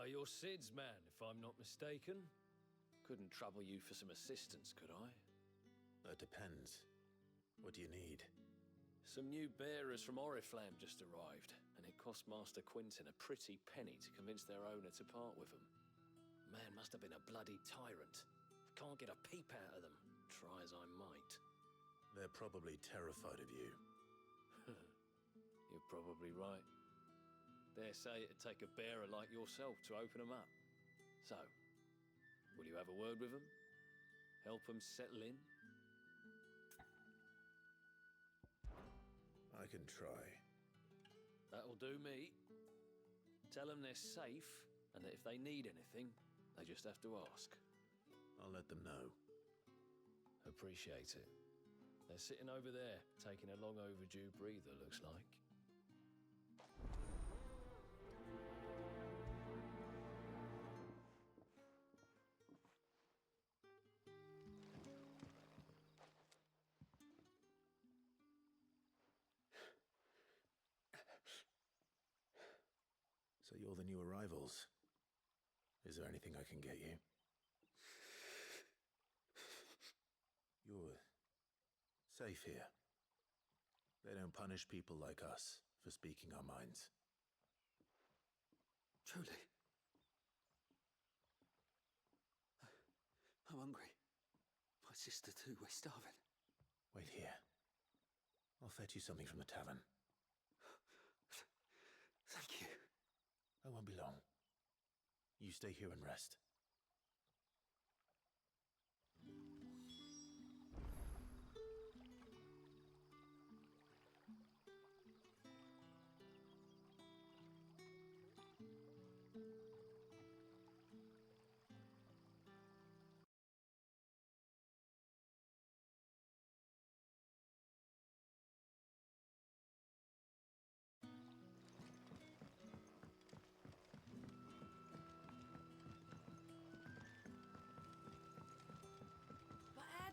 You're Sid's man, if I'm not mistaken. Couldn't trouble you for some assistance, could I? That depends. What do you need? Some new bearers from Oriflamme just arrived, and it cost Master Quinton a pretty penny to convince their owner to part with them. Man must have been a bloody tyrant. I can't get a peep out of them, try as I might. They're probably terrified of you. You're probably right. Dare say it'd take a bearer like yourself to open them up. So, will you have a word with them? Help them settle in? I can try. That'll do me. Tell them they're safe, and that if they need anything, they just have to ask. I'll let them know. Appreciate it. They're sitting over there, taking a long overdue breather, looks like. So you're the new arrivals. Is there anything I can get you? You're safe here. They don't punish people like us for speaking our minds. Truly. I'm hungry. My sister too, we're starving. Wait here. I'll fetch you something from the tavern. Thank you. I won't be long. You stay here and rest.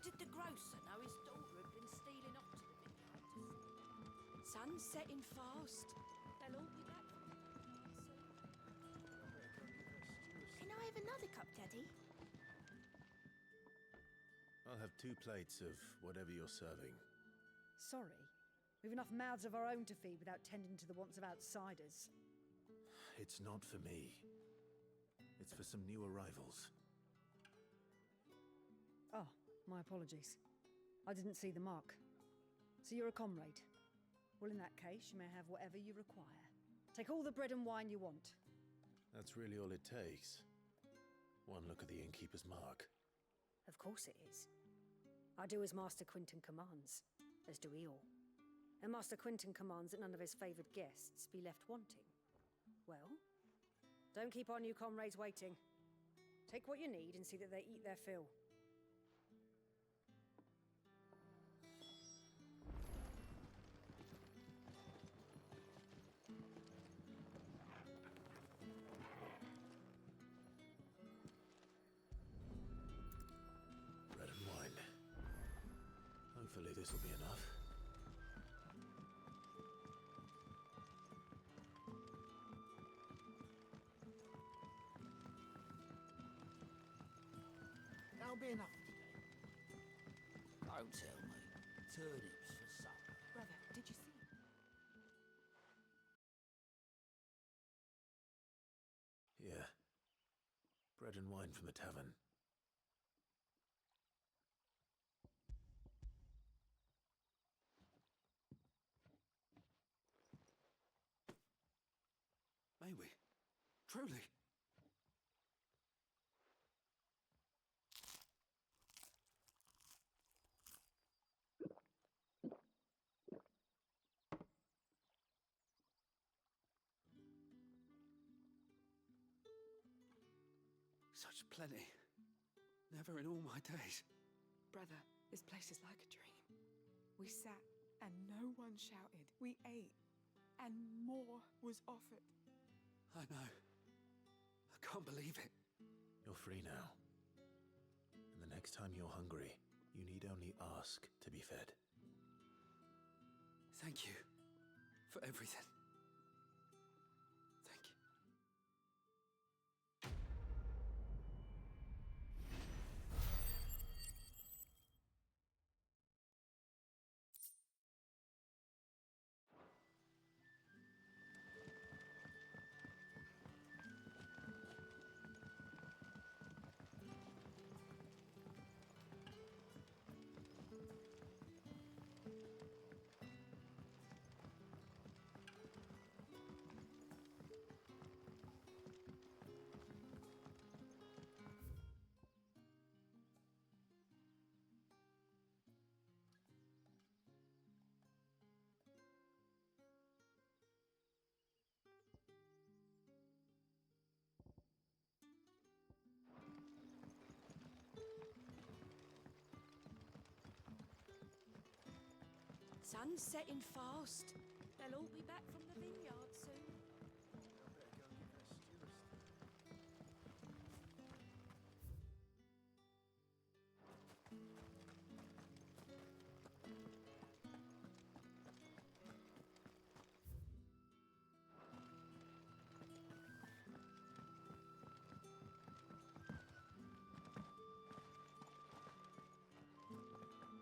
Did the grocer know his daughter had been stealing off to the vineyard? Sun's setting fast. They'll all be back from the soon. Can I have another cup, Daddy? I'll have 2 plates of whatever you're serving. Sorry. We've enough mouths of our own to feed without tending to the wants of outsiders. It's not for me. It's for some new arrivals. Oh, my apologies. I didn't see the mark. So you're a comrade. Well, in that case, you may have whatever you require. Take all the bread and wine you want. That's really all it takes. One look at the innkeeper's mark. Of course it is. I do as Master Quinton commands, as do we all. And Master Quinton commands that none of his favoured guests be left wanting. Well, don't keep our new comrades waiting. Take what you need and see that they eat their fill. Bread and wine. Hopefully this will be enough. That'll be enough today. Don't tell me. Turnips for supper. Brother, did you see? Here. Bread and wine from the tavern. May we? Truly? Such plenty. Never in all my days. Brother, this place is like a dream. We sat and no one shouted. We ate and more was offered. I know. I can't believe it. You're free now. And the next time you're hungry, you need only ask to be fed. Thank you for everything. Thank you. Sun's setting fast. They'll all be back from the vineyard soon.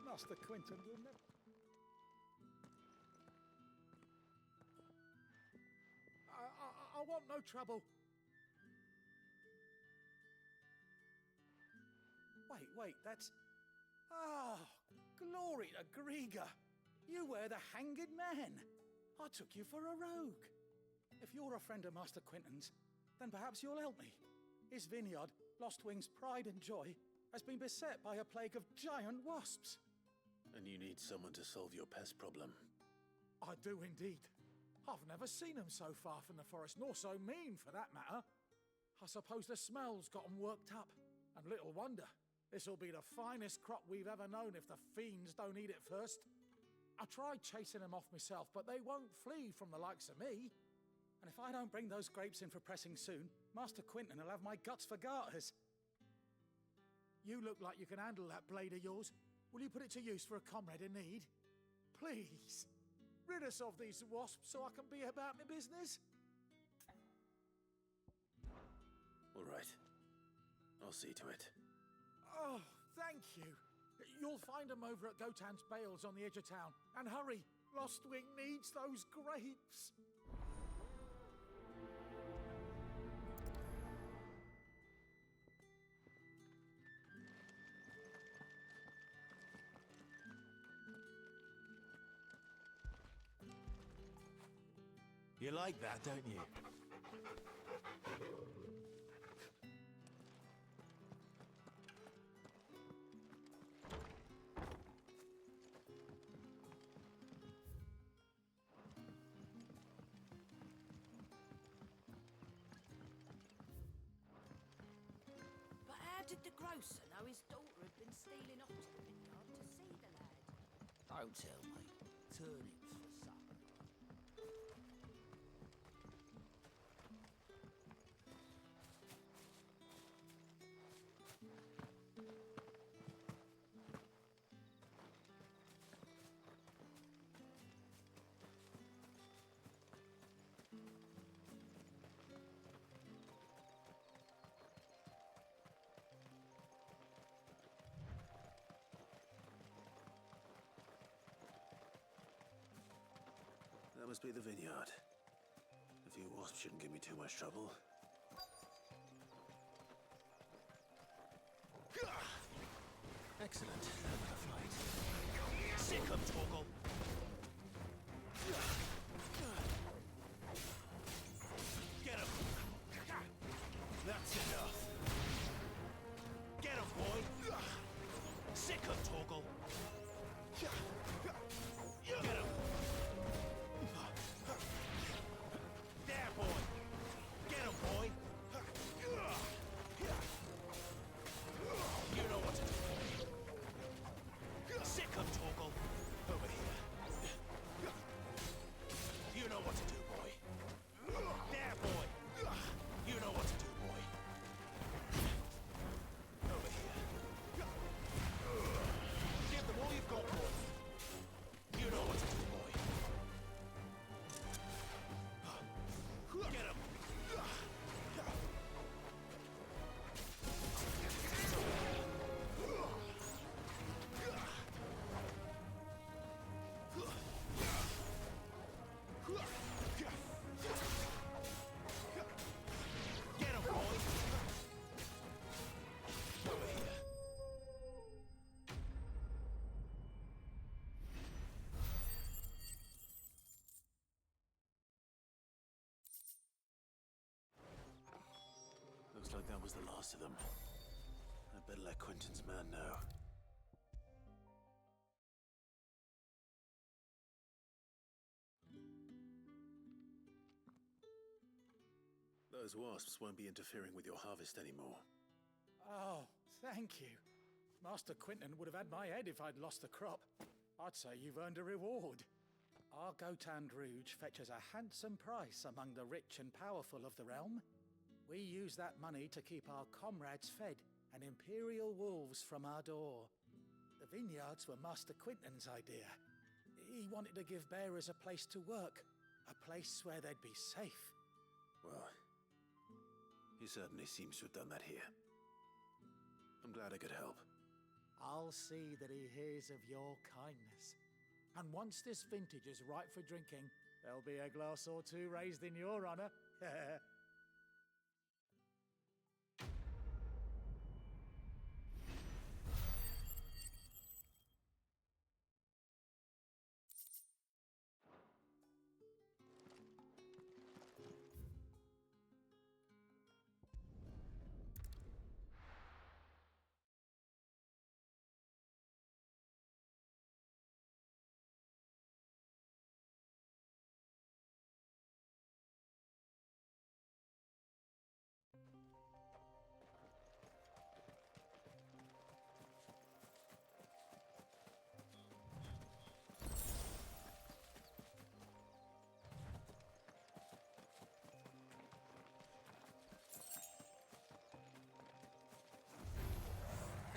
Master Quinton will never... I want no trouble. Wait, that's... Ah, glory to Grieger. You were the hanged man. I took you for a rogue. If you're a friend of Master Quinton's, then perhaps you'll help me. His vineyard, Lostwing's pride and joy, has been beset by a plague of giant wasps. And you need someone to solve your pest problem. I do indeed. I've never seen them so far from the forest, nor so mean for that matter. I suppose the smell's got 'em worked up. And little wonder. This'll be the finest crop we've ever known if the fiends don't eat it first. I tried chasing them off myself, but they won't flee from the likes of me. And if I don't bring those grapes in for pressing soon, Master Quinton will have my guts for garters. You look like you can handle that blade of yours. Will you put it to use for a comrade in need? Please, rid us of these wasps so I can be about my business. All right. I'll see to it. Oh, thank you. You'll find them over at Gotan's Bales on the edge of town. And hurry, Lostwing needs those grapes. You like that, don't you? But how did the grocer know his daughter had been stealing off to the vineyard to see the lad? Don't tell me. Turnips for supper. That must be the vineyard. A few wasps shouldn't give me too much trouble. Excellent. Another fight. Sick 'em, Torgal! Get him! That's enough! Get him, boy! Sick 'em, Torgal! Get him! There, boy! Get him, boy! You know what to do. Sick 'em, Torgal! Over here. You know what to do, boy. There, boy! You know what to do, boy. Over here. Give them all you've got, boy. You know what to do, boy. Get him! Get him, boy! Over here. Looks like that was the last of them. I'd better let Quinton's man know. Those wasps won't be interfering with your harvest anymore. Oh, thank you. Master Quinton would have had my head if I'd lost the crop. I'd say you've earned a reward. Our Gotand Rouge fetches a handsome price among the rich and powerful of the realm. We use that money to keep our comrades fed and imperial wolves from our door. The vineyards were Master Quinton's idea. He wanted to give bearers a place to work, a place where they'd be safe. Well, he certainly seems to have done that here. I'm glad I could help. I'll see that he hears of your kindness. And once this vintage is ripe for drinking, there'll be a glass or two raised in your honor.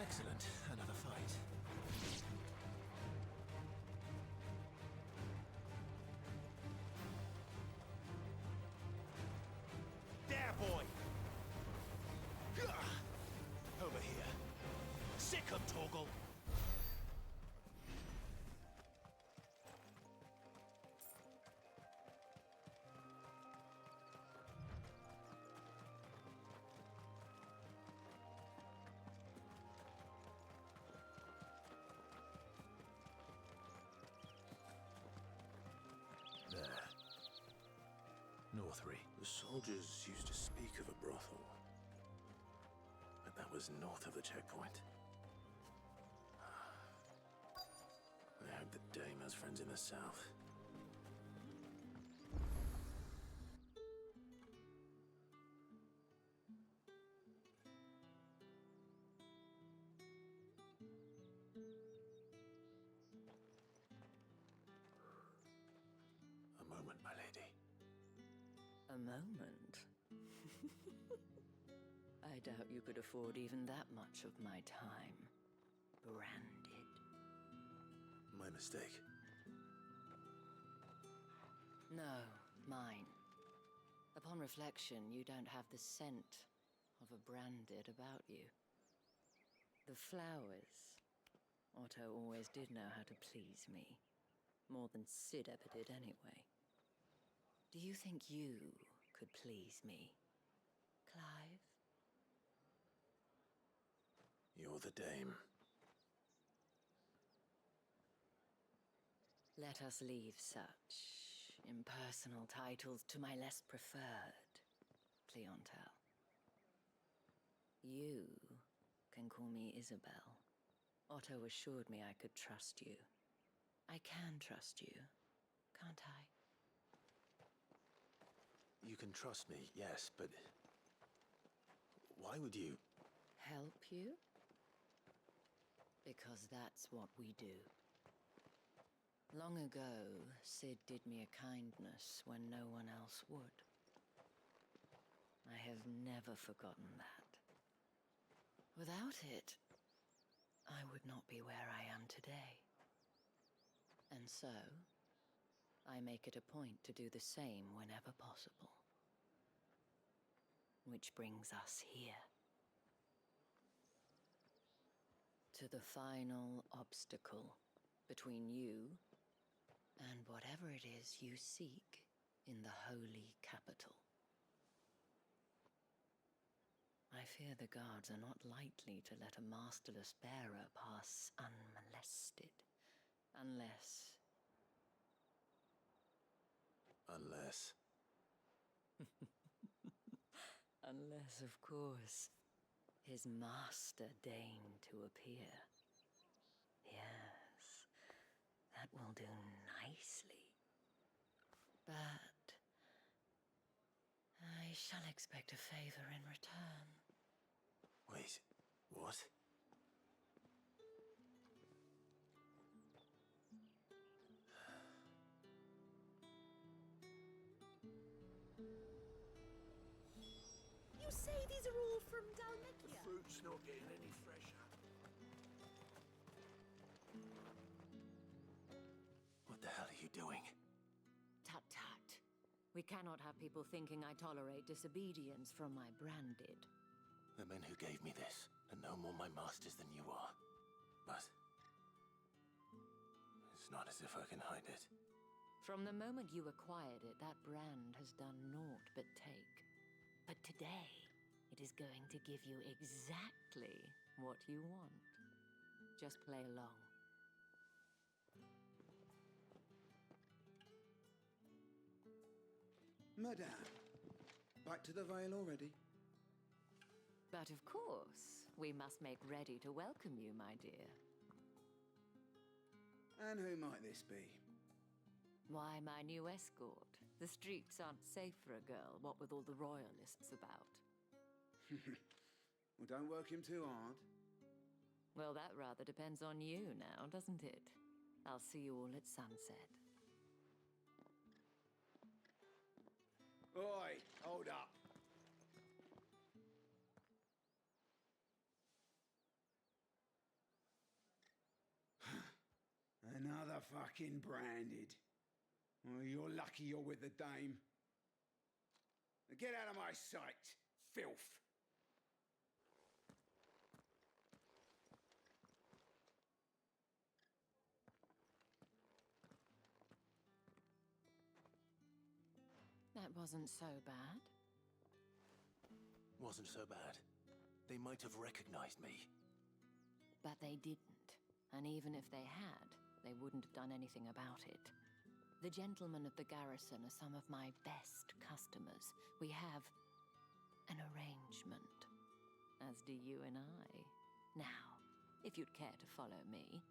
Excellent. Another fight. There, boy! Over here. Sick 'em, Torgal! There. Northry. The soldiers used to speak of a brothel. But that was north of the checkpoint. I hope the dame has friends in the south. A moment, my lady. A moment? I doubt you could afford even that much of my time. Branded. My mistake. No, mine. Upon reflection, you don't have the scent of a branded about you. The flowers. Otto always did know how to please me. More than Sid ever did anyway. Do you think you could please me, Clive? You're the dame. Let us leave such impersonal titles to my less preferred clientele. You can call me Isabel. Otto assured me I could trust you. I can trust you, can't I? You can trust me, yes, but why would you? Help you? Because that's what we do. Long ago, Sid did me a kindness when no one else would. I have never forgotten that. Without it, I would not be where I am today. And so, I make it a point to do the same whenever possible. Which brings us here. To the final obstacle between you and whatever it is you seek in the holy capital. I fear the guards are not likely to let a masterless bearer pass unmolested. Unless... Unless, of course, his master deigned to appear. Yes, that will do nicely. But I shall expect a favor in return. Wait, what? say these are all from Dalmekia? Fruit's not getting any fresher. What the hell are you doing? Tut tut. We cannot have people thinking I tolerate disobedience from my branded. The men who gave me this are no more my masters than you are. But it's not as if I can hide it. From the moment you acquired it, that brand has done naught but take. But today, it is going to give you exactly what you want. Just play along. Madame, back to the Vale already? But of course, we must make ready to welcome you, my dear. And who might this be? Why, my new escort. The streets aren't safe for a girl, what with all the royalists about. Well, don't work him too hard. Well, that rather depends on you now, doesn't it? I'll see you all at sunset. Oi, hold up. Another fucking branded. Well, you're lucky you're with the dame. Now get out of my sight, filth. That wasn't so bad. Wasn't so bad. They might have recognized me. But they didn't. And even if they had, they wouldn't have done anything about it. The gentlemen of the garrison are some of my best customers. We have an arrangement, as do you and I. Now, if you'd care to follow me,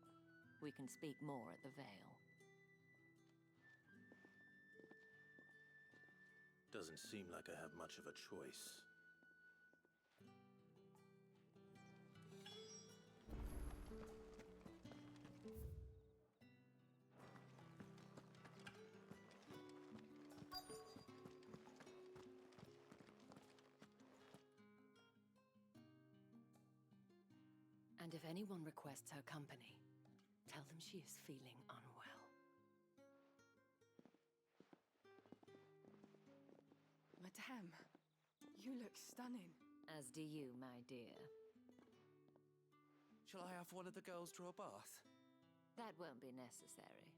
we can speak more at the Vale. Doesn't seem like I have much of a choice. And if anyone requests her company, tell them she is feeling unwell. Madame, you look stunning. As do you, my dear. Shall I have one of the girls draw a bath? That won't be necessary.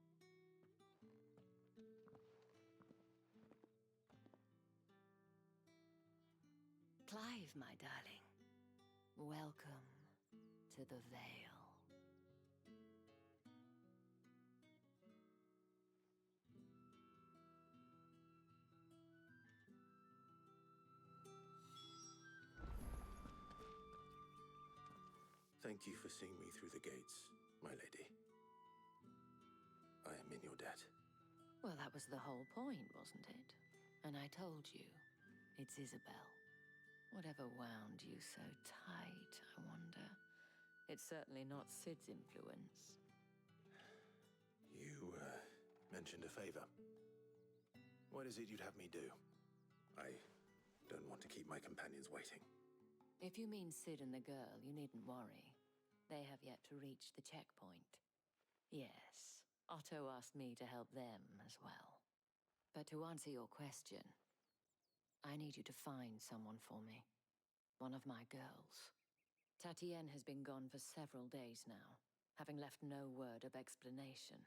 Clive, my darling. Welcome to the Vale. Thank you for seeing me through the gates, my lady. I am in your debt. Well, that was the whole point, wasn't it? And I told you, it's Isabel. Whatever wound you so tight, I wonder. It's certainly not Sid's influence. You, mentioned a favor. What is it you'd have me do? I don't want to keep my companions waiting. If you mean Sid and the girl, you needn't worry. They have yet to reach the checkpoint. Yes, Otto asked me to help them as well. But to answer your question, I need you to find someone for me. One of my girls. Tatienne has been gone for several days now, having left no word of explanation.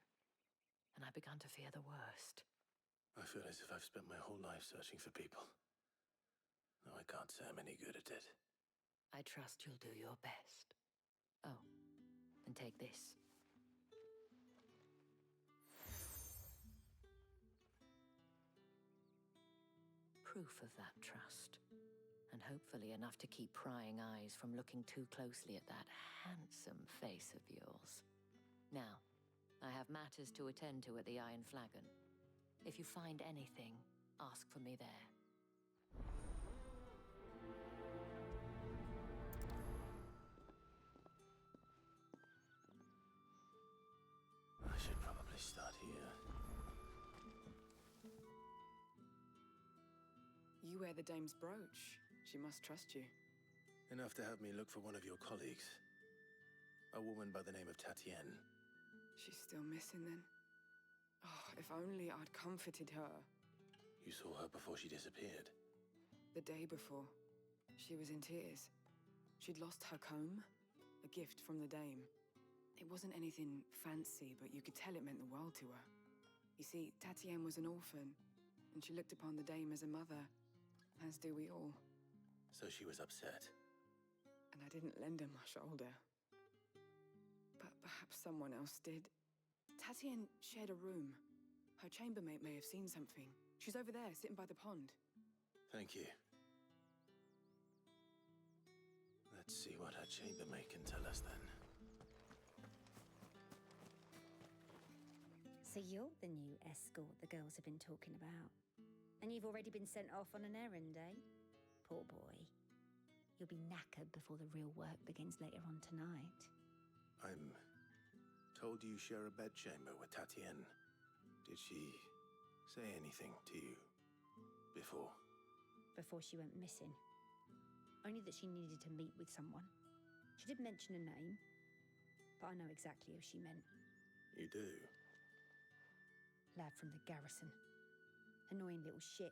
And I've begun to fear the worst. I feel as if I've spent my whole life searching for people. No, I can't say I'm any good at it. I trust you'll do your best. Oh, and take this. Proof of that trust. And hopefully enough to keep prying eyes from looking too closely at that handsome face of yours. Now, I have matters to attend to at the Iron Flagon. If you find anything, ask for me there. I should probably start here. You wear the dame's brooch. She must trust you. Enough to have me look for one of your colleagues. A woman by the name of Tatienne. She's still missing then? Oh, if only I'd comforted her. You saw her before she disappeared. The day before, she was in tears. She'd lost her comb, a gift from the dame. It wasn't anything fancy, but you could tell it meant the world to her. You see, Tatienne was an orphan, and she looked upon the dame as a mother, as do we all. So she was upset. And I didn't lend her my shoulder. But perhaps someone else did. Tatienne shared a room. Her chambermaid may have seen something. She's over there, sitting by the pond. Thank you. Let's see what her chambermaid can tell us then. So you're the new escort the girls have been talking about. And you've already been sent off on an errand, eh? Poor boy. You'll be knackered before the real work begins later on tonight. I'm told you share a bedchamber with Tatienne. Did she say anything to you before? Before she went missing. Only that she needed to meet with someone. She did mention a name, but I know exactly who she meant. You do? Lad from the garrison. Annoying little shit.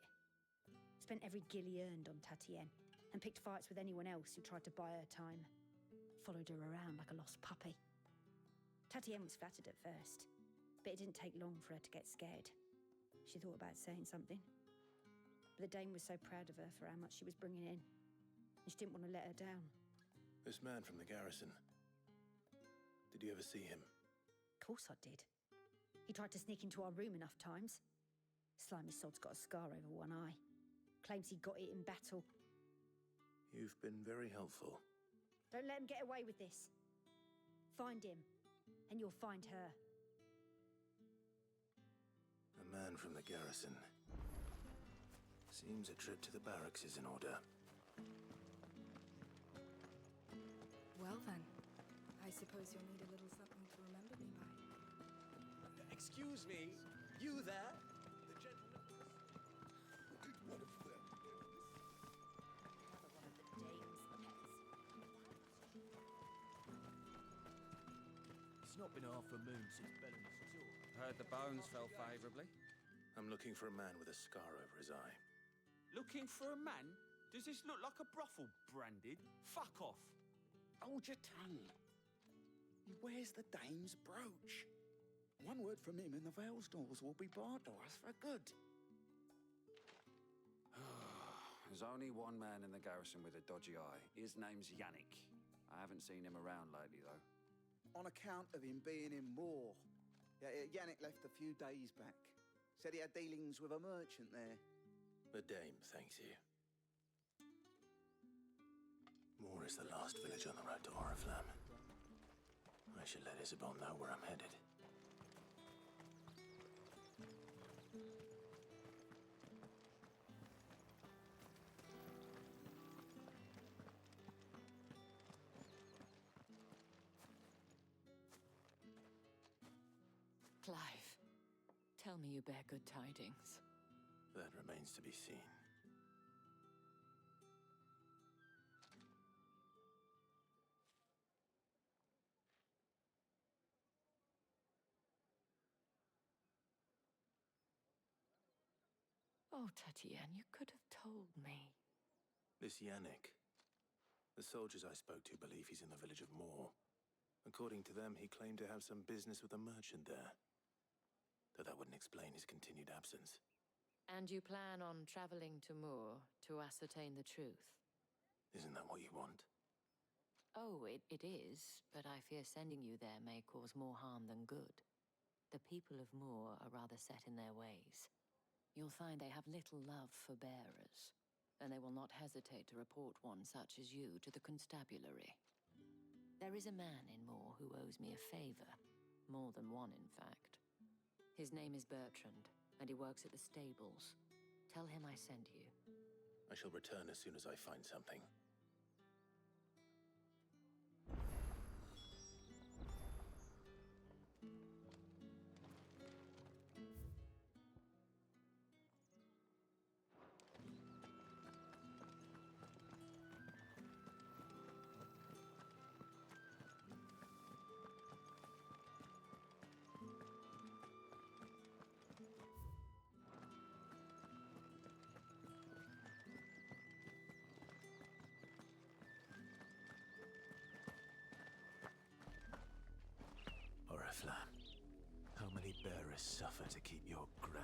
Spent every guil he earned on Tatienne, and picked fights with anyone else who tried to buy her time. Followed her around like a lost puppy. Tatienne was flattered at first, but it didn't take long for her to get scared. She thought about saying something. But the dame was so proud of her for how much she was bringing in, and she didn't want to let her down. This man from the garrison. Did you ever see him? Of course I did. He tried to sneak into our room enough times. Slimy sod's got a scar over one eye. Claims he got it in battle. You've been very helpful. Don't let him get away with this. Find him, and you'll find her. A man from the garrison. Seems a trip to the barracks is in order. Well then, I suppose you'll need a little something to remember me by. Excuse me, you there? The gentleman. Did one of them? Another one of the dame's pets. It's not been half a moon since Bellamy's tour. Heard the bones fell favourably. I'm looking for a man with a scar over his eye. Looking for a man? Does this look like a brothel, Branded? Fuck off. Hold your tongue. He wears the dame's brooch. One word from him and the Vale's doors will be barred to us for good. There's only one man in the garrison with a dodgy eye. His name's Yannick. I haven't seen him around lately, though. On account of him being in war. Yannick left a few days back. Said he had dealings with a merchant there. The dame thanks you. Moore is the last village on the road to Oriflamme. I should let Isabel know where I'm headed. Clive, tell me you bear good tidings. That remains to be seen. Oh, Tatienne, you could have told me. This Yannick. The soldiers I spoke to believe he's in the village of Moore. According to them, he claimed to have some business with a merchant there. Though that wouldn't explain his continued absence. And you plan on traveling to Moore to ascertain the truth? Isn't that what you want? Oh, it is, but I fear sending you there may cause more harm than good. The people of Moore are rather set in their ways. You'll find they have little love for bearers, and they will not hesitate to report one such as you to the constabulary. There is a man in Moore who owes me a favor. More than one, in fact. His name is Bertrand, and he works at the stables. Tell him I sent you. I shall return as soon as I find something.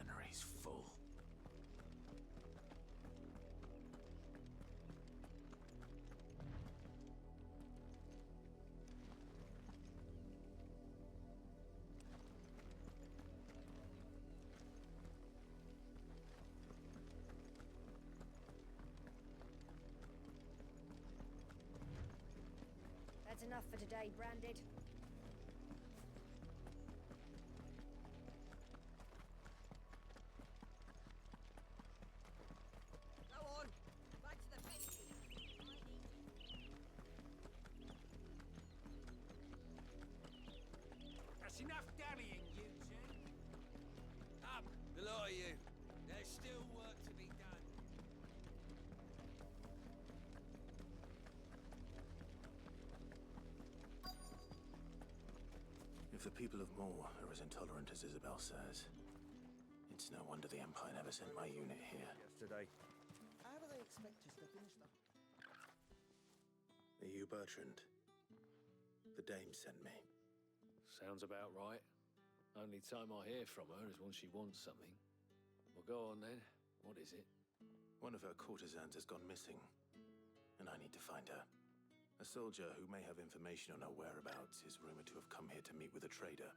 granary's full. That's enough for today, Branded. Go on, back to the pen. That's enough dallying, you two. Up, the lot of you. There's still work to be done. If the people of Moor are as intolerant as Isabel says, it's no wonder the Empire never sent my unit here. Yesterday. How do they expect us to finish the... Are you Bertrand? The dame sent me. Sounds about right. Only time I hear from her is when she wants something. Well, go on then. What is it? One of her courtesans has gone missing, and I need to find her. A soldier who may have information on her whereabouts is rumored to have come here to meet with a trader.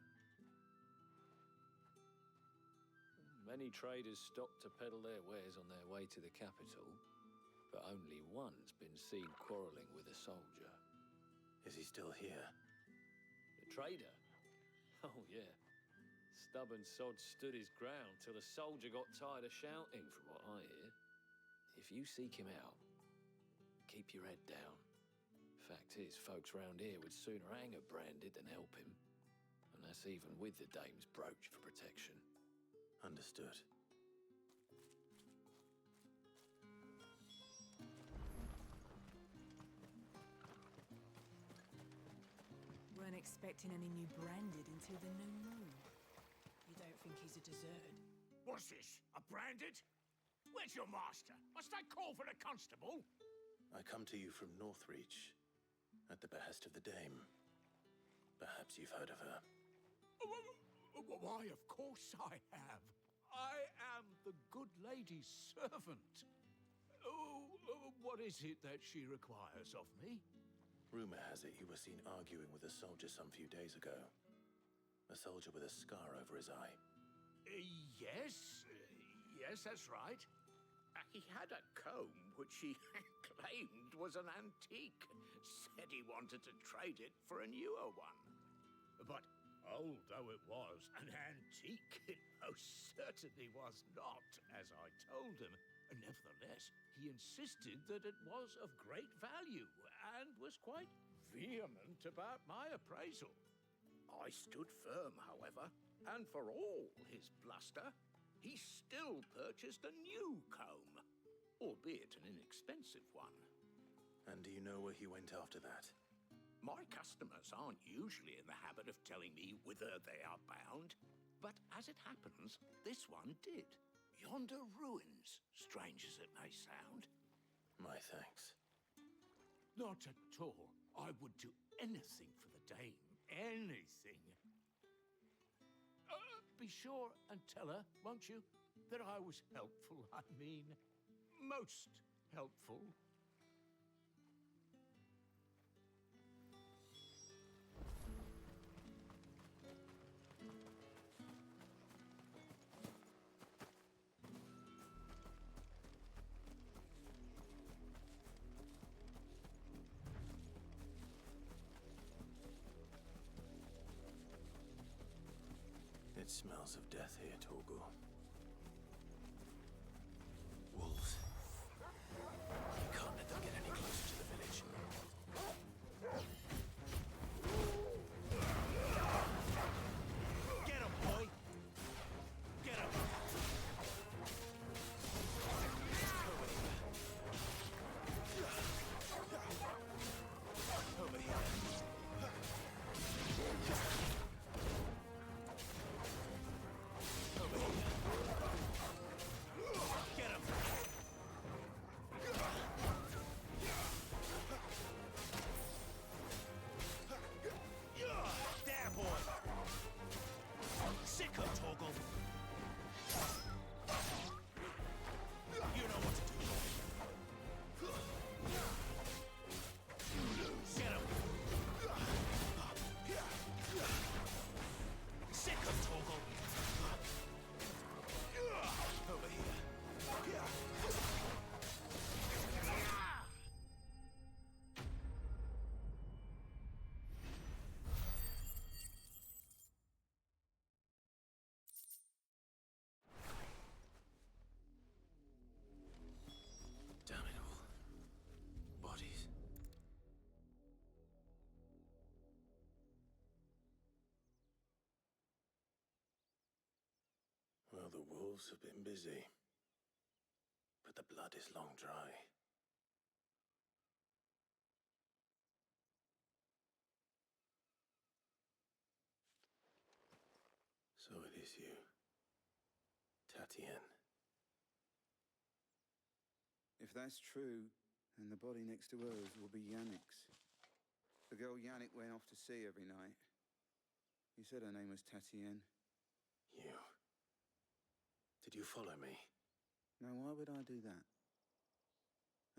Many traders stop to peddle their wares on their way to the capital, but only one's been seen quarreling with a soldier. Is he still here? The trader? Oh, yeah. Stubborn sod stood his ground till the soldier got tired of shouting, from what I hear. If you seek him out, keep your head down. Fact is, folks round here would sooner hang a Branded than help him. And that's even with the dame's brooch for protection. Understood. Weren't expecting any new Branded until the new moon. You don't think he's a deserted? What's this? A Branded? Where's your master? Must I call for the constable? I come to you from Northreach, at the behest of the dame. Perhaps you've heard of her. Why, of course I have. I am the good lady's servant. What is it that she requires of me? Rumor has it you were seen arguing with a soldier some few days ago. A soldier with a scar over his eye. Yes, that's right. He had a comb which he claimed was an antique. Said he wanted to trade it for a newer one. But old though it was, an antique it most certainly was not, as I told him. Nevertheless, he insisted that it was of great value and was quite vehement about my appraisal. I stood firm, however, and for all his bluster, he still purchased a new comb, albeit an inexpensive one. And do you know where he went after that? My customers aren't usually in the habit of telling me whither they are bound, but as it happens, this one did. Yonder ruins, strange as it may sound. My thanks. Not at all. I would do anything for the dame. Anything. Be sure and tell her, won't you, that I was helpful. I mean, most helpful. It smells of death here, Torgal. Wolves. You can't let them get any closer to the village. Get him, boy! Get him! Over here. Over here. the wolves have been busy. But the blood is long dry. So it is you, Tatienne. If that's true, then the body next to hers will be Yannick's. The girl Yannick went off to sea every night. He said her name was Tatienne. You... Did you follow me? Now, why would I do that?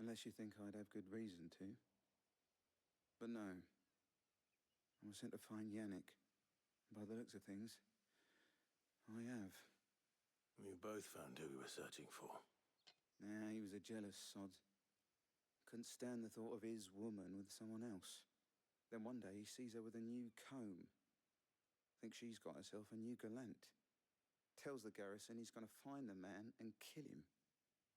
Unless you think I'd have good reason to. But no. I was sent to find Yannick. By the looks of things, I have. We both found who we were searching for. Nah, he was a jealous sod. Couldn't stand the thought of his woman with someone else. Then one day he sees her with a new comb. Thinks she's got herself a new gallant. Tells the garrison he's going to find the man and kill him.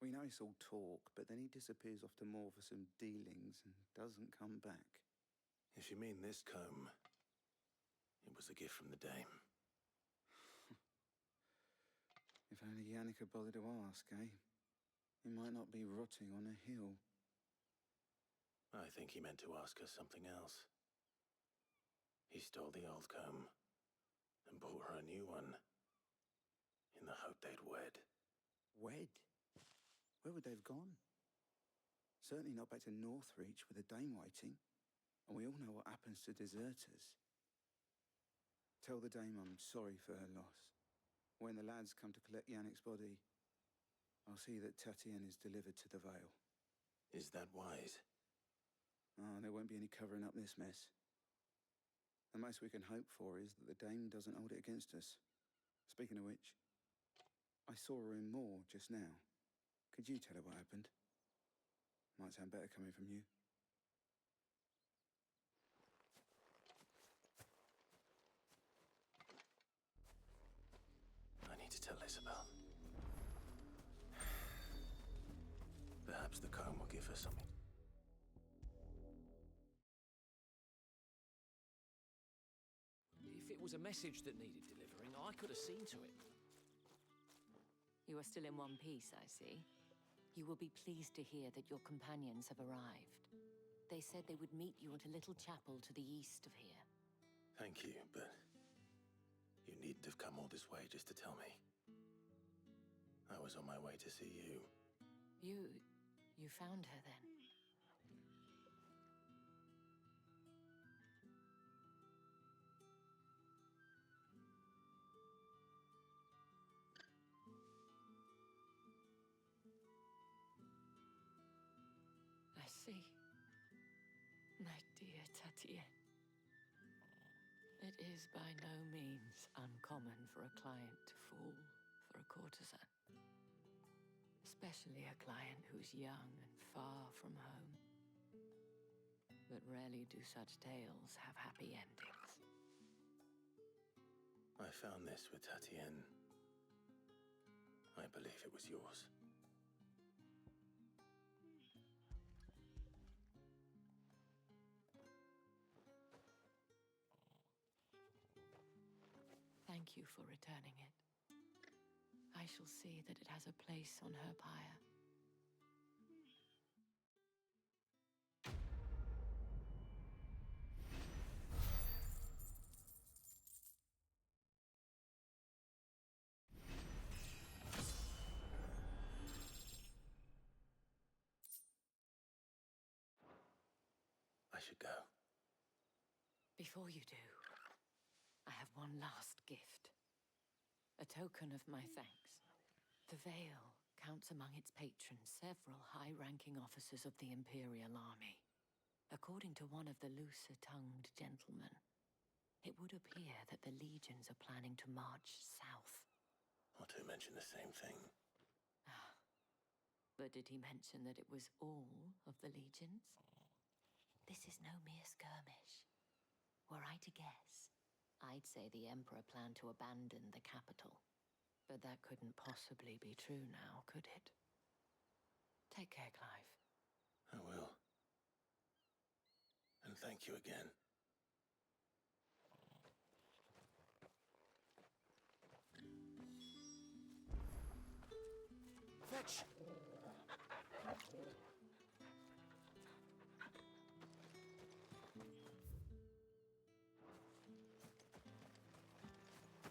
We know it's all talk, but then he disappears off to Moor for some dealings and doesn't come back. If you mean this comb, it was a gift from the dame. If only Yannick had bothered to ask, eh? He might not be rotting on a hill. I think he meant to ask us something else. He stole the old comb and bought her a new one in the hope they'd wed. Wed? Where would they have gone? Certainly not back to Northreach with a dame waiting. And we all know what happens to deserters. Tell the dame I'm sorry for her loss. When the lads come to collect Yannick's body, I'll see that Tatienne is delivered to the Vale. Is that wise? Oh, there won't be any covering up this mess. The most we can hope for is that the dame doesn't hold it against us. Speaking of which, I saw her in Moor just now. Could you tell her what happened? Might sound better coming from you. I need to tell Isabel. Perhaps the comb will give her something. If it was a message that needed delivering, I could have seen to it. You are still in one piece, I see. You will be pleased to hear that your companions have arrived. They said they would meet you at a little chapel to the east of here. Thank you, but you needn't have come all this way just to tell me. I was on my way to see you. You found her then? I see. My dear Tatienne. It is by no means uncommon for a client to fall for a courtesan. Especially a client who's young and far from home. But rarely do such tales have happy endings. I found this with Tatienne. I believe it was yours. Thank you for returning it. I shall see that it has a place on her pyre. I should go. Before you do, I have one last gift. A token of my thanks. The Vale counts among its patrons several high-ranking officers of the Imperial Army. According to one of the looser-tongued gentlemen, it would appear that the legions are planning to march south. Or to mention the same thing. But did he mention that it was all of the legions? This is no mere skirmish. Were I to guess, I'd say the Emperor planned to abandon the capital. But that couldn't possibly be true now, could it? Take care, Clive. I will. And thank you again. Fetch!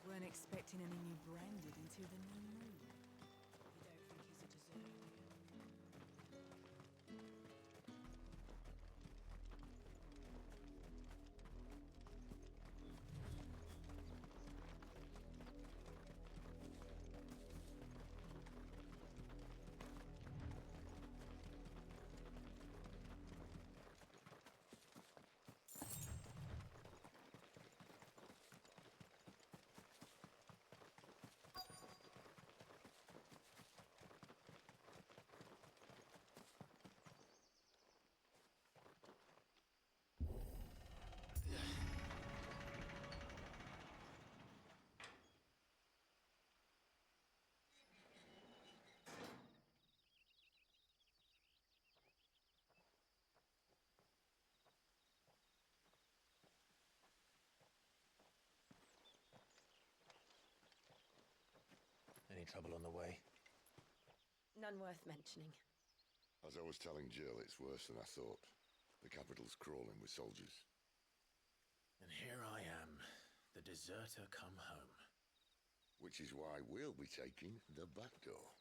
Weren't expecting any new branded until the new moon. You don't think he's a deserter, do you? Any trouble on the way? None worth mentioning. As I was telling Jill, it's worse than I thought. The capital's crawling with soldiers. And here I am, the deserter come home. Which is why we'll be taking the back door.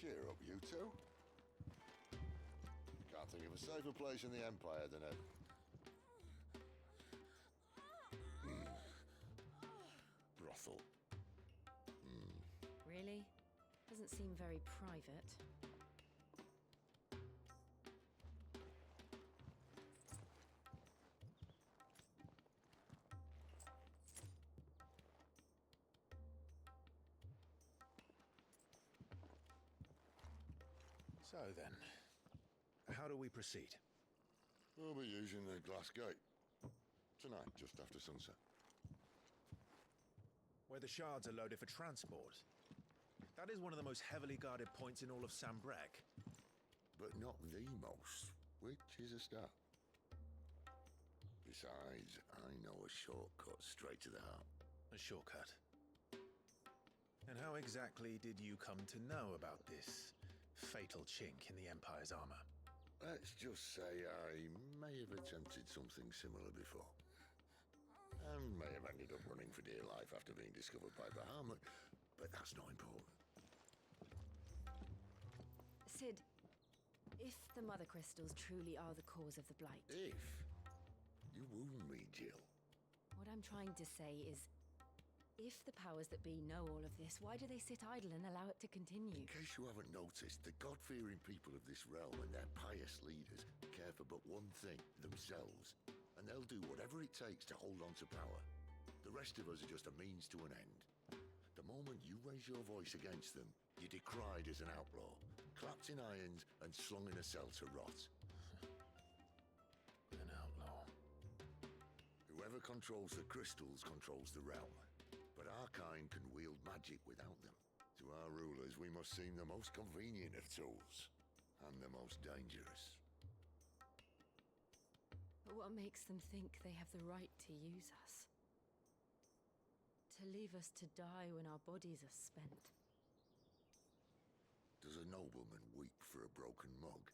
Cheer up, you two. Can't think of a safer place in the Empire than a... brothel. Really? Doesn't seem very private. So then, how do we proceed? We'll be using the glass gate. Tonight, just after sunset. Where the shards are loaded for transport. That is one of the most heavily guarded points in all of Sambrec. But not the most, which is a start. Besides, I know a shortcut straight to the heart. A shortcut. And how exactly did you come to know about this fatal chink in the Empire's armor? Let's just say I may have attempted something similar before. And may have ended up running for dear life after being discovered by Bahamut, but that's not important. Sid, if the Mother Crystals truly are the cause of the Blight... If you wound me, Jill. What I'm trying to say is, if the powers that be know all of this, why do they sit idle and allow it to continue? In case you haven't noticed, the God-fearing people of this realm and their pious leaders care for but one thing, themselves. And they'll do whatever it takes to hold on to power. The rest of us are just a means to an end. The moment you raise your voice against them, you're decried as an outlaw, clapped in irons and slung in a cell to rot. An outlaw. Whoever controls the crystals controls the realm. But our kind can wield magic without them. To our rulers, we must seem the most convenient of tools, and the most dangerous. But what makes them think they have the right to use us? To leave us to die when our bodies are spent? Does a nobleman weep for a broken mug?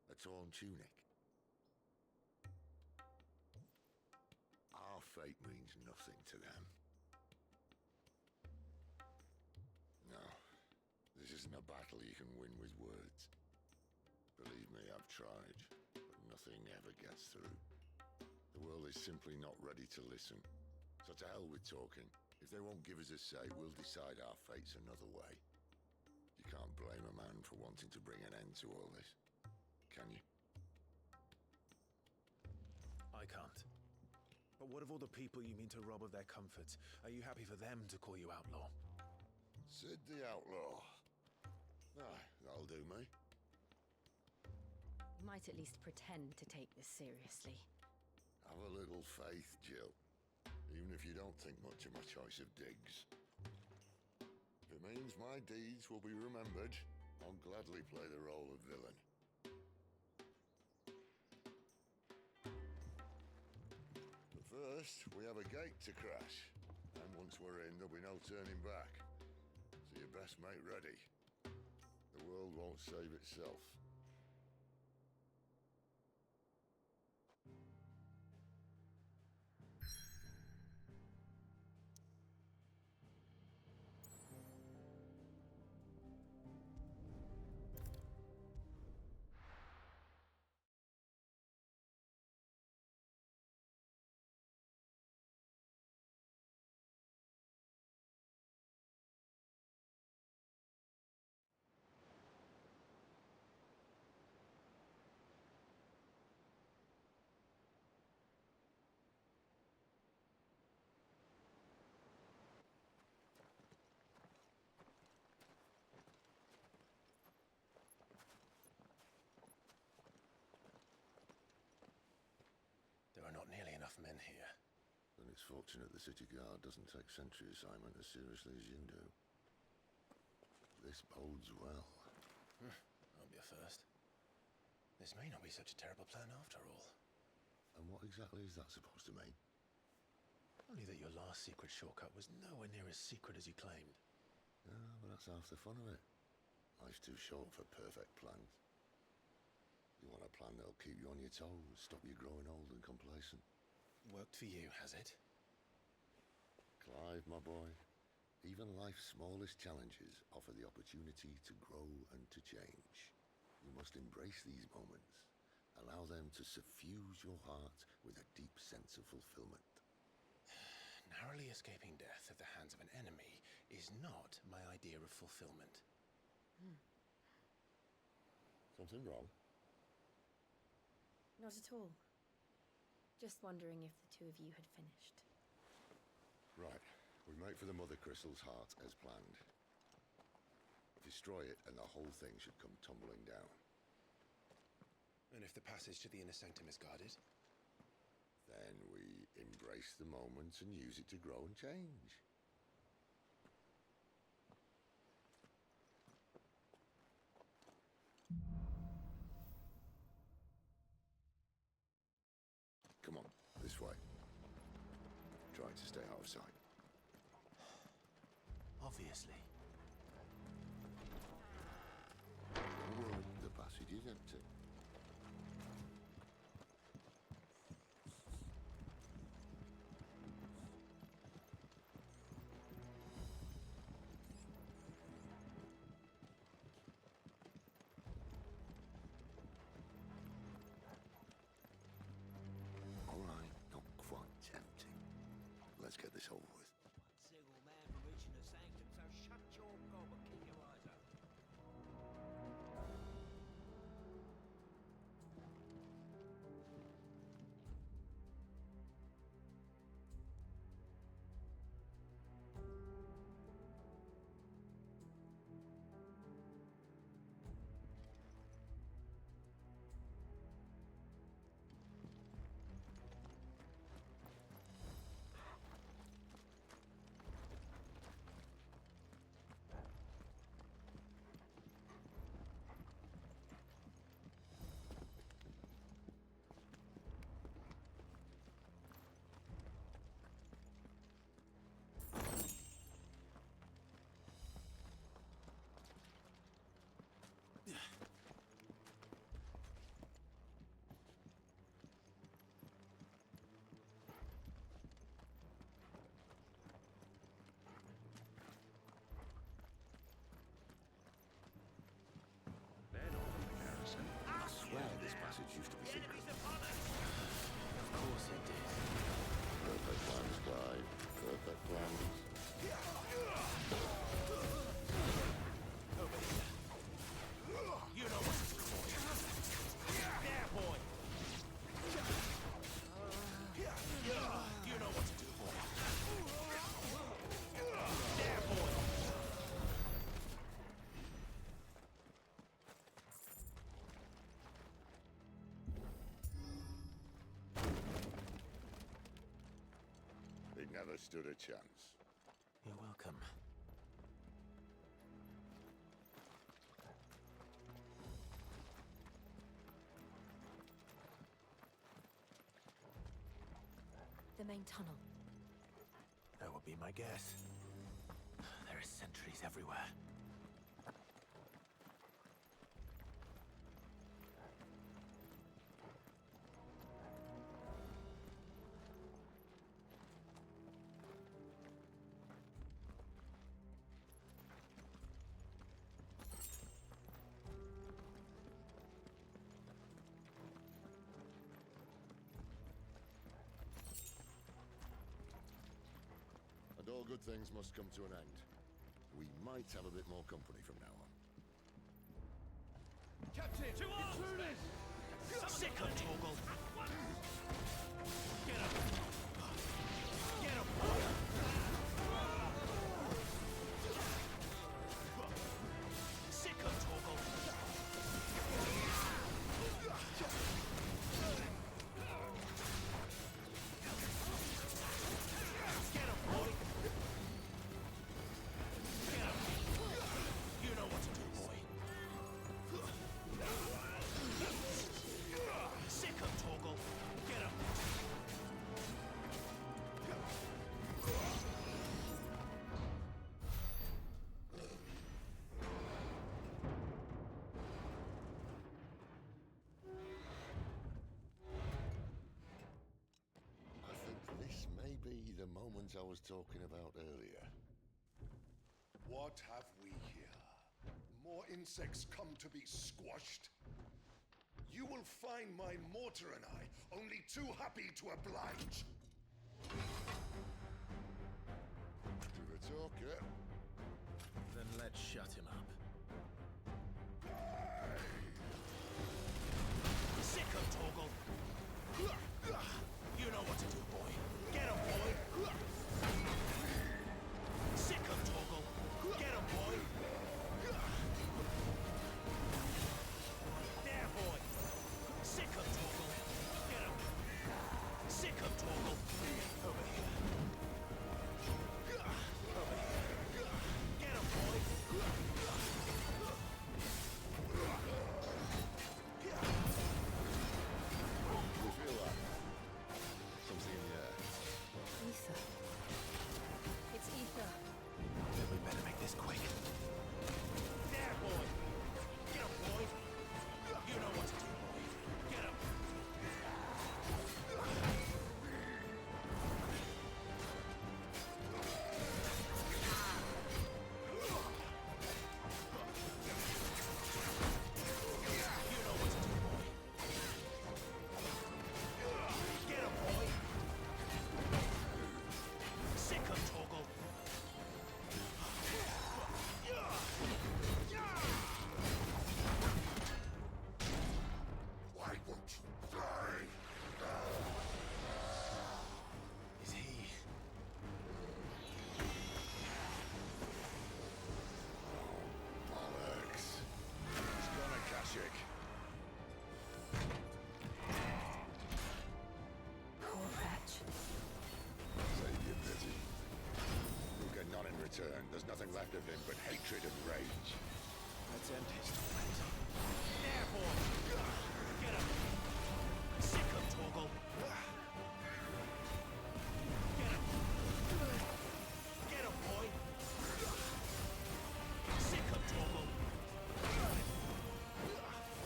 A torn tunic? Our fate means nothing to them. No, this isn't a battle you can win with words. Believe me, I've tried, but nothing ever gets through. The world is simply not ready to listen. So to hell with talking. If they won't give us a say, we'll decide our fates another way. You can't blame a man for wanting to bring an end to all this, can you? I can't. But what of all the people you mean to rob of their comforts? Are you happy for them to call you outlaw? Sid the Outlaw. Ah, that'll do me. You might at least pretend to take this seriously. Have a little faith, Jill. Even if you don't think much of my choice of digs. If it means my deeds will be remembered, I'll gladly play the role of villain. But first, we have a gate to crash. And once we're in, there'll be no turning back. So you best make ready. The world won't save itself. There are not nearly enough men here. Then it's fortunate the city guard doesn't take sentry assignment as seriously as you do. This bodes well. Won't be a first. This may not be such a terrible plan after all. And what exactly is that supposed to mean? Only that your last secret shortcut was nowhere near as secret as you claimed. Yeah, but that's half the fun of it. Life's too short for perfect plans. You want a plan that'll keep you on your toes, stop you growing old and complacent. Worked for you, has it? Clive, my boy, even life's smallest challenges offer the opportunity to grow and to change. You must embrace these moments. Allow them to suffuse your heart with a deep sense of fulfillment. Narrowly escaping death at the hands of an enemy is not my idea of fulfillment. Something wrong? Not at all. Just wondering if the two of you had finished. Right. We make for the Mother Crystal's heart as planned. Destroy it and the whole thing should come tumbling down. And if the passage to the inner sanctum is guarded? Then we embrace the moment and use it to grow and change. Come on, this way. Try to stay out of sight. Obviously. Don't worry, the passage is empty. All right, not quite empty. Let's get this over with. Single man for reaching the sanctum, so shut your gob and keep your eyes open. never stood a chance. You're welcome. The main tunnel. That would be my guess. There are sentries everywhere. And all good things must come to an end. We might have a bit more company from now on. Captain! To intruders! Sick of Torgal! Get him! Get him! Sick of Torgal! Get him, boy! Get him! You know what to do, boy. Sick of Torgal! Get him! I think this may be the moment I was talking about earlier. What have we here? More insects come to be squashed? You will find my mortar and I only too happy to oblige. To the talker. Then let's shut him up. Sick of Torgal! You know what to do, boy. Get him, boy! Sick of Torgal! Get him, boy! There, boy! Sick of Torgal! Get him! Sick of Torgal! Over here! Over here! Get him, boy! You feel that? Something in the air. Ether. It's ether. Then we better make this quick. There, boy! Get him, boy! You know what to do, boy! Get him! You know what to do, boy! Get him, boy! Sick of Torgal! Why won't you die? Is he? Alex. He's gonna catch it. Poor Fetch. Save your pity. You'll get none in return. There's nothing left of him but hatred and rage. Let's end his torment. There, boy! Get him! Sick of Torgal! Get him! Get him, boy! Sick of Torgal!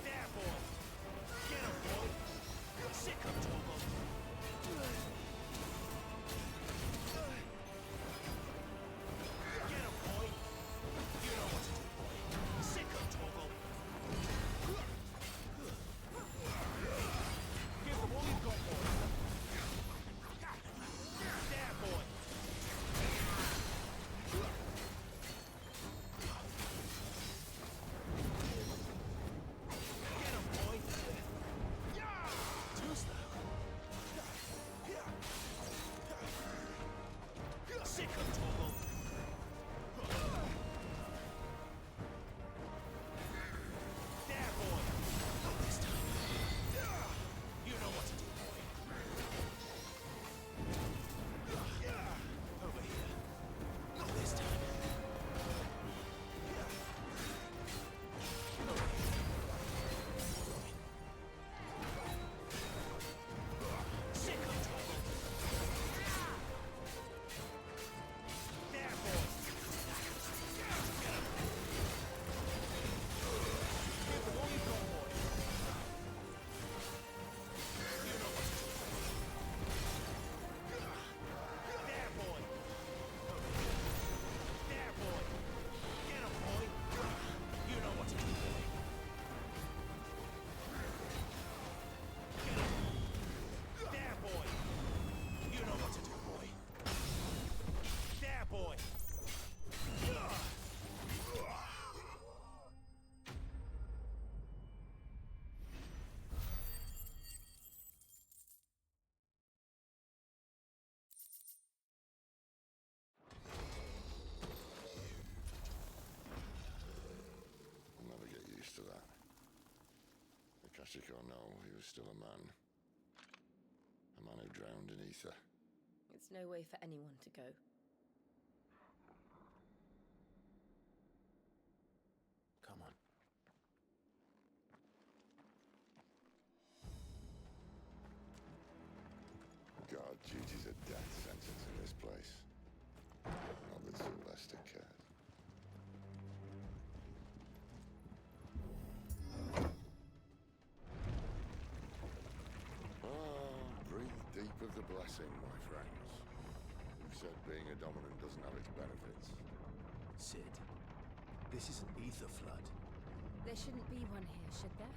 There, boy! Get him, boy! Sick of Torgal! Get him, boy! You know what to do, boy! Sick of Torgal! Give Heretic or no, he was still a man. A man who drowned in ether. It's no way for anyone to go. Come on. God, duty's a death sentence in this place. Not that Sylvester cared. Breathe deep of the blessing, my friends. Who said being a dominant doesn't have its benefits? Sid, this is an ether flood. There shouldn't be one here, should there?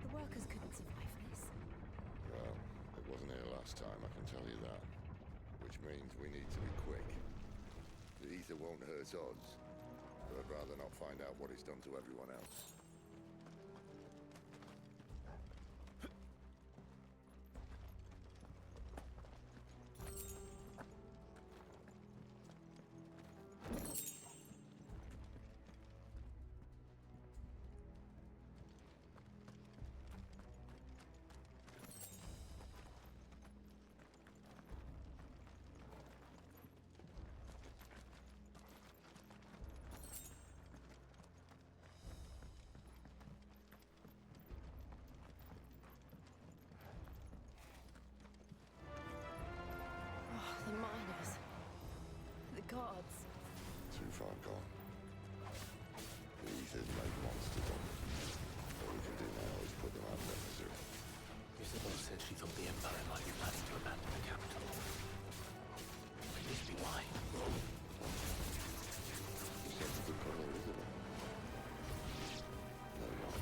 The workers couldn't survive this. Well, it wasn't here last time, I can tell you that. Which means we need to be quick. The ether won't hurt us, but I'd rather not find out what it's done to everyone else. The miners. The guards. Too far gone. The ether's made monsters of them. All we can do now is put them out of their misery. Isabel said she thought the Empire might be planning to abandon the capital. Could this be why? You said you could call her Isabel. No, no.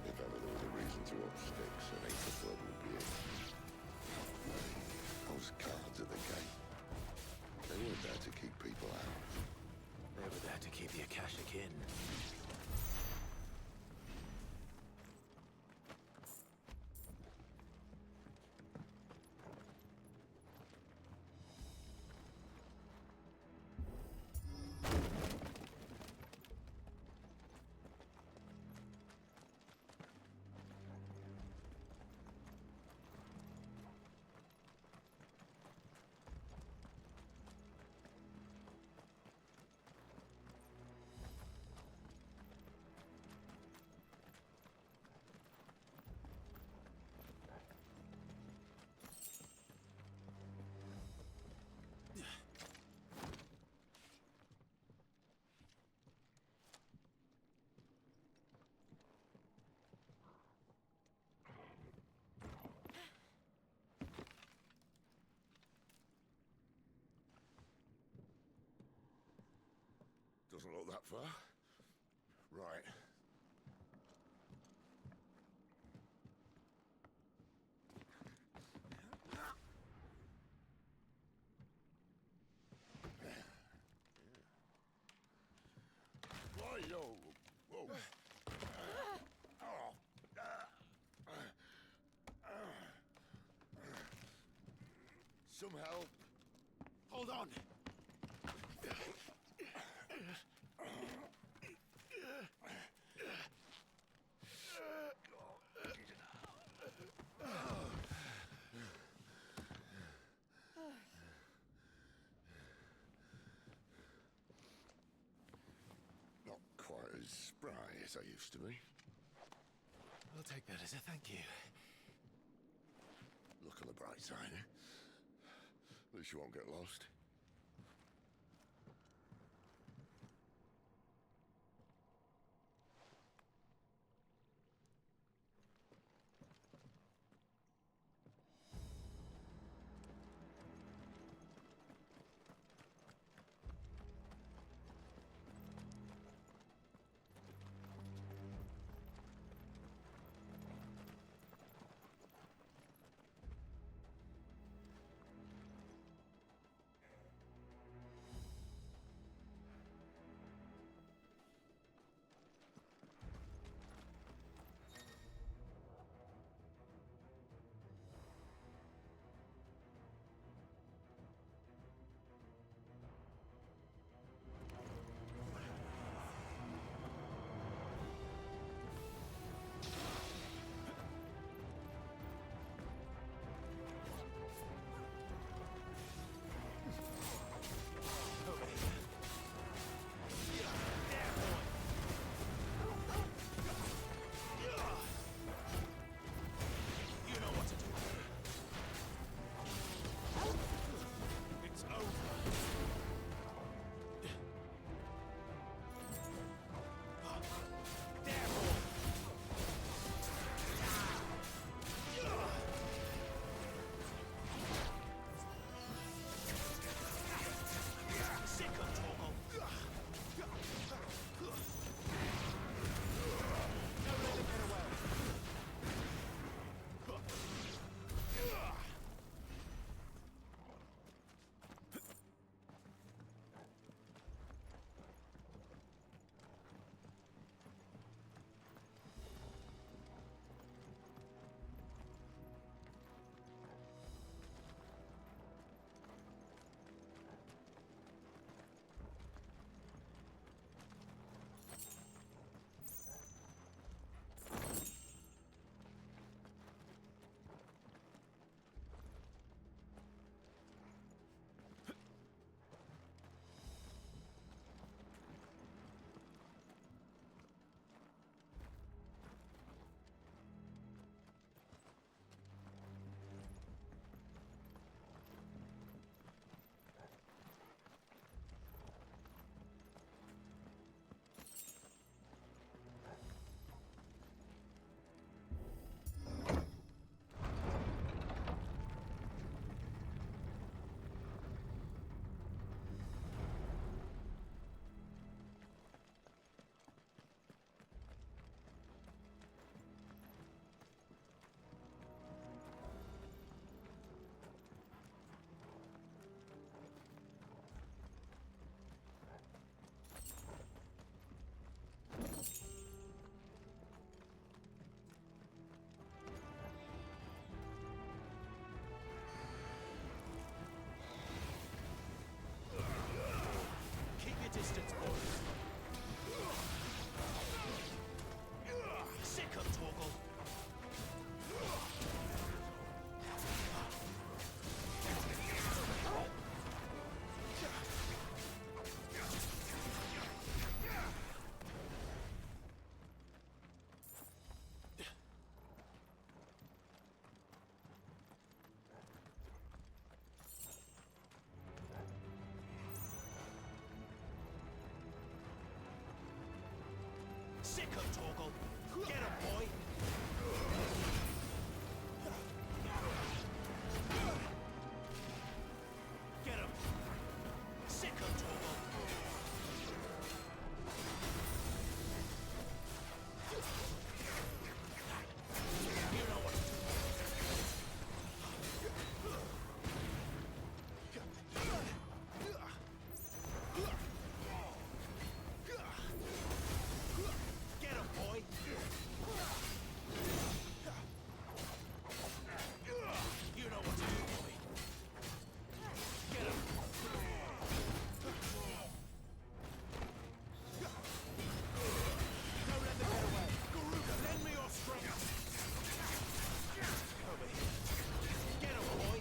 If ever there was a reason to up sticks, an ether flood would be it. Those guards at the gate. They weren't there to keep people out. They were there to keep the Akashic in. Doesn't look that far. Right. Whoa, whoa. Some help. Hold on! Not quite as spry as I used to be. I'll take that as a thank you. Look on the bright side, eh? At least you won't get lost. Sick of Torgal. Get him, boy. Get him. Sick of Torgal. You know what to do. Get him, boy. You know what to do, boy. Get him. Don't let them get away. Garuda, lend me your strength. Over here. Get him, boy.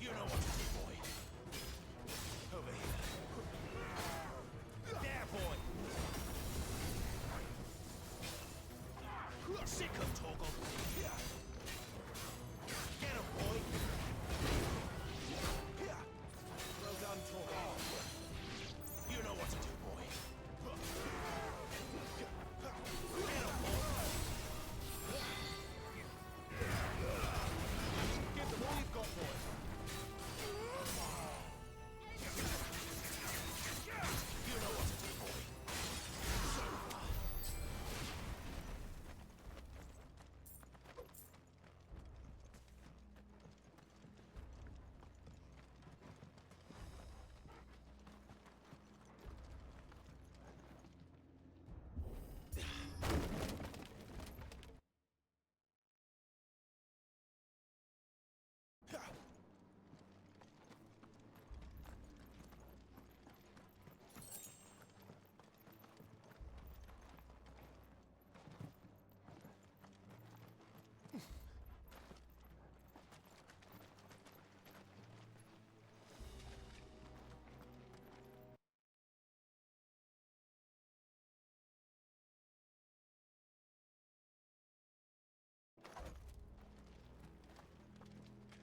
You know what to do, boy. Over here. There, boy. Sick of Torgal. Get him, boy. Well done, Torgal. You know what to do, boy. Get him, boy. Give them all you've got, boy. You know what to do, boy. So far.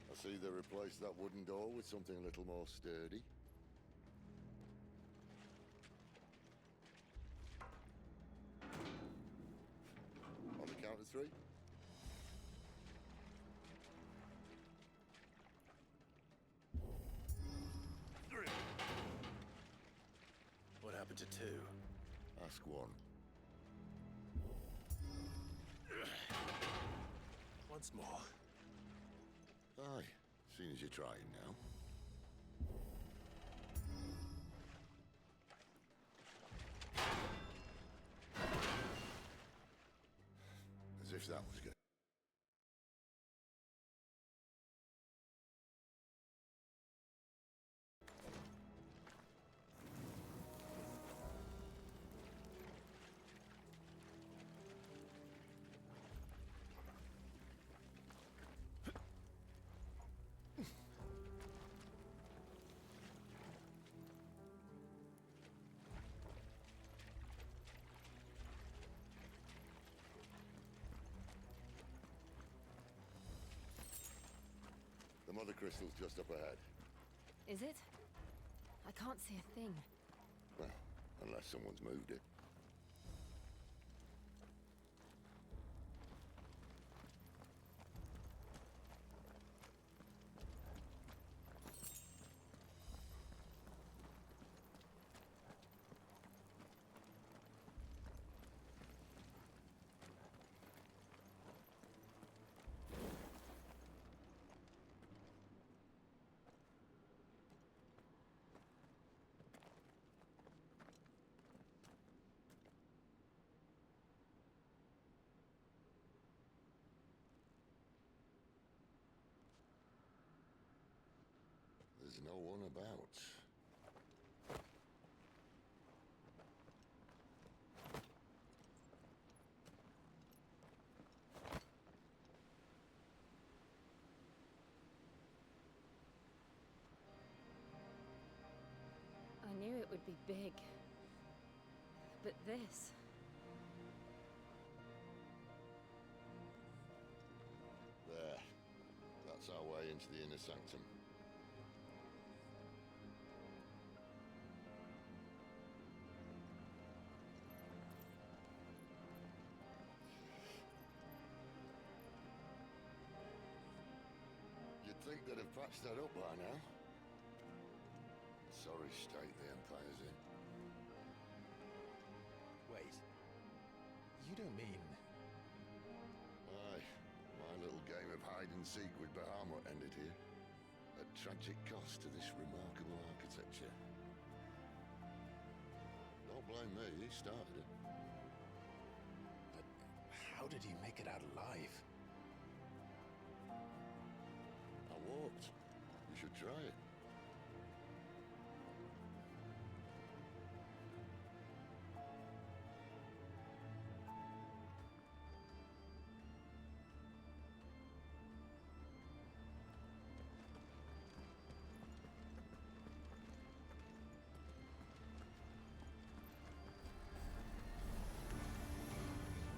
I see they replaced that wooden door with something a little more sturdy. On the count of three. What happened to two? Ask one. Once more. Aye, seeing as you're trying now. As if that was good. The mother crystal's just up ahead. Is it? I can't see a thing. Well, unless someone's moved it. There's no one about. I knew it would be big. But this... There. That's our way into the inner sanctum. think they'd have patched that up by now. Sorry state the Empire's in. Wait. You don't mean... Aye. My little game of hide-and-seek with Bahamut ended here. At tragic cost to this remarkable architecture. Don't blame me, he started it. But how did he make it out alive? I walked. You should try it.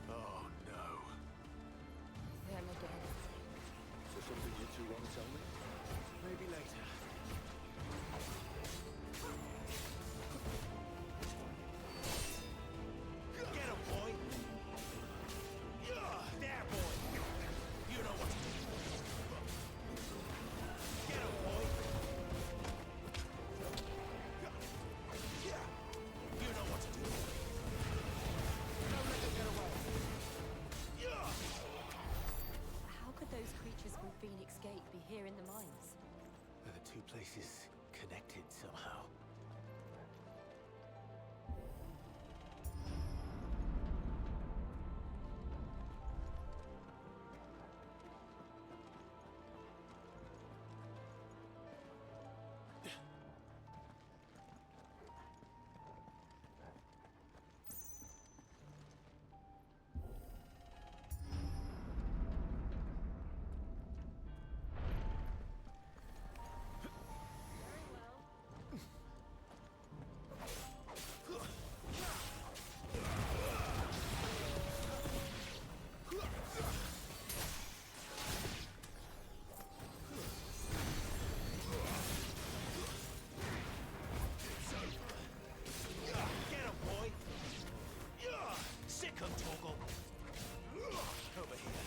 Oh, no. Them again. So something you two want to tell me? Maybe later. Get him, boy! Yeah, there, boy! You know what to do. Get him, boy! Yeah, you know what to do. Don't let them get away. Yeah! How could those creatures from Phoenix Gate be here in the mines? Are the two places connected somehow? Get him, boy! Yeah! Sick him, Torgal! Over here.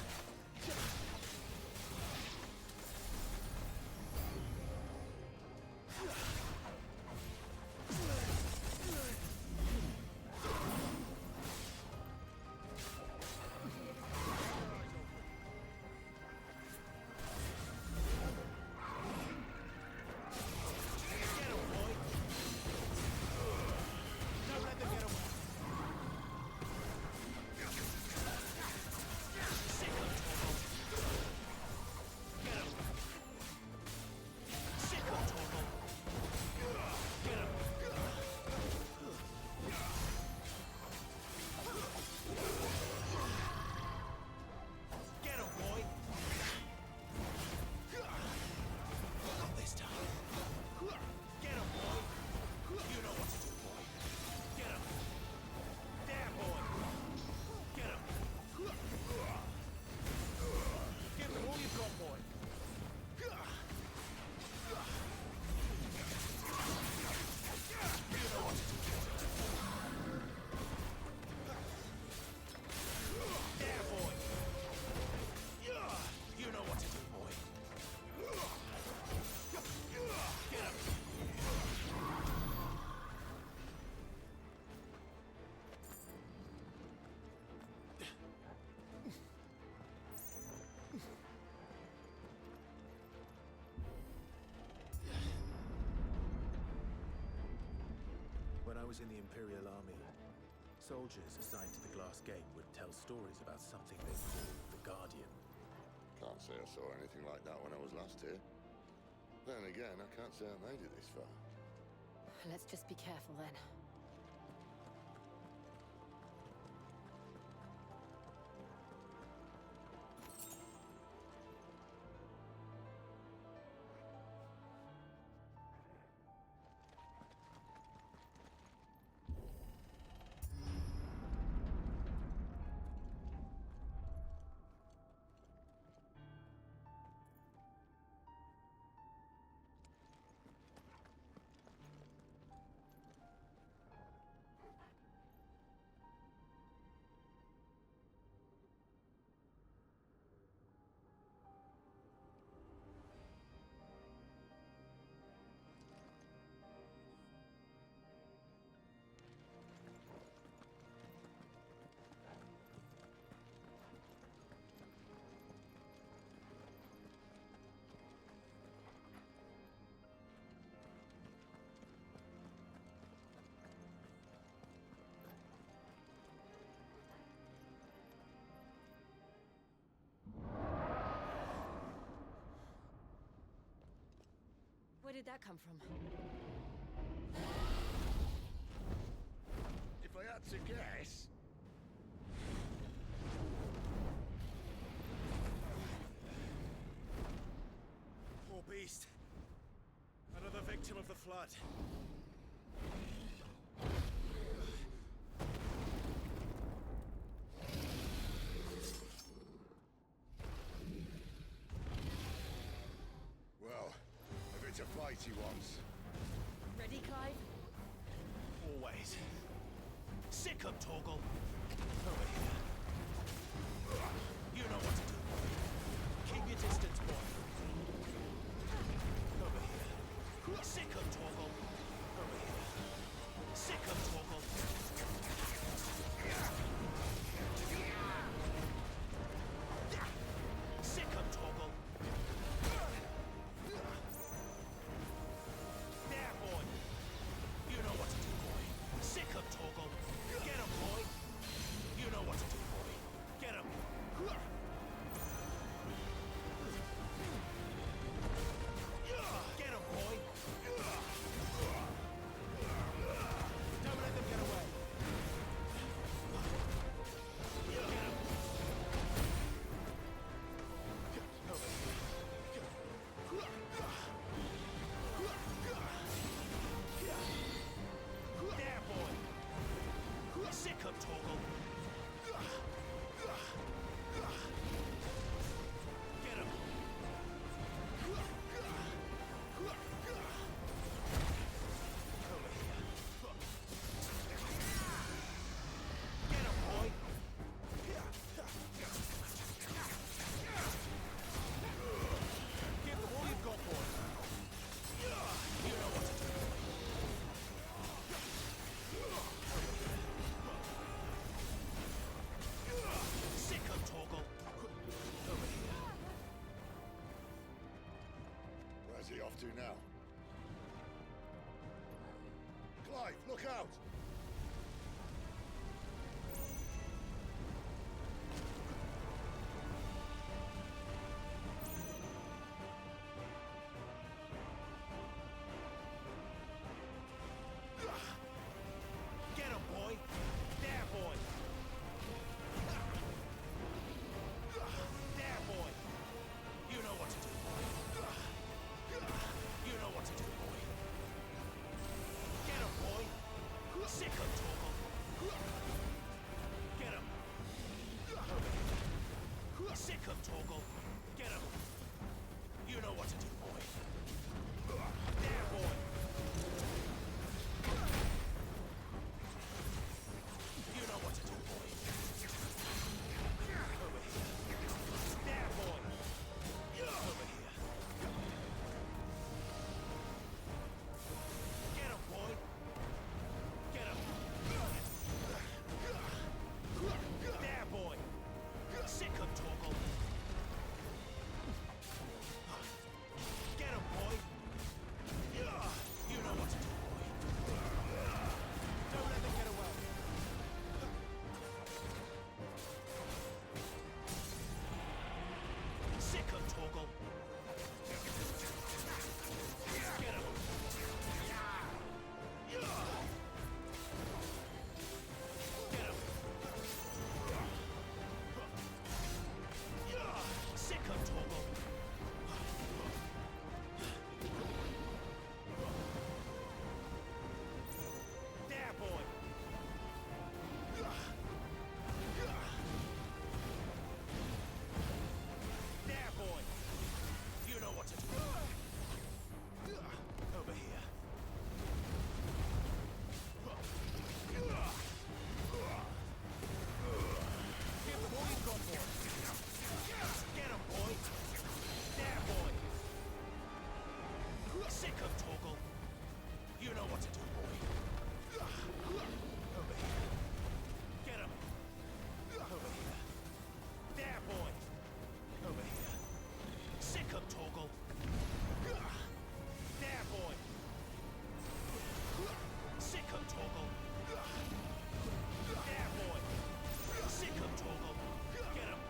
Get him, boy! Don't let them get away. Sick him, Torgal! Get him! Sick him, Torgal! Get him! Get him, boy! Not this time. Get him, boy! You know what to do, boy. Get him! There, boy! Get him! Give him all you've got, boy. You know what to do. There, boy! You know what to do, boy. Get him! When I was in the Imperial Army, soldiers assigned to the Glass Gate would tell stories about something they called the Guardian. Can't say I saw anything like that when I was last here. Then again, I can't say I made it this far. Let's just be careful then. Where did that come from? If I had to guess... Poor beast. Another victim of the flood. Well, if it's a fight he wants. Ready, Clive? Always. Sick of Torgal. Over here. You know what to do, boy. Keep your distance, boy. Over here. Sick of Torgal. Over here. Sick of Torgal. Sick of Torgal. There, boy. You know what to do, boy. Sick of Torgal. Get him, boy. You know what to do, boy. Get him. Get him, boy. Don't let them get away. Get him. Over here. There, boy. Sick of Torgal. Get him. Over here. Get him, boy. Give them all you've got, boy. You know what to do. Sick of Torgal. Over here. Where's he off to now? Clive, look out! Get him, boy. There, boy. There, boy. You know what to do, boy. You know what to do, boy. Get him, boy. Sick of Torgal. Get him. Over here. Sick of Torgal. Get him. You know what to do, boy. There, boy. You know what to do, boy. Over here. There, boy. Over here. Get him, boy. Get him. There, boy. Sick of Torgal. Get him, boy. You know what to do, boy. Don't let them get away. Sick of Torgal. Get him. Get him. Sick of Torgal. There, boy. There, boy. You know what to do. Over here. Give them all you've got, boy. Get him, boy. There, boy. Sick of Torgal. You know what to do, boy. Over here. Get him. Over here. There, boy. Over here. Sick of Torgal. There, boy. Sick of Torgal. There, boy. Sick of Torgal. Get him.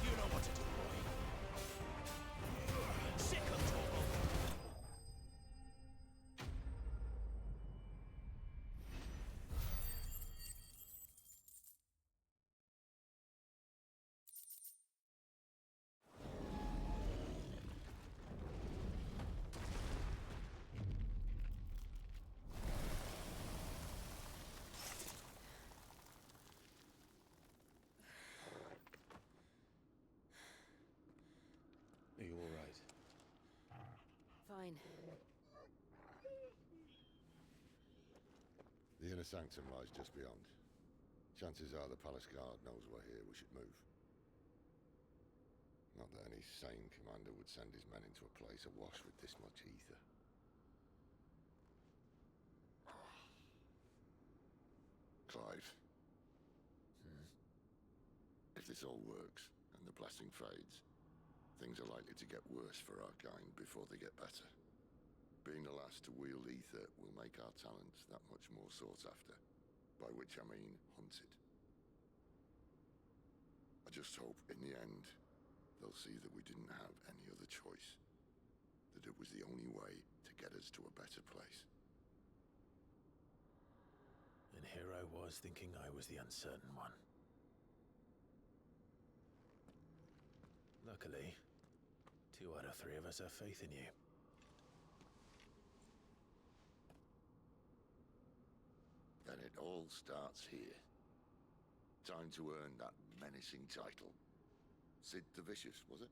You know what to do, boy. Sick of Torgal. fine. The inner sanctum lies just beyond. Chances are the palace guard knows we're here. We should move. Not that any sane commander would send his men into a place awash with this much ether. Clive. If this all works, and the blessing fades, things are likely to get worse for our kind before they get better. Being the last to wield ether will make our talents that much more sought after, by which I mean hunted. I just hope, in the end, they'll see that we didn't have any other choice. That it was the only way to get us to a better place. And here I was thinking I was the uncertain one. Luckily, 2 out of 3 of us have faith in you. Then it all starts here. Time to earn that menacing title. Sid the Vicious, was it?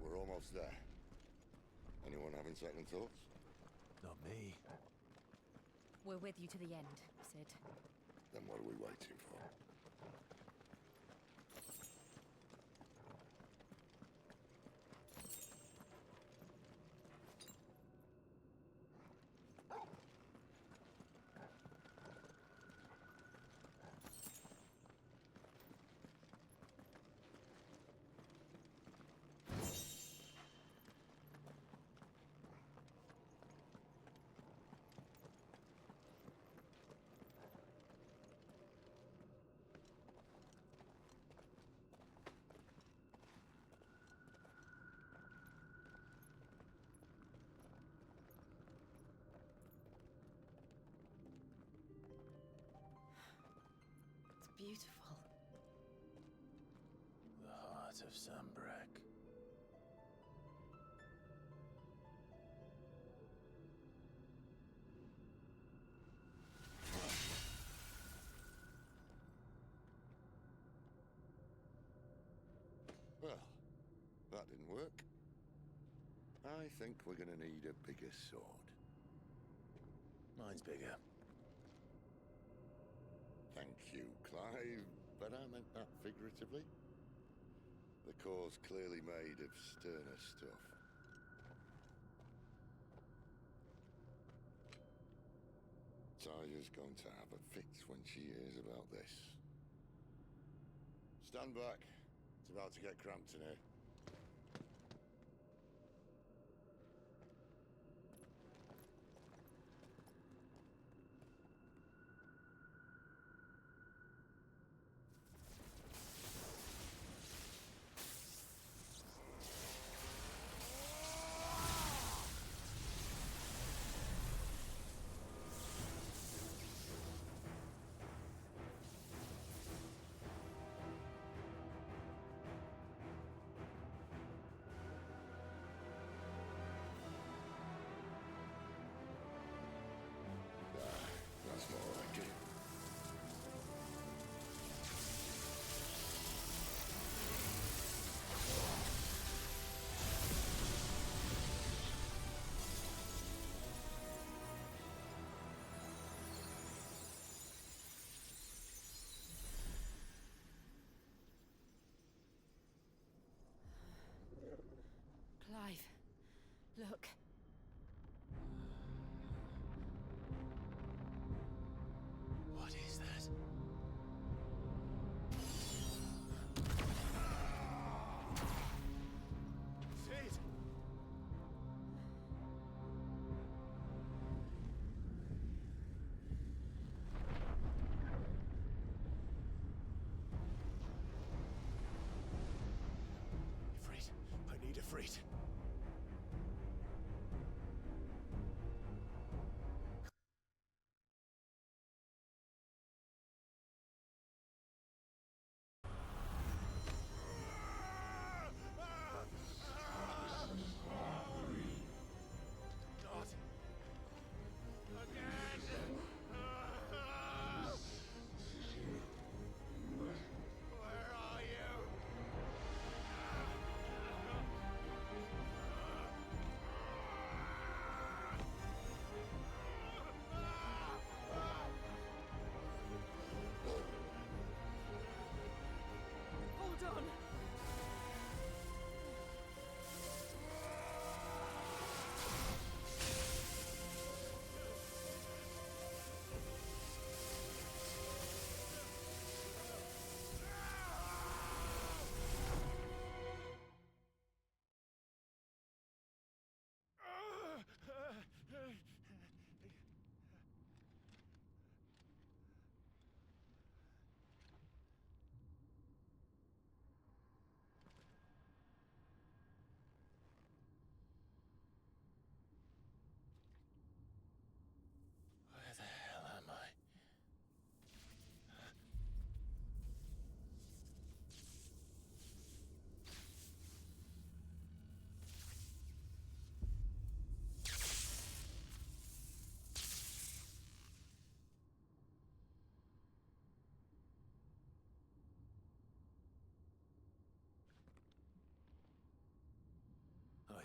We're almost there. Anyone having second thoughts? Not me. We're with you to the end, Sid. Then what are we waiting for? It's beautiful. The heart of Sambrek. Well, that didn't work. I think we're gonna need a bigger sword. Mine's bigger. Thank you, Clive, but I meant that figuratively. The core's clearly made of sterner stuff. Taya's going to have a fit when she hears about this. Stand back. It's about to get cramped in here.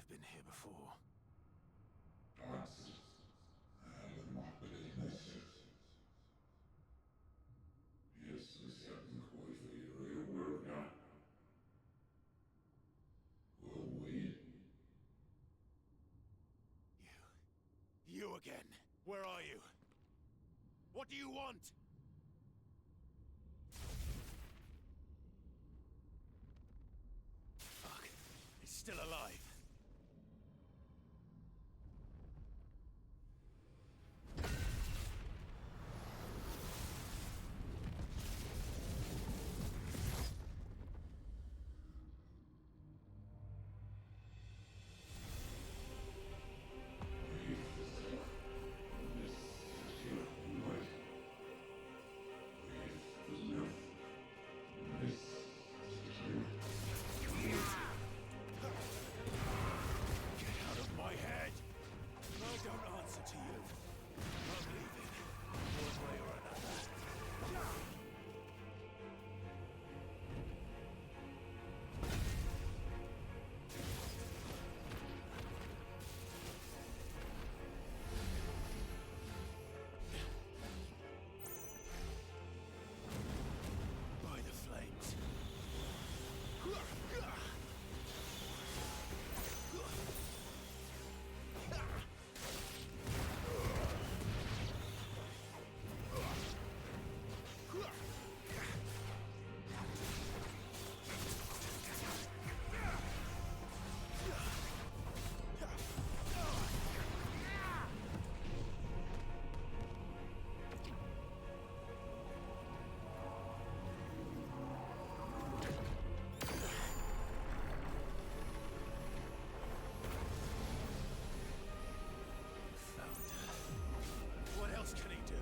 been here before. You again. Where are you? What do you want? Fuck. It's still alive. What else can he do?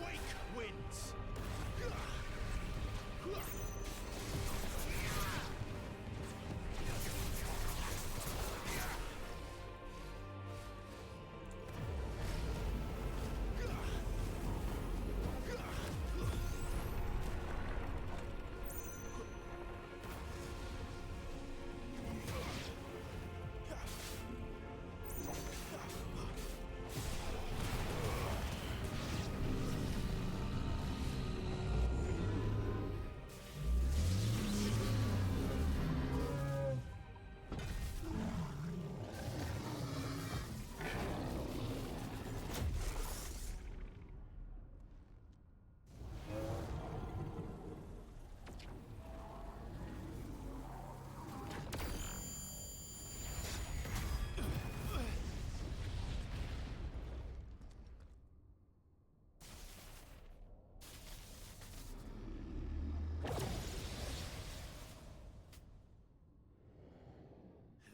Wake winds!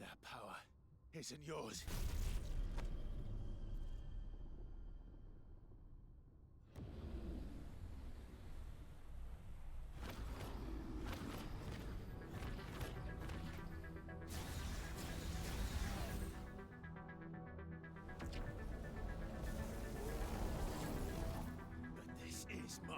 That power isn't yours. But this is mine.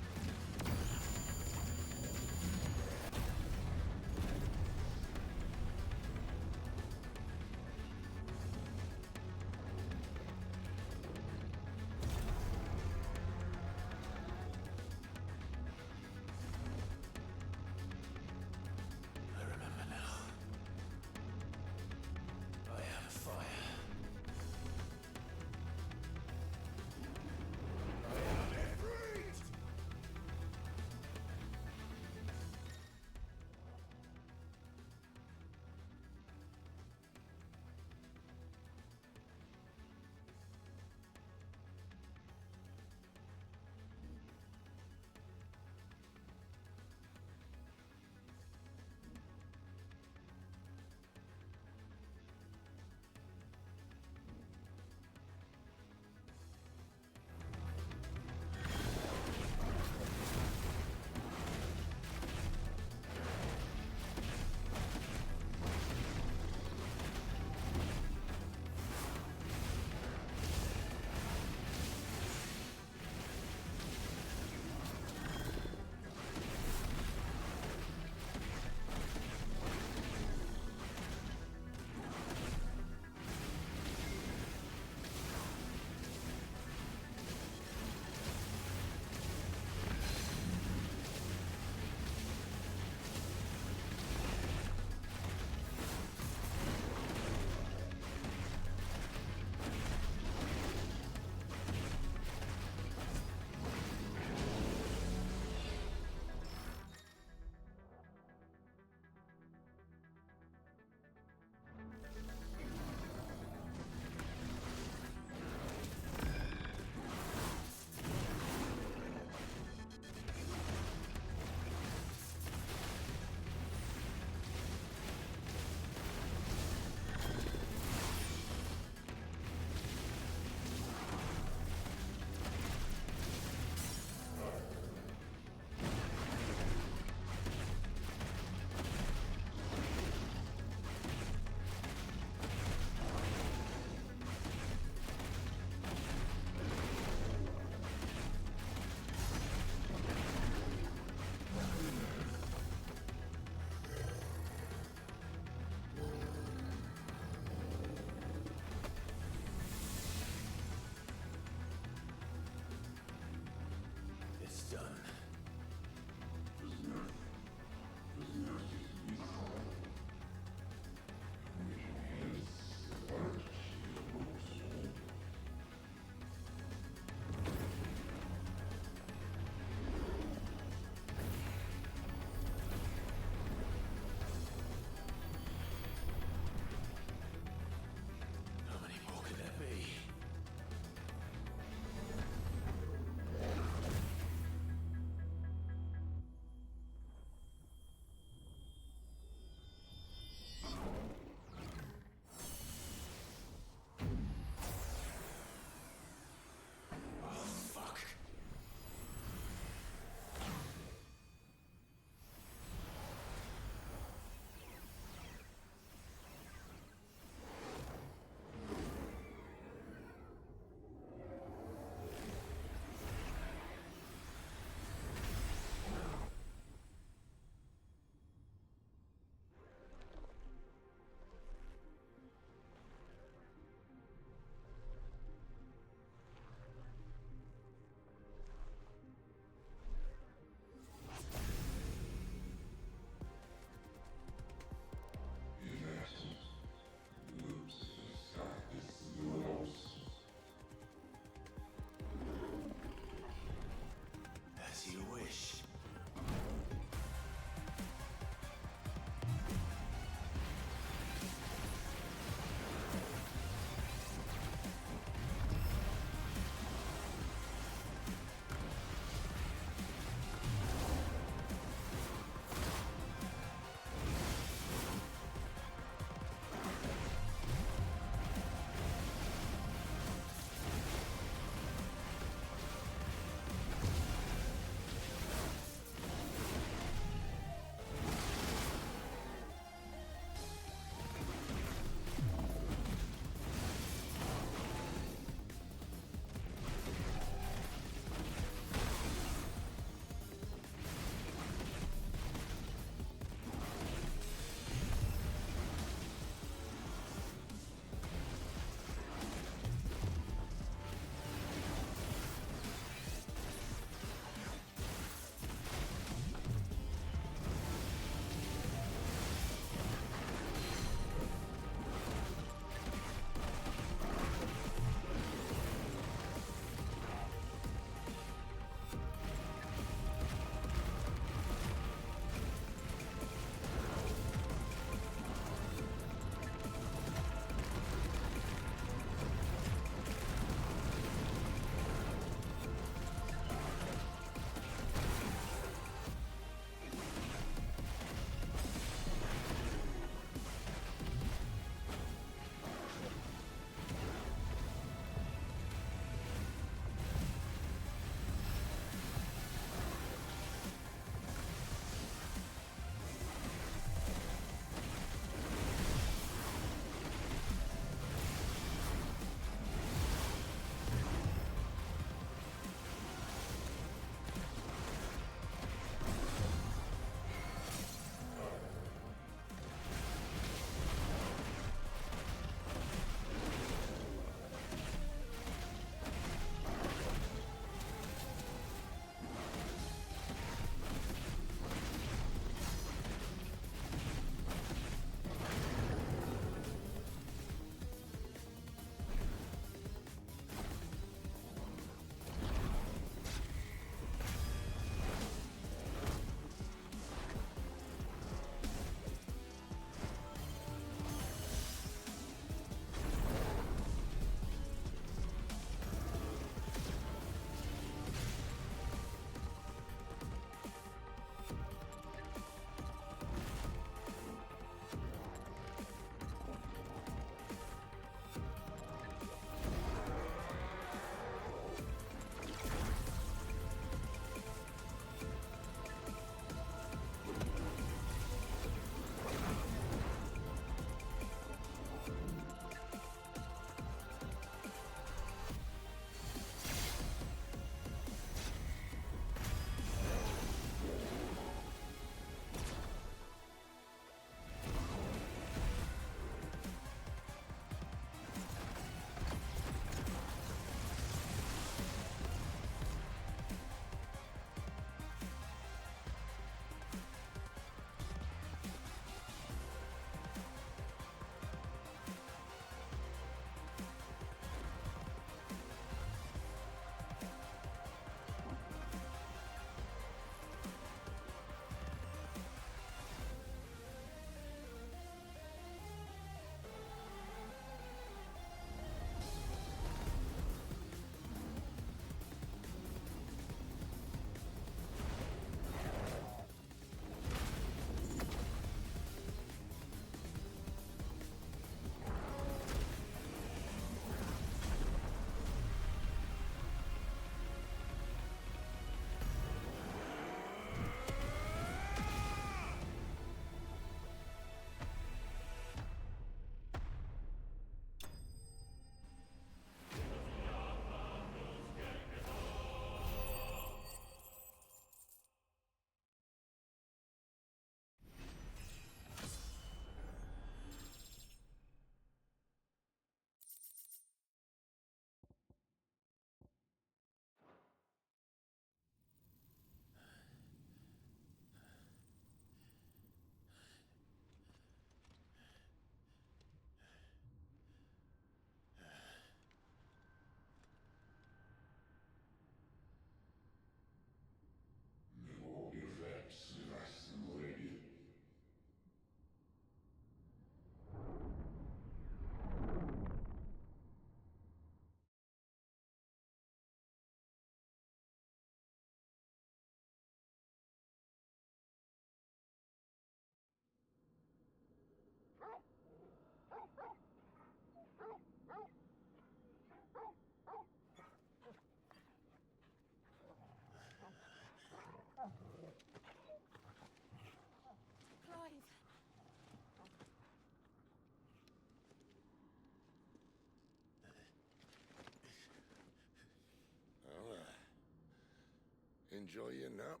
Enjoy your nap?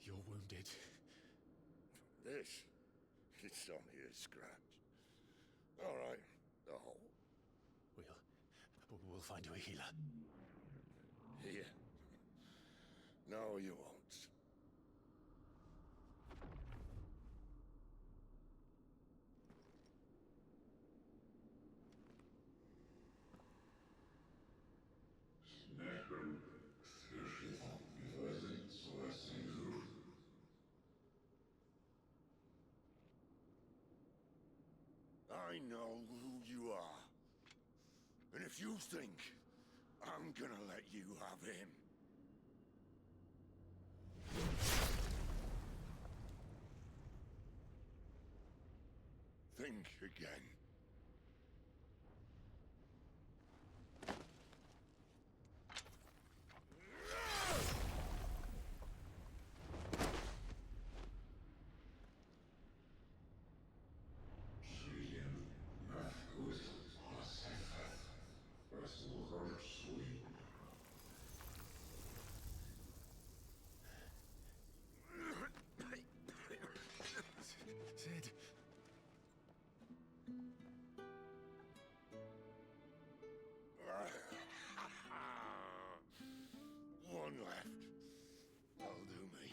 You're wounded. This? It's only a scratch. All right, the hole. We'll find you a healer. Here. No, you won't. I know who you are. And if you think I'm gonna let you have him... think again. Sid. One left. That'll do me.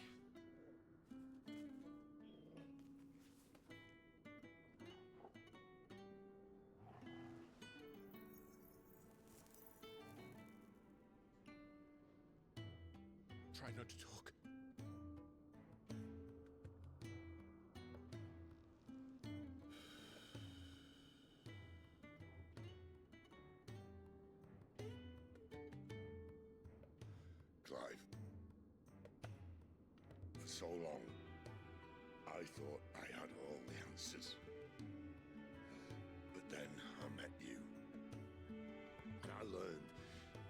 Try not to talk. Clive. For so long, I thought I had all the answers. But then I met you. And I learned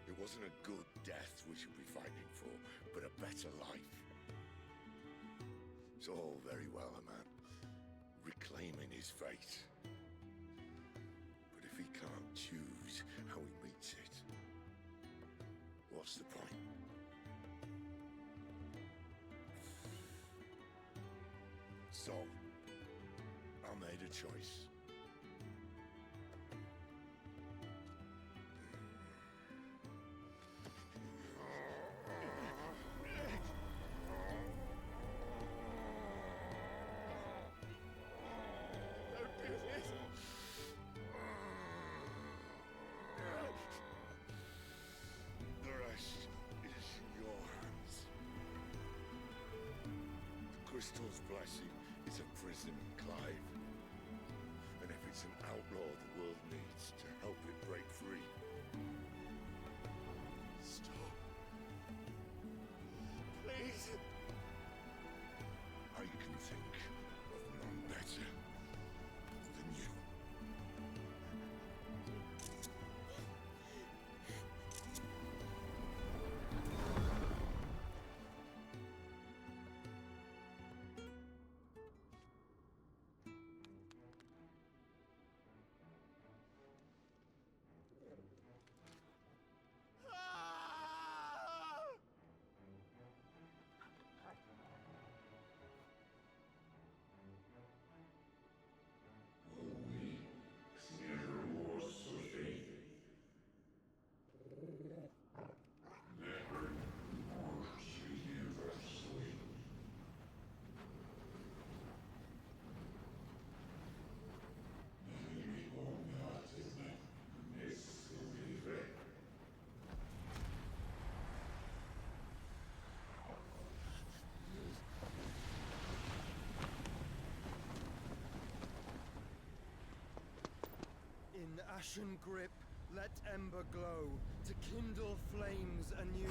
it wasn't a good death we should be fighting for, but a better life. It's all very well, a man reclaiming his fate. But if he can't choose how he meets it, what's the point? So, I made a choice. The rest is in your hands. The crystal's blessing is a prison, Clive. And if it's an outlaw the world needs to help it break free... Stop. Please. I can think of none better than you. In ashen grip, let ember glow, to kindle flames anew.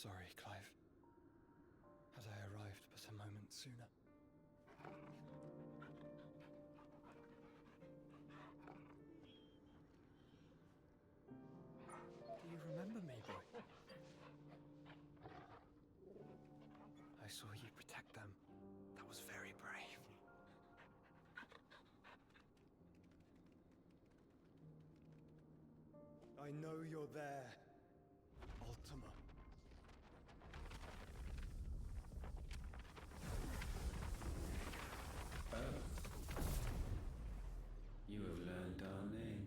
sorry, Clive. Had I arrived but a moment sooner. Do you remember me, boy? I saw you protect them. That was very brave. I know you're there, Ultima. You have learned our name.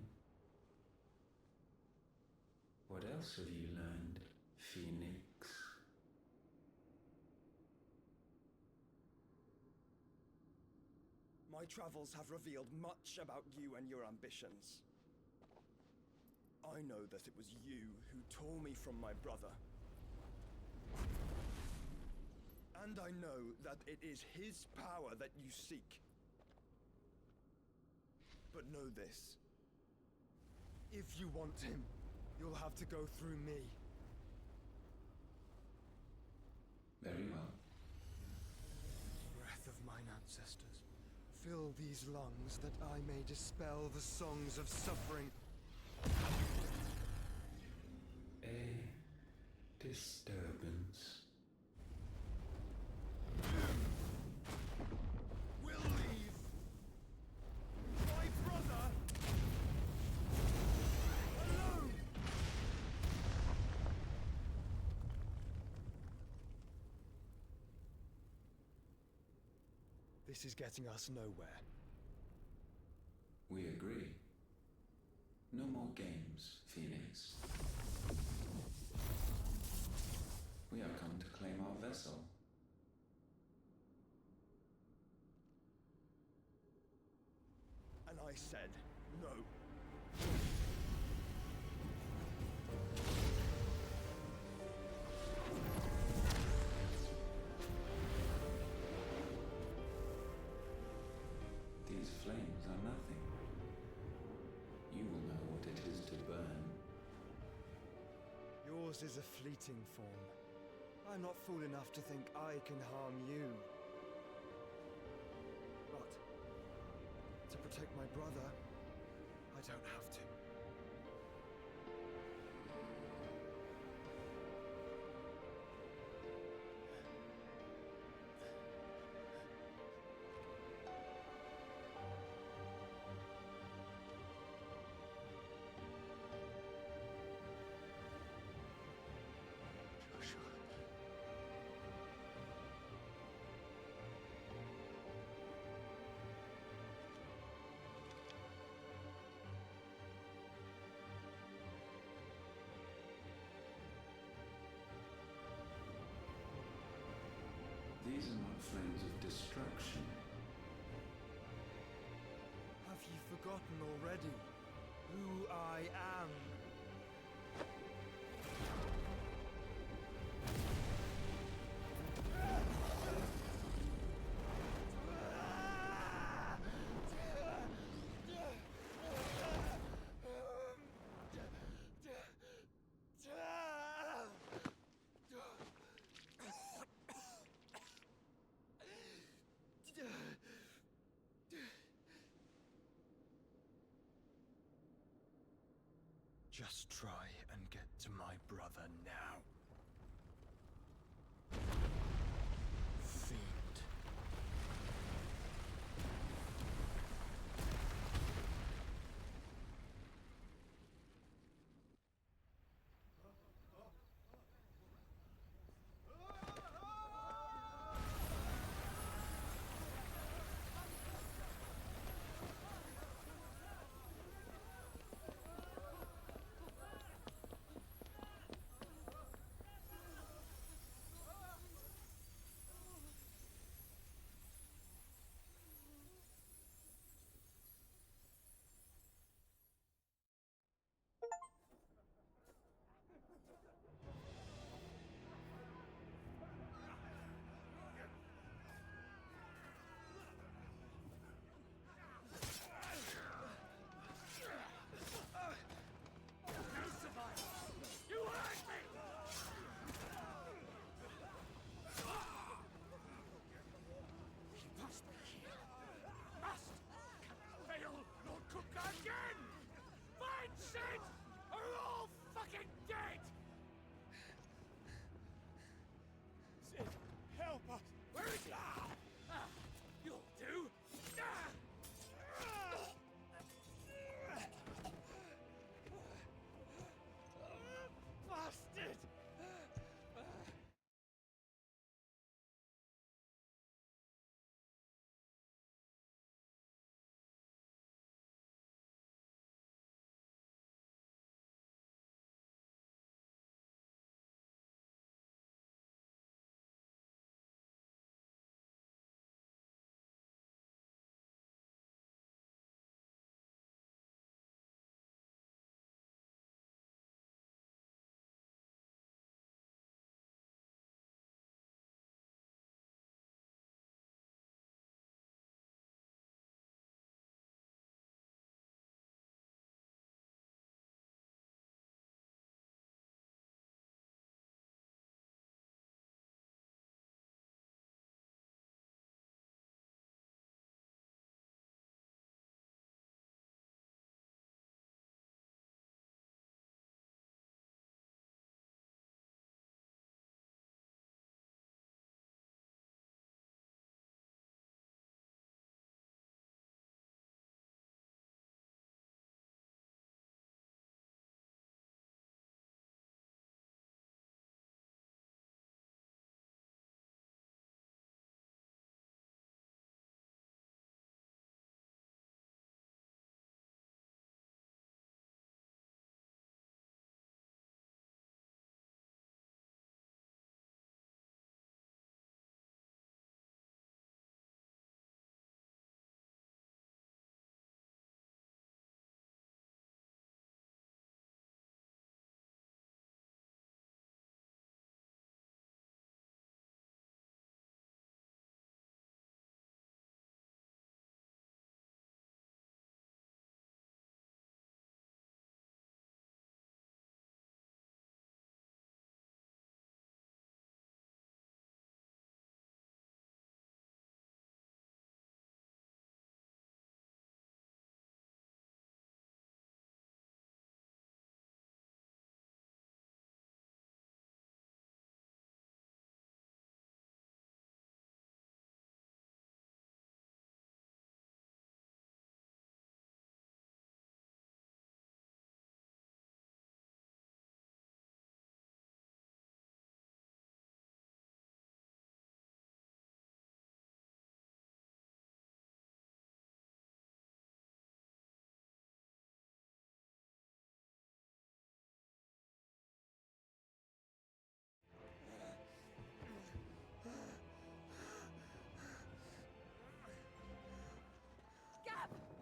What else have you learned, Phoenix? My travels have revealed much about you and your ambitions. I know that it was you who tore me from my brother. And I know that it is his power that you seek. But know this. If you want him, you'll have to go through me. Very well. Breath of mine ancestors, fill these lungs that I may dispel the songs of suffering. A disturbance. We'll leave. My brother alone. This is getting us nowhere. We agree. No more games, Phoenix. We have come to claim our vessel. And I said no. These flames are nothing. You will know what it is to burn. Yours is a fleeting form. I'm not fool enough to think I can harm you. But to protect my brother, I don't have to. These are not flames of destruction. Have you forgotten already who I am? Just try and get to my brother now. Fiend.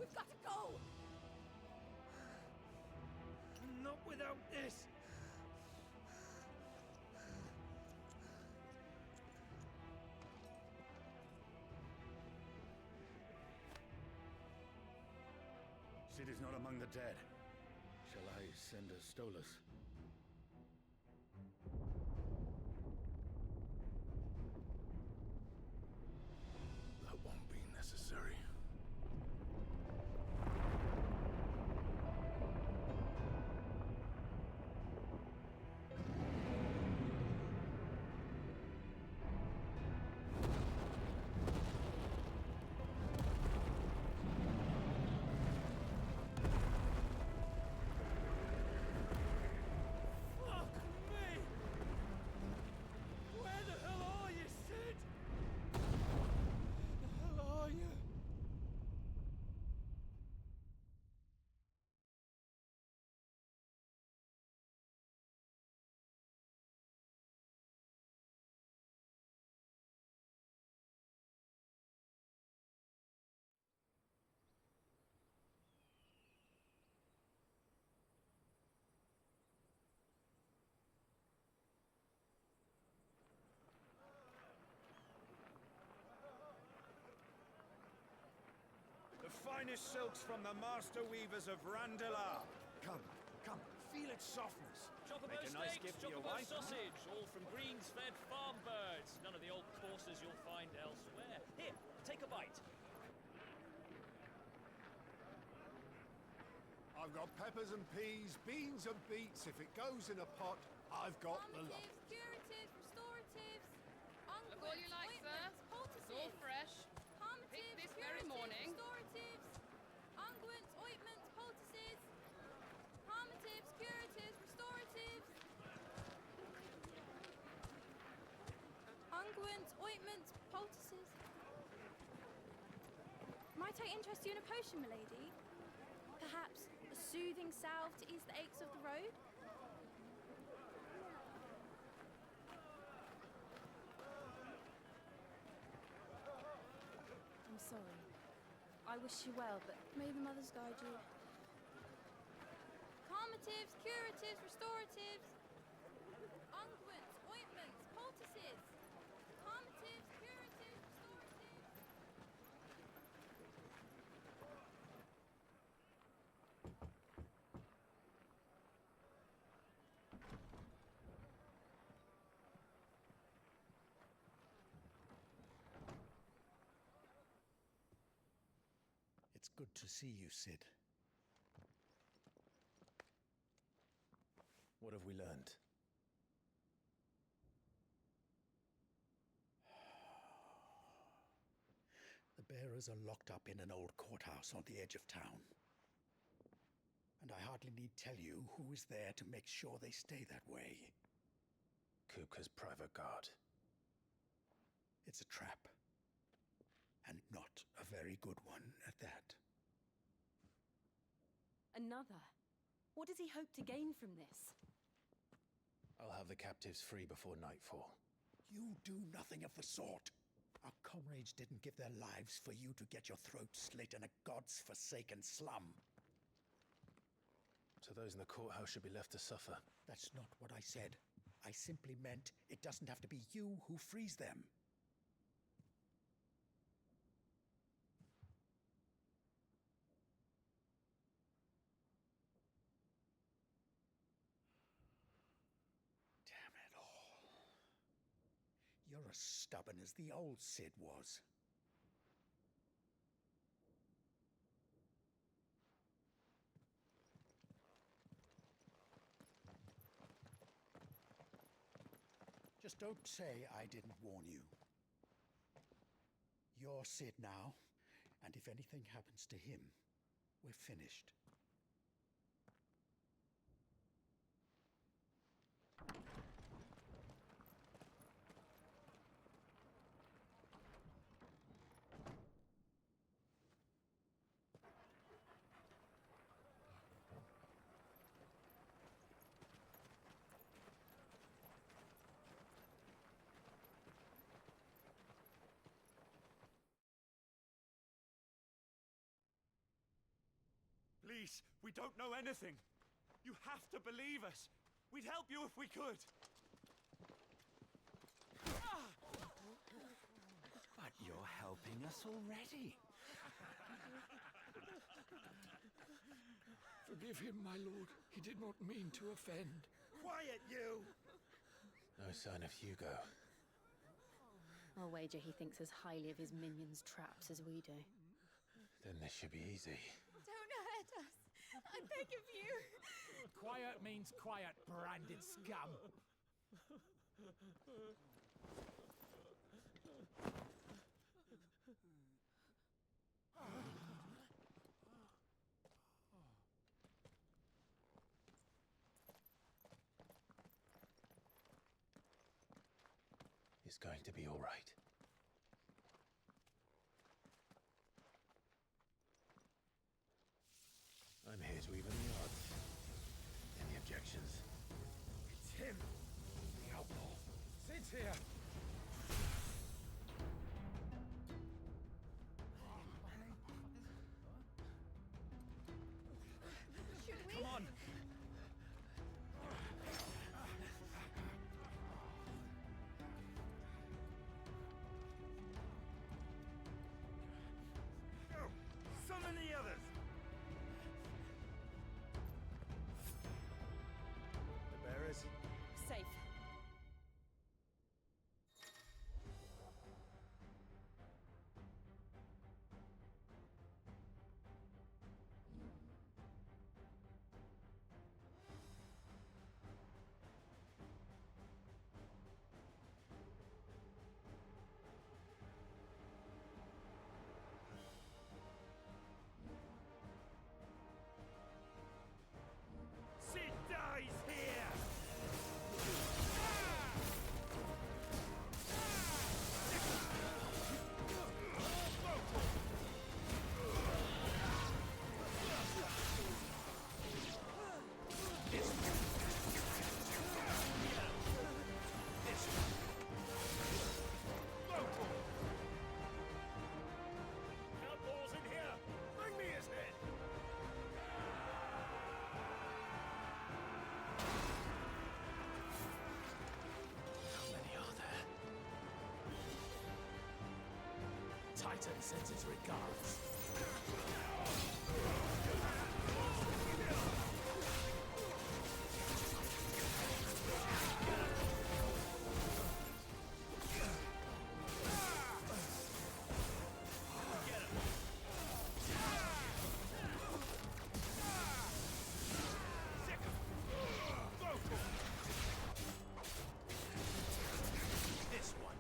We've got to go! Not without this! Sid is not among the dead. Shall I send a Stolas? That won't be necessary. Fuck me! Where the hell are you, Sid? Where the hell are you? The finest silks from the master weavers of Randalar. Come, feel its softness. Chocobo Make a nice steaks, gift for your chocobo wife. sausage, all from greens-fed farm birds. None of the old courses you'll find elsewhere. Here, take a bite. I've got peppers and peas, beans and beets. If it goes in a pot, I've got the lot. Curatives, restoratives, Look all you like, sir. It's all fresh. Picked this very morning. restoratives, unguents, ointments, poultices, palmatives, curatives, restoratives, unguents, ointments, poultices. Might I interest you in a potion, milady? Perhaps a soothing salve to ease the aches of the road? I'm sorry. I wish you well, but may the mothers guide you. Calmatives, curatives, restoratives, unguents, ointments, poultices. Calmatives, curatives, restoratives. It's good to see you, Sid. What have we learned? The bearers are locked up in an old courthouse on the edge of town. And I hardly need tell you who is there to make sure they stay that way. Kupka's private guard. It's a trap. And not a very good one at that. Another? What does he hope to gain from this? I'll have the captives free before nightfall. You do nothing of the sort. Our comrades didn't give their lives for you to get your throat slit in a god's-forsaken slum. So those in the courthouse should be left to suffer. That's not what I said. I simply meant it doesn't have to be you who frees them. Damn it all. You're as stubborn as the old Sid was. Just don't say I didn't warn you. You're Sid now, and if anything happens to him, we're finished. Please, we don't know anything. You have to believe us. We'd help you if we could. But you're helping us already. Forgive him, my lord. He did not mean to offend. Quiet, you! No sign of Hugo. I'll wager he thinks as highly of his minions' traps as we do. Then this should be easy. Don't hurt us. I beg of you. Quiet means quiet, branded scum. It's going to be all right. I'm here to even the odds. Any objections? It's him, the outlaw. Sit here. Should we? Come on! Go! Summon the others! The bearers? Safe. Sid dies here! Outlaws in here! Bring me his head! How many are there? Titan sends his regards. This one.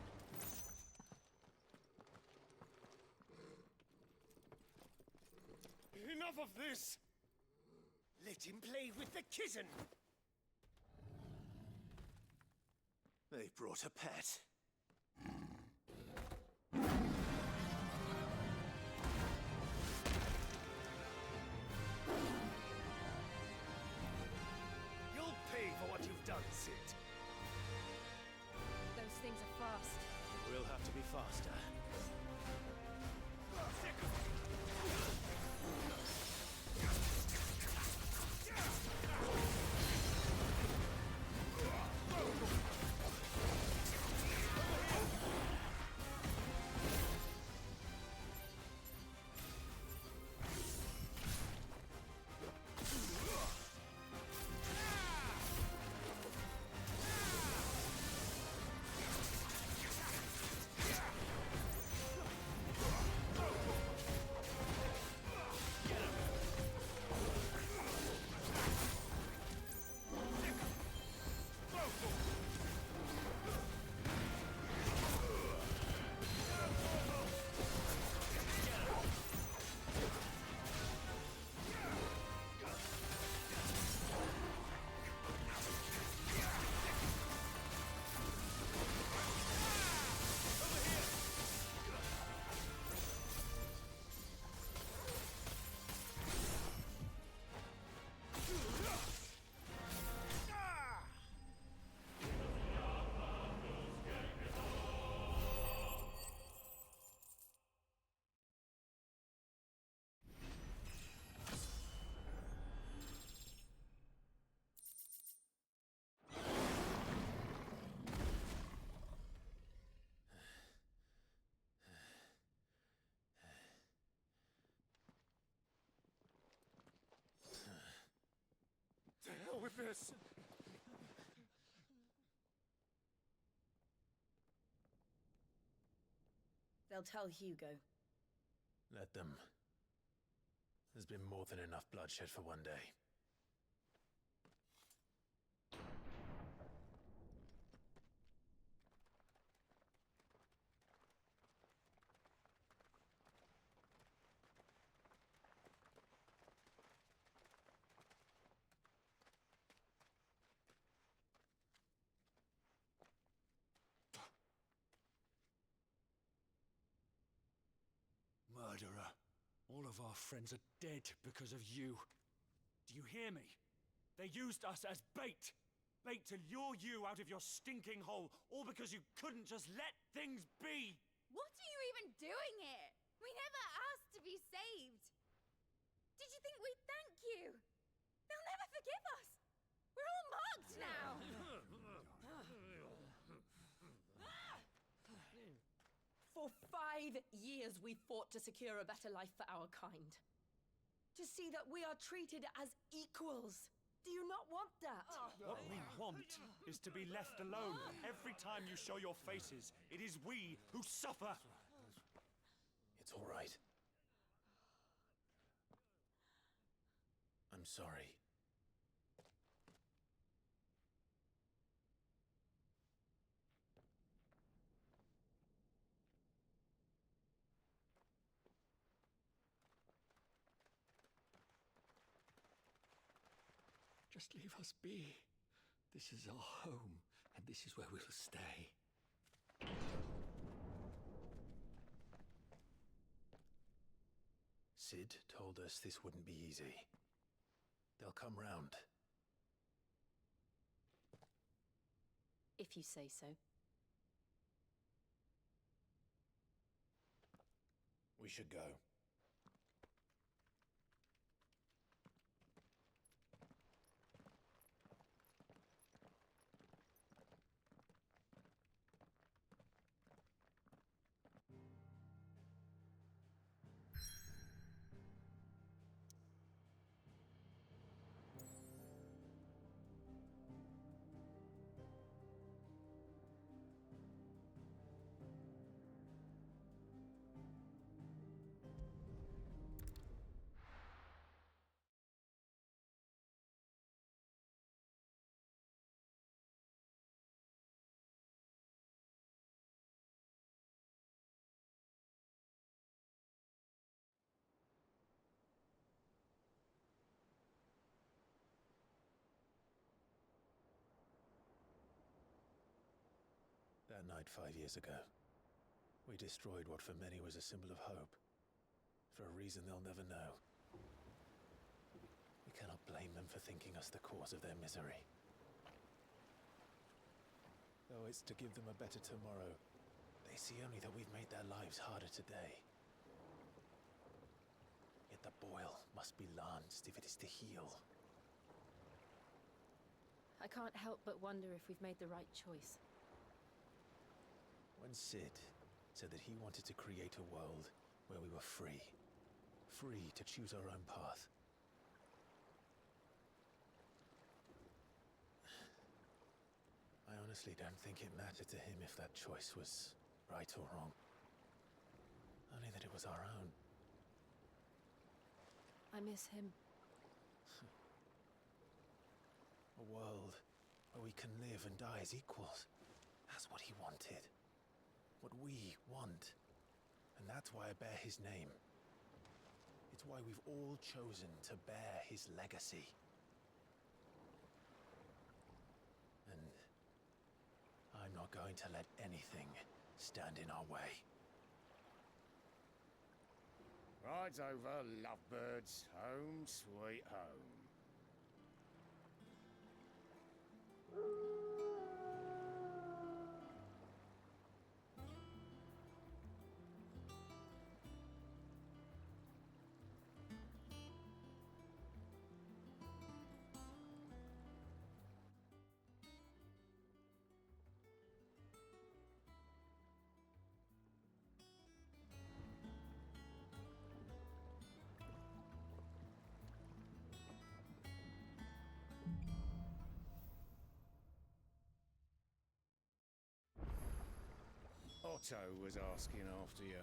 Enough of this! Let him play with the kitten! They brought a pet. You'll pay for what you've done, Sid. Those things are fast. We'll have to be faster. with this. They'll tell Hugo. Let them. There's been more than enough bloodshed for one day. Murderer. All of our friends are dead because of you. Do you hear me? They used us as bait. Bait to lure you out of your stinking hole, all because you couldn't just let things be. What are you even doing here? We never asked to be saved. Did you think we'd thank you? They'll never forgive us. We're all marked now. For 5 years we fought to secure a better life for our kind. To see that we are treated as equals. Do you not want that? What we want is to be left alone. Every time you show your faces, it is we who suffer. It's all right. I'm sorry. Just leave us be. This is our home, and this is where we'll stay. Sid told us this wouldn't be easy. They'll come round. If you say so. We should go. That night 5 years ago, we destroyed what for many was a symbol of hope. For a reason they'll never know. We cannot blame them for thinking us the cause of their misery. Though it's to give them a better tomorrow, they see only that we've made their lives harder today. Yet the boil must be lanced if it is to heal. I can't help but wonder if we've made the right choice. When Sid said that he wanted to create a world where we were free. Free to choose our own path. I honestly don't think it mattered to him if that choice was right or wrong. Only that it was our own. I miss him. A world where we can live and die as equals. That's what he wanted. What we want. And that's why I bear his name. It's why we've all chosen to bear his legacy. And I'm not going to let anything stand in our way. Ride's over, lovebirds. Home sweet home. Otto was asking after you.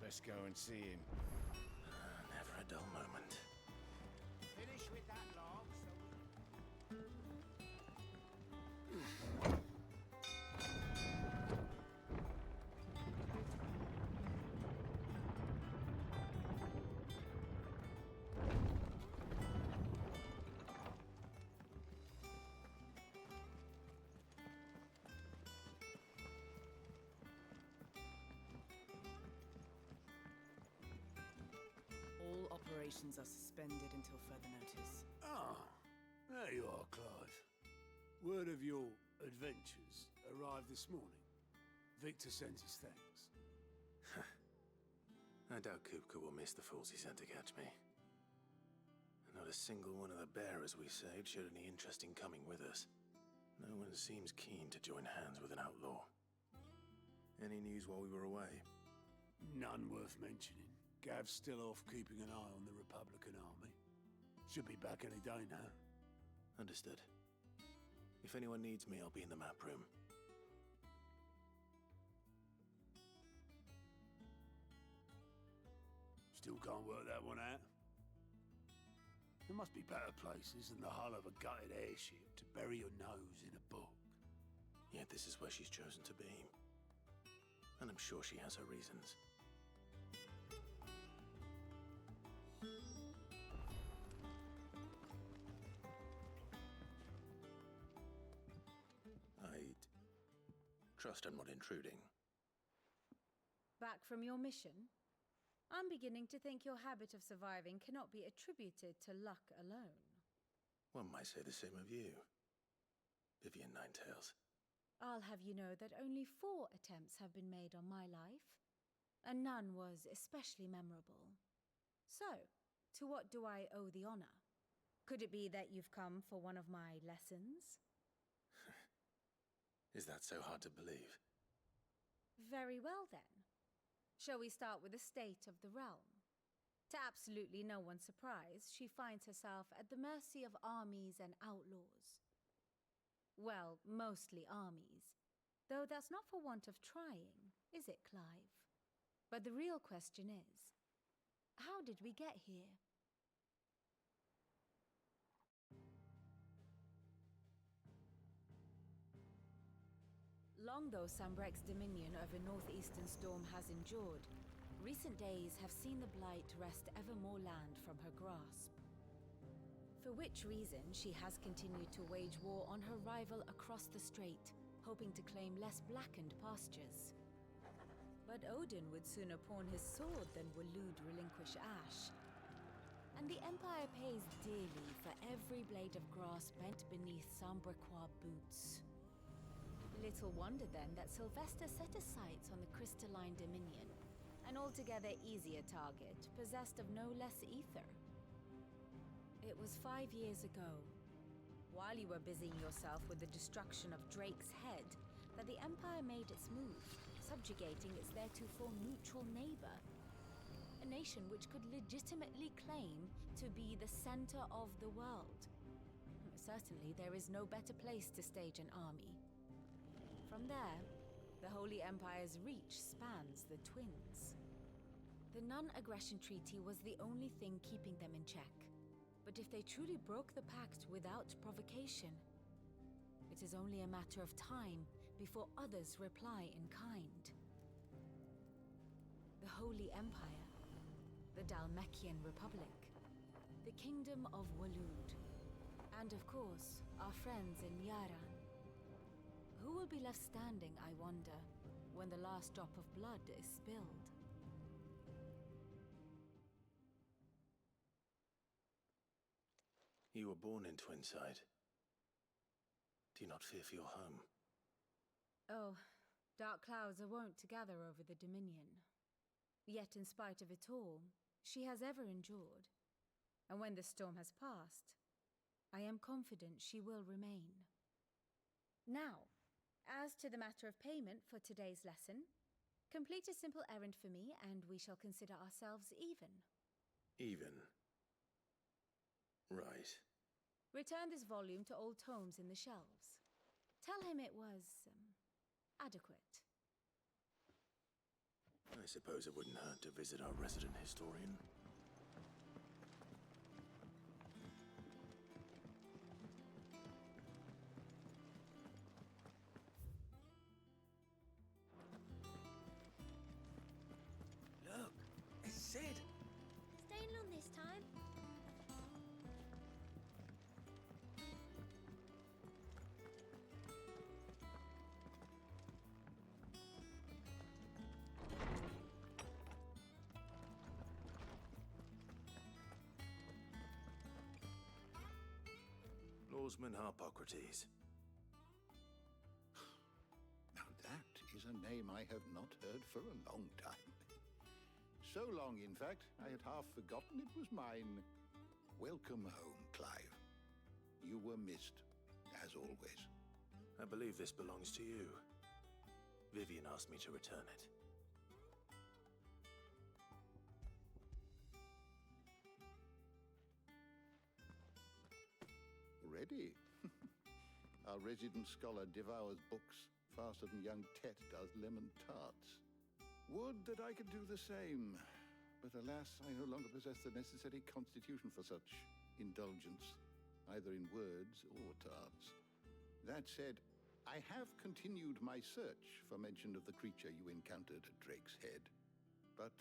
Let's go and see him. Never a dull moment. Finish with that log, so... All operations are suspended until further notice. Ah, there you are, Clive. Word of your adventures arrived this morning. Victor sends his thanks. I doubt Kupka will miss the fools he sent to catch me. Not a single one of the bearers we saved showed any interest in coming with us. No one seems keen to join hands with an outlaw. Any news while we were away? None worth mentioning. Gav's still off keeping an eye on the Republican army. Should be back any day now. Understood. If anyone needs me, I'll be in the map room. Still can't work that one out? There must be better places than the hull of a gutted airship to bury your nose in a book. Yet this is where she's chosen to be. And I'm sure she has her reasons. I'd trust I'm not intruding. Back from your mission? I'm beginning to think your habit of surviving cannot be attributed to luck alone. One might say the same of you, Vivian Ninetails. I'll have you know that only 4 attempts have been made on my life, and none was especially memorable. So, to what do I owe the honor? Could it be that you've come for one of my lessons? Is that so hard to believe? Very well then. Shall we start with the state of the realm? To absolutely no one's surprise, she finds herself at the mercy of armies and outlaws. Well, mostly armies. Though that's not for want of trying, is it, Clive? But the real question is, how did we get here? Long though Sambrek's dominion over northeastern Storm has endured, recent days have seen the Blight wrest ever more land from her grasp. For which reason, she has continued to wage war on her rival across the strait, hoping to claim less blackened pastures. But Odin would sooner pawn his sword than Waloed relinquish Ash. And the Empire pays dearly for every blade of grass bent beneath Sambrequois boots. Little wonder then that Sylvester set his sights on the crystalline dominion, an altogether easier target, possessed of no less ether. It was 5 years ago, while you were busying yourself with the destruction of Drake's head, that the Empire made its move, subjugating its theretofore neutral neighbor. A nation which could legitimately claim to be the center of the world. Certainly, there is no better place to stage an army. From there, the Holy Empire's reach spans the Twins. The non-aggression treaty was the only thing keeping them in check. But if they truly broke the pact without provocation, it is only a matter of time before others reply in kind. The Holy Empire, the Dhalmekian Republic, the Kingdom of Waloed, and of course, our friends in Yaran. Who will be left standing, I wonder, when the last drop of blood is spilled? You were born in Twinside. Do you not fear for your home? Oh, dark clouds are wont to gather over the Dominion. Yet in spite of it all, she has ever endured. And when the storm has passed, I am confident she will remain. Now, as to the matter of payment for today's lesson, complete a simple errand for me and we shall consider ourselves even. Even? Right. Return this volume to old tomes in the shelves. Tell him it was, adequate. I suppose it wouldn't hurt to visit our resident historian. Look, it's Sid. Staying long this time? Lawsman Harpocrates. Now that is a name I have not heard for a long time. So long, in fact, I had half forgotten it was mine. Welcome home, Clive. You were missed, as always. I believe this belongs to you. Vivian asked me to return it. Ready? Our resident scholar devours books faster than young Tet does lemon tarts. Would that I could do the same, but alas, I no longer possess the necessary constitution for such indulgence, either in words or tarts. That said, I have continued my search for mention of the creature you encountered at Drake's Head, but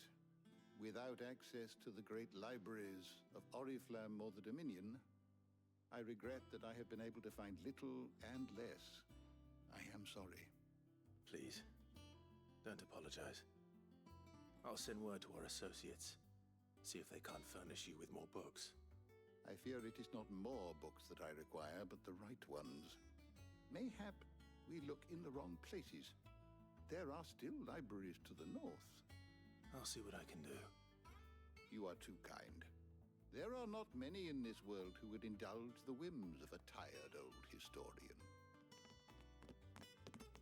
without access to the great libraries of Oriflamme or the Dominion, I regret that I have been able to find little and less. I am sorry. Please, don't apologize. I'll send word to our associates. See if they can't furnish you with more books. I fear it is not more books that I require, but the right ones. Mayhap we look in the wrong places. There are still libraries to the north. I'll see what I can do. You are too kind. There are not many in this world who would indulge the whims of a tired old historian.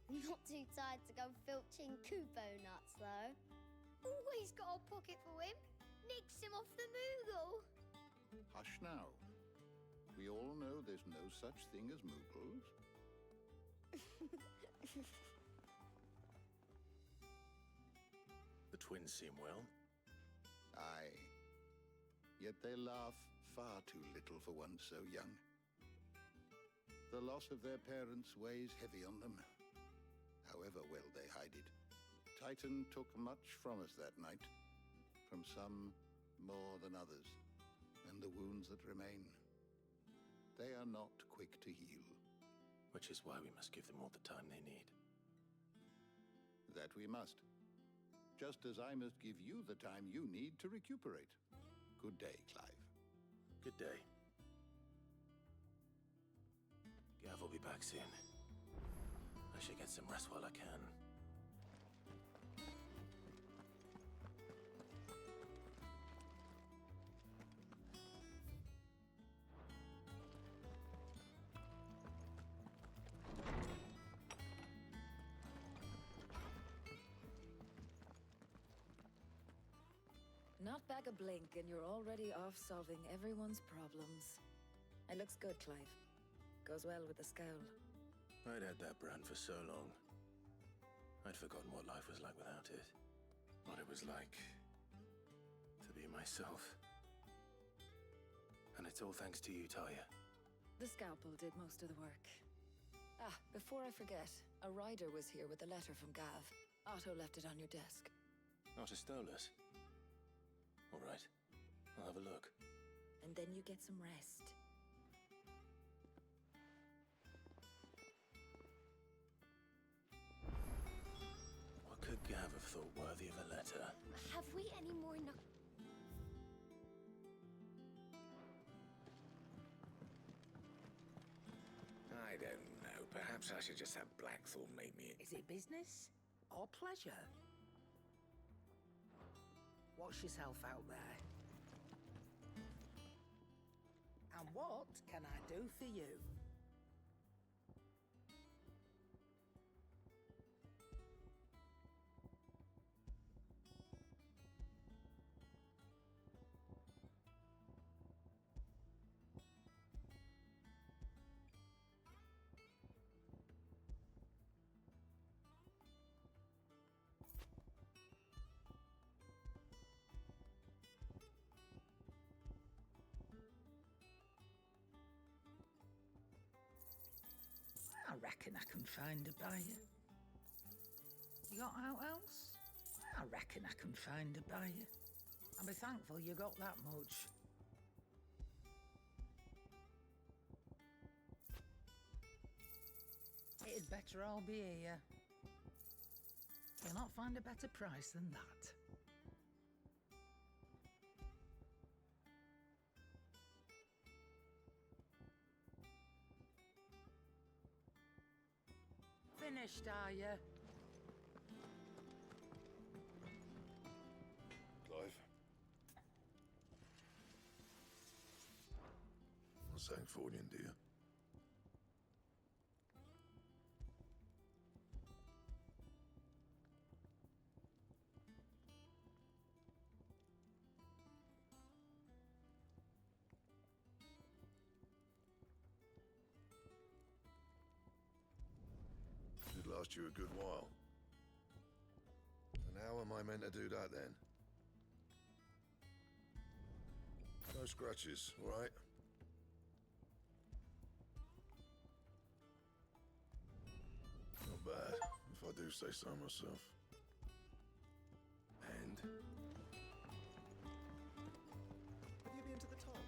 Not too tired to go filching Kubo nuts, though. Always got a pocket for him. Nicks him off the Moogle. Hush now. We all know there's no such thing as Moogles. The twins seem well. Aye. Yet they laugh far too little for one so young. The loss of their parents weighs heavy on them, however well they hide it. Titan took much from us that night, from some more than others, and the wounds that remain, they are not quick to heal. Which is why we must give them all the time they need. That we must. Just as I must give you the time you need to recuperate. Good day, Clive. Good day. Gav will be back soon. I should get some rest while I can. Not back a blink and you're already off solving everyone's problems. It looks good, Clive. Goes well with the scowl. I'd had that brand for so long. I'd forgotten what life was like without it. What it was like to be myself. And it's all thanks to you, Talia. The scalpel did most of the work. Ah, before I forget, a rider was here with a letter from Gav. Otto left it on your desk. Otter stole us. All right. I'll have a look. And then you get some rest. What could Gav have thought worthy of a letter? Have we any more I don't know. Perhaps I should just have Blackthorn meet me. Is it business or pleasure? Watch yourself out there. And what can I do for you? reckon I can find a buyer. You got out else? I reckon I can find a buyer. I'll be thankful you got that much. It'd better all be here. You'll not find a better price than that. Finished, are you? Clive? I sang for you, dear. It'd last you a good while. And how am I meant to do that then? No scratches, all right? Not bad, if I do say so myself. And? Have you been to the top?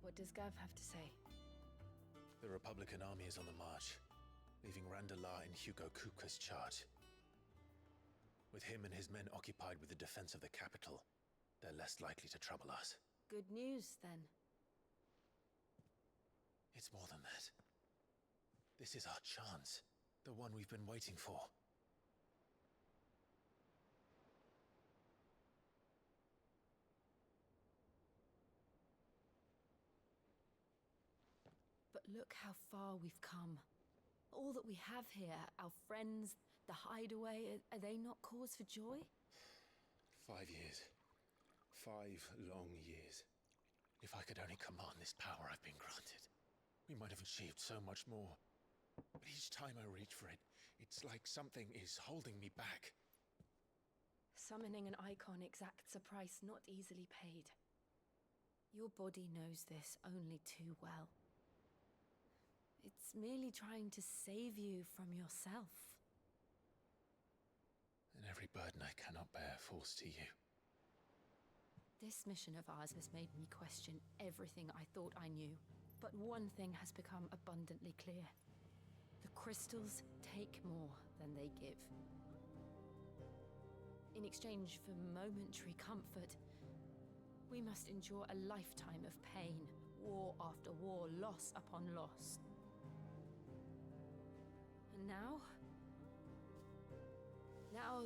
What does Gav have to say? The Republican army is on the march, leaving Randalar in Hugo Kupka's charge. With him and his men occupied with the defense of the capital, they're less likely to trouble us. Good news, then. It's more than that. This is our chance. The one we've been waiting for. But look how far we've come. All that we have here, our friends, the hideaway, are they not cause for joy? 5 years. 5 long years. If I could only command this power I've been granted, we might have achieved so much more. But each time I reach for it, it's like something is holding me back. Summoning an icon exacts a price not easily paid. Your body knows this only too well. It's merely trying to save you from yourself. And every burden I cannot bear falls to you. This mission of ours has made me question everything I thought I knew. But one thing has become abundantly clear. The crystals take more than they give. In exchange for momentary comfort, we must endure a lifetime of pain, war after war, loss upon loss. And now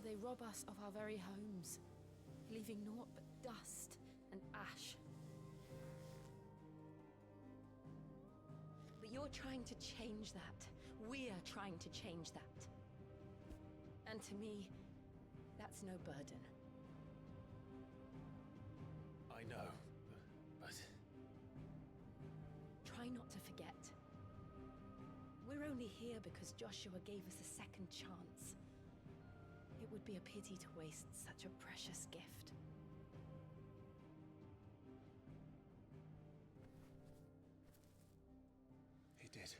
they rob us of our very homes, leaving naught but dust and ash. But you're trying to change that. We're trying to change that. And to me, that's no burden. I know, but... Try not to forget. We're only here because Joshua gave us a second chance. It would be a pity to waste such a precious gift. He did.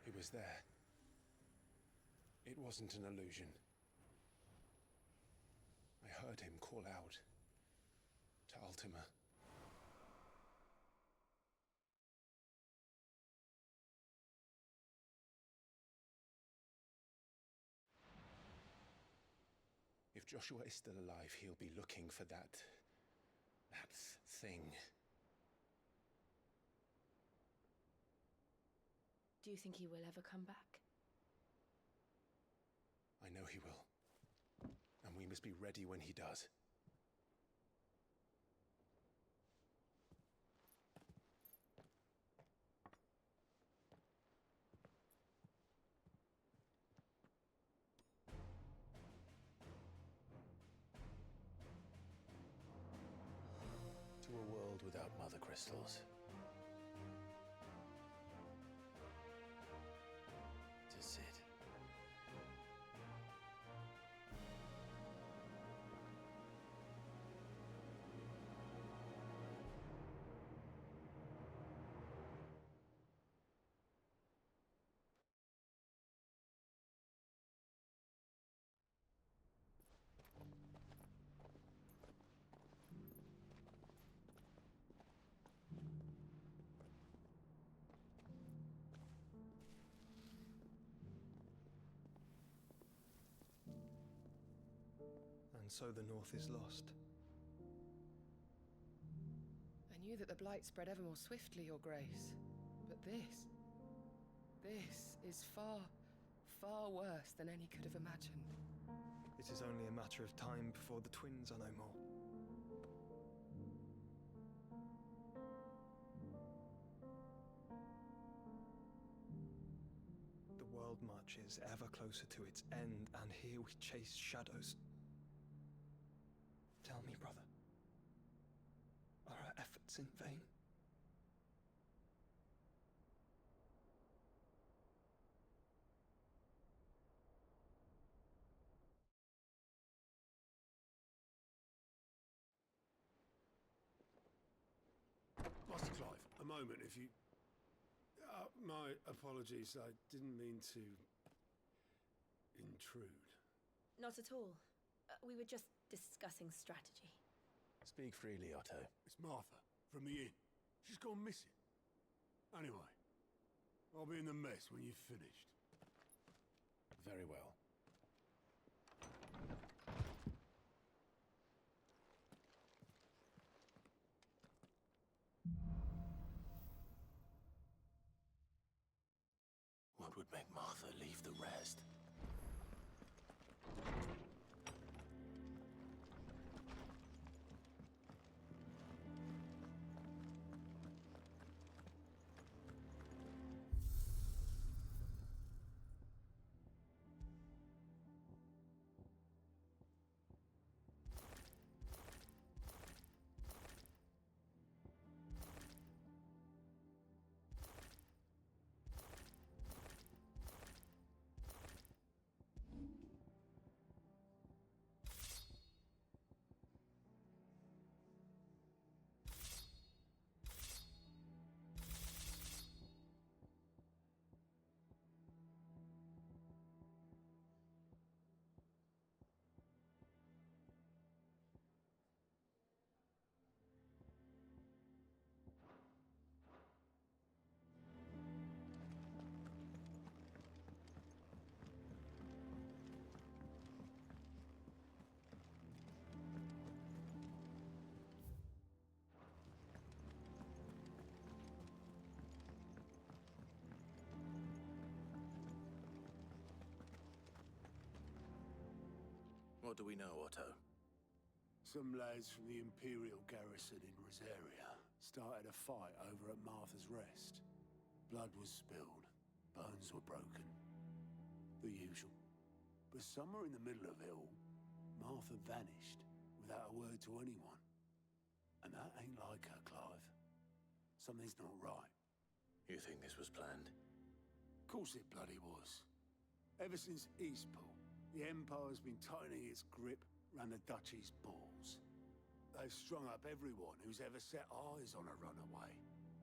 He was there. It wasn't an illusion. I heard him call out to Ultima. If Joshua is still alive, he'll be looking for that thing. Do you think he will ever come back? I know he will. And we must be ready when he does. To a world without mother crystals. To Sid. And so the North is lost. I knew that the Blight spread ever more swiftly, Your Grace. But this is far, far worse than any could have imagined. It is only a matter of time before the twins are no more. The world marches ever closer to its end, and here we chase shadows. Tell me, brother, are our efforts in vain? Master Clive, a moment, if you... my apologies, I didn't mean to... intrude. Not at all. We were just discussing strategy. Speak freely, Otto. It's Martha, from the inn. She's gone missing. Anyway, I'll be in the mess when you've finished. Very well. What would make Martha leave the rest? What do we know, Otto? Some lads from the Imperial garrison in Rosaria started a fight over at Martha's Rest. Blood was spilled, bones were broken. The usual. But somewhere in the middle of it all, Martha vanished without a word to anyone. And that ain't like her, Clive. Something's not right. You think this was planned? Of course it bloody was. Ever since Eastpool, the Empire's been tightening its grip round the Duchy's balls. They've strung up everyone who's ever set eyes on a runaway,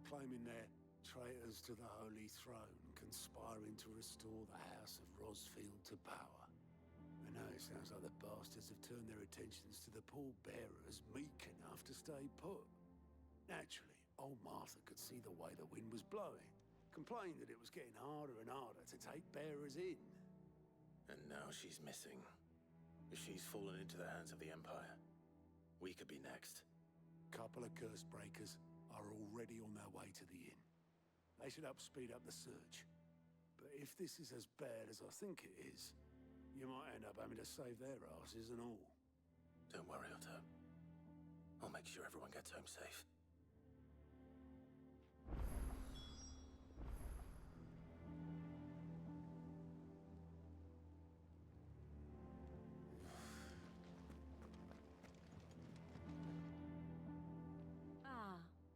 claiming they're traitors to the Holy Throne, conspiring to restore the House of Rosfield to power. And now it sounds like the bastards have turned their attentions to the pallbearers meek enough to stay put. Naturally, old Martha could see the way the wind was blowing, complained that it was getting harder and harder to take bearers in. And now she's missing. If she's fallen into the hands of the Empire, we could be next. Couple of curse breakers are already on their way to the inn. They should help speed up the search. But if this is as bad as I think it is, you might end up having to save their asses and all. Don't worry, Otto. I'll make sure everyone gets home safe.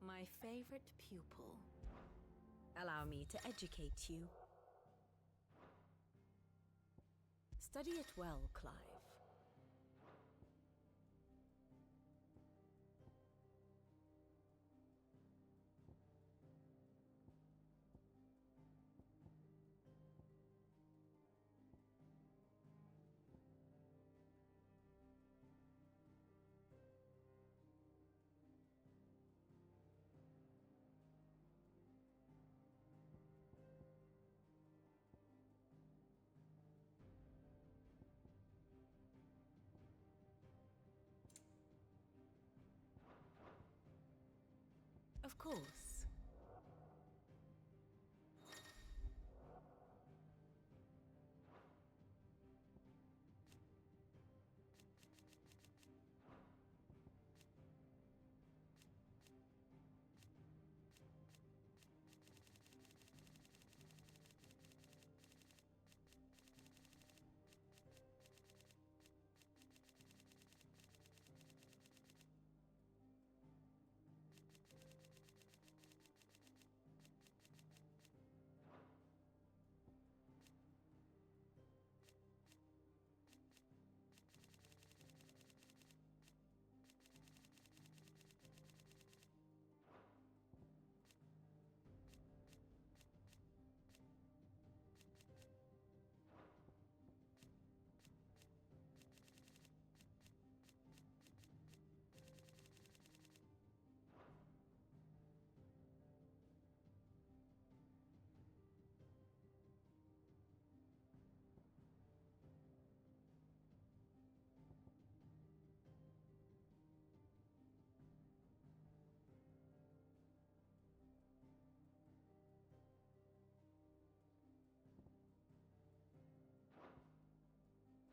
My favorite pupil. Allow me to educate you. Study it well, Clive. Of course.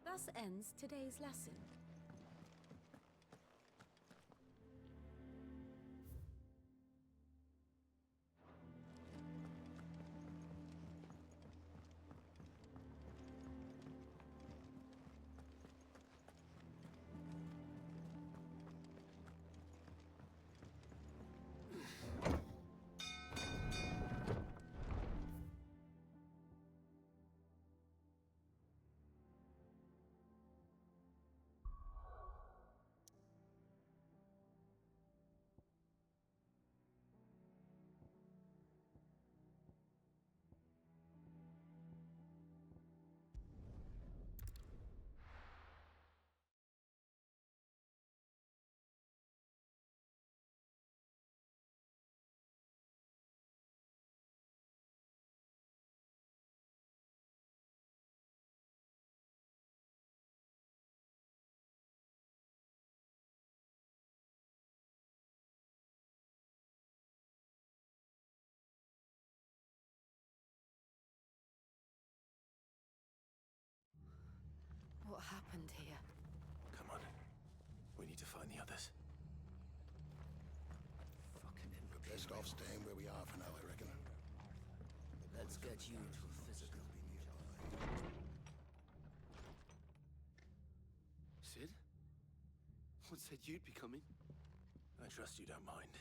Thus ends today's lesson. What happened here? to find the others. Best off staying where we are for now, I reckon. Let's get you to a physical. Sid? What said you'd be coming? I trust you don't mind.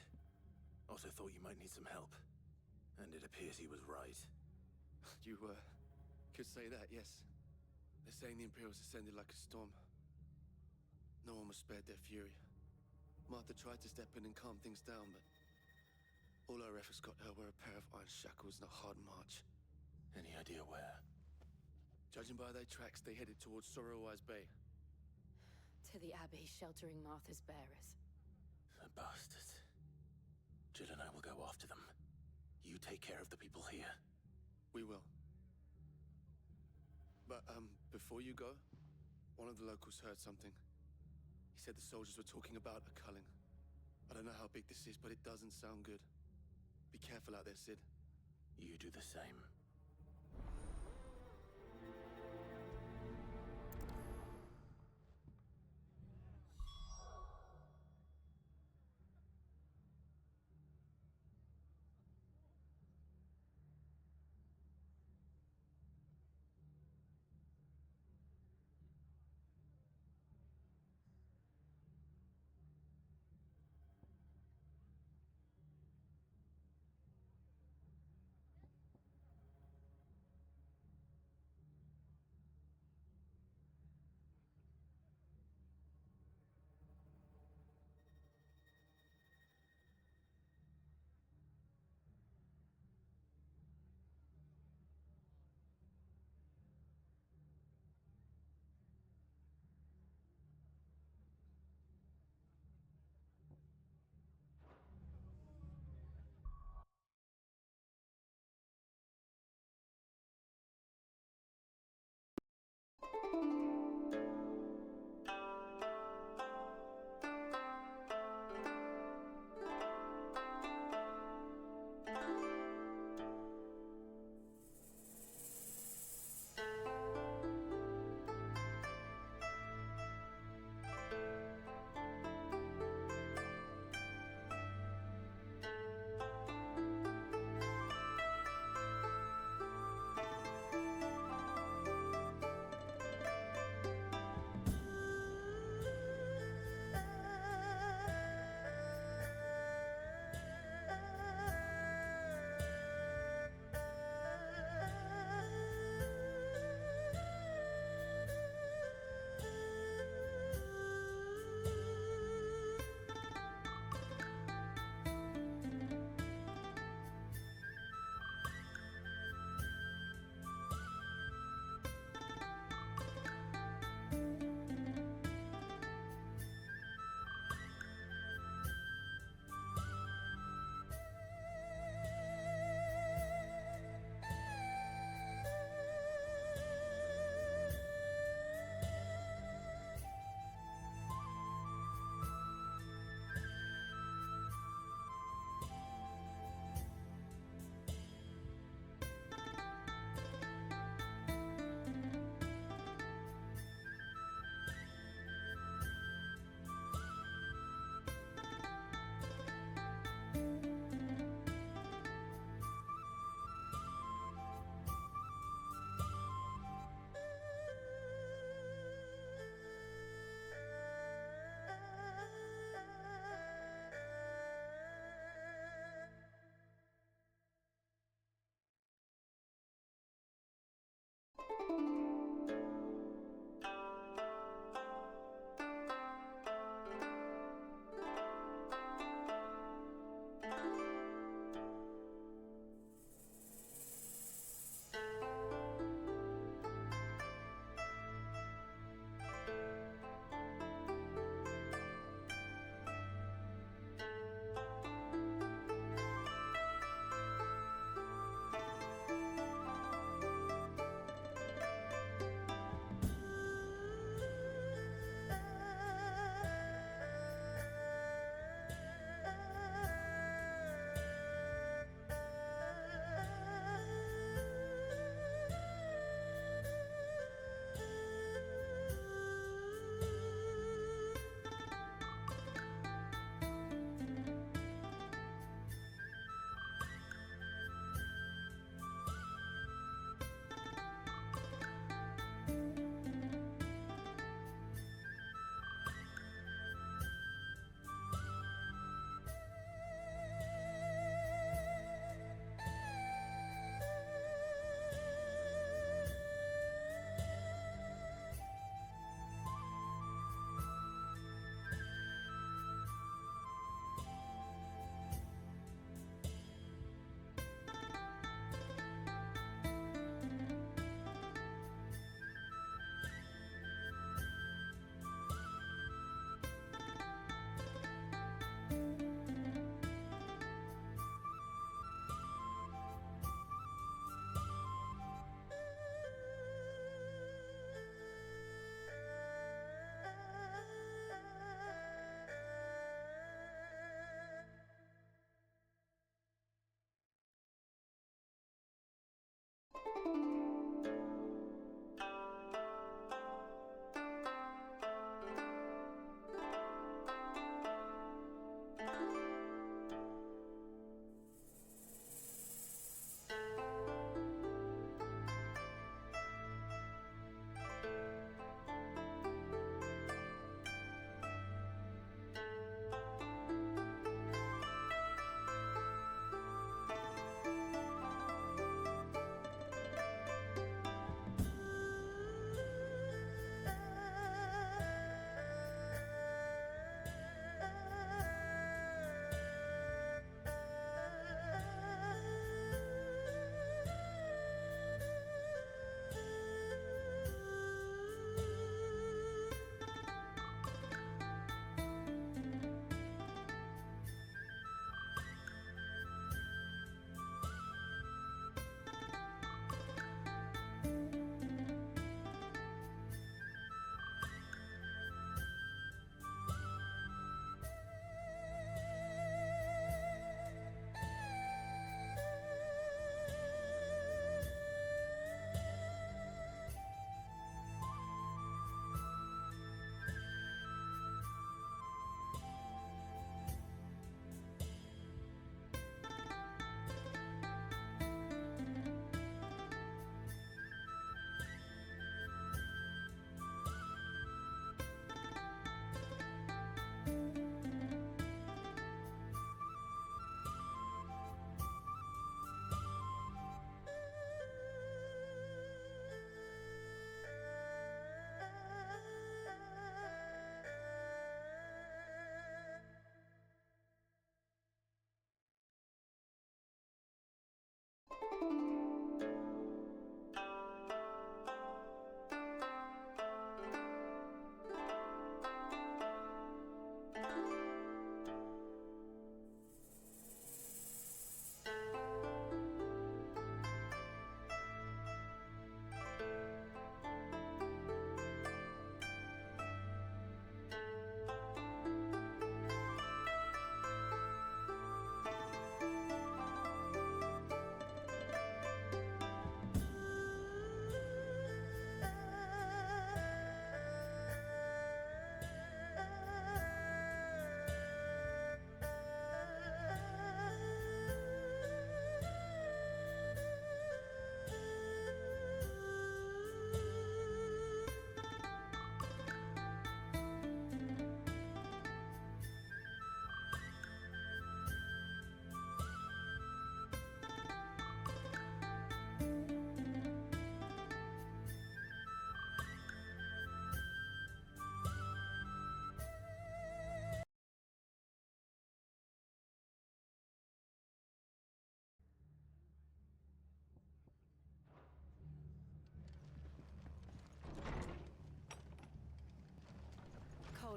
Also thought you might need some help. And it appears he was right. You, could say that, yes. They're saying the Imperials descended like a storm. No one was spared their fury. Martha tried to step in and calm things down, but all our efforts got her were a pair of iron shackles and a hard march. Any idea where? Judging by their tracks, they headed towards Sorrowwise Bay. To the Abbey sheltering Martha's bearers. The bastards. Jill and I will go after them. You take care of the people here. We will. But, before you go, one of the locals heard something. He said the soldiers were talking about a culling. I don't know how big this is, but it doesn't sound good. Be careful out there, Sid. You do the same.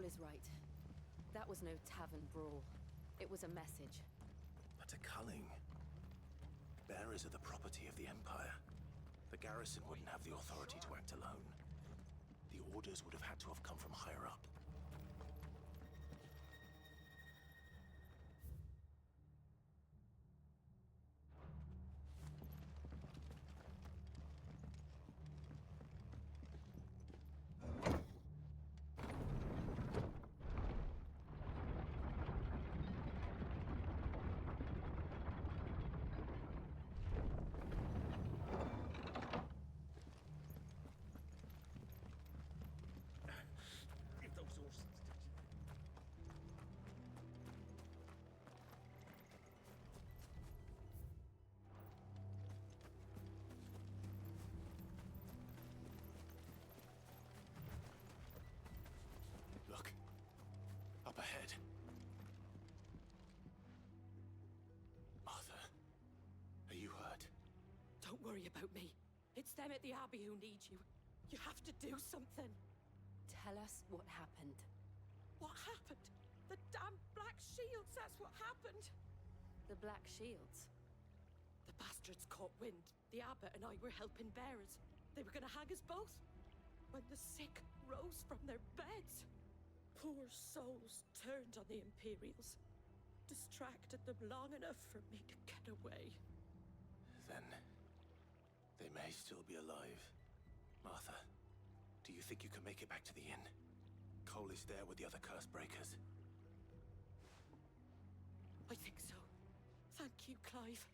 Cole is right. That was no tavern brawl. It was a message. But a culling. Bearers are the property of the Empire. The garrison wouldn't have the authority to act alone. The orders would have had to have come from higher up. Look. Up ahead. Martha, are you hurt? Don't worry about me. It's them at the Abbey who need you. You have to do something. Tell us what happened. What happened? The damn Black Shields, that's what happened. The Black Shields? The bastards caught wind. The abbot and I were helping bearers. They were gonna hang us both. When the sick rose from their beds, poor souls turned on the Imperials. Distracted them long enough for me to get away. Then they may still be alive. Martha, do you think you can make it back to the inn? Cole is there with the other curse breakers. I think so. Thank you, Clive.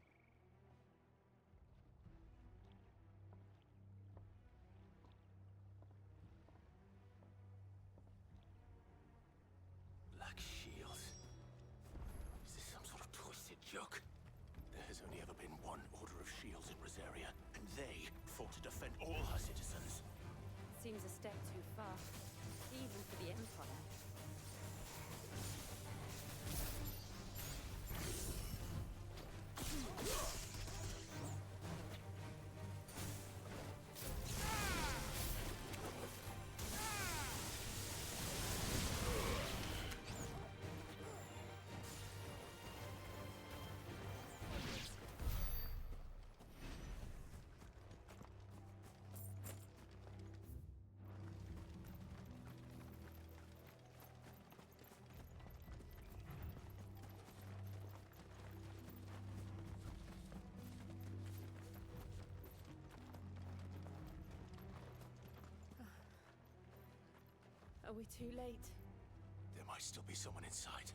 Black Shields. Is this some sort of twisted joke? There has only ever been one Order of Shields in Rosaria, and they fought to defend all her citizens. Seems a step too far, even for the Empire. Are we too late? There might still be someone inside.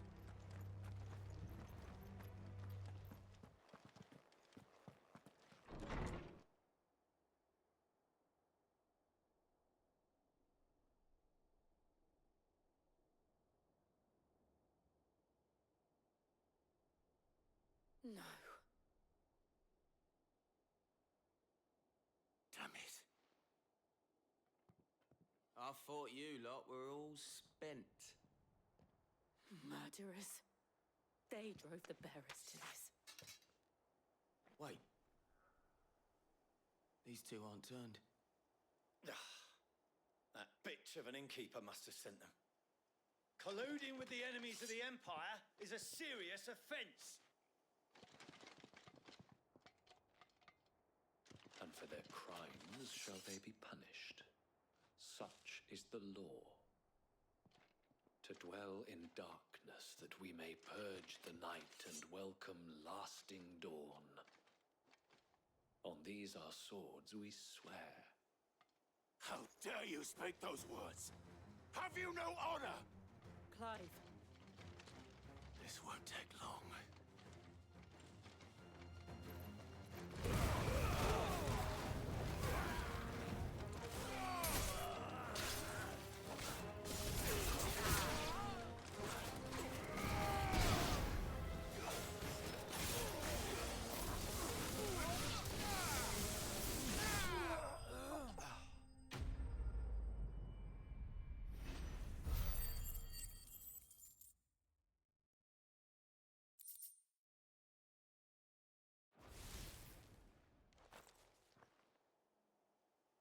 No. Damn it. I thought you lot were all spent. Murderers. They drove the bearers to this. Wait. These two aren't turned. That bitch of an innkeeper must have sent them. Colluding with the enemies of the Empire is a serious offence. And for their crimes shall they be punished. Such is the law. To dwell in darkness, that we may purge the night and welcome lasting dawn. On these our swords we swear. How dare you speak those words? Have you no honor? Clive. This won't take long.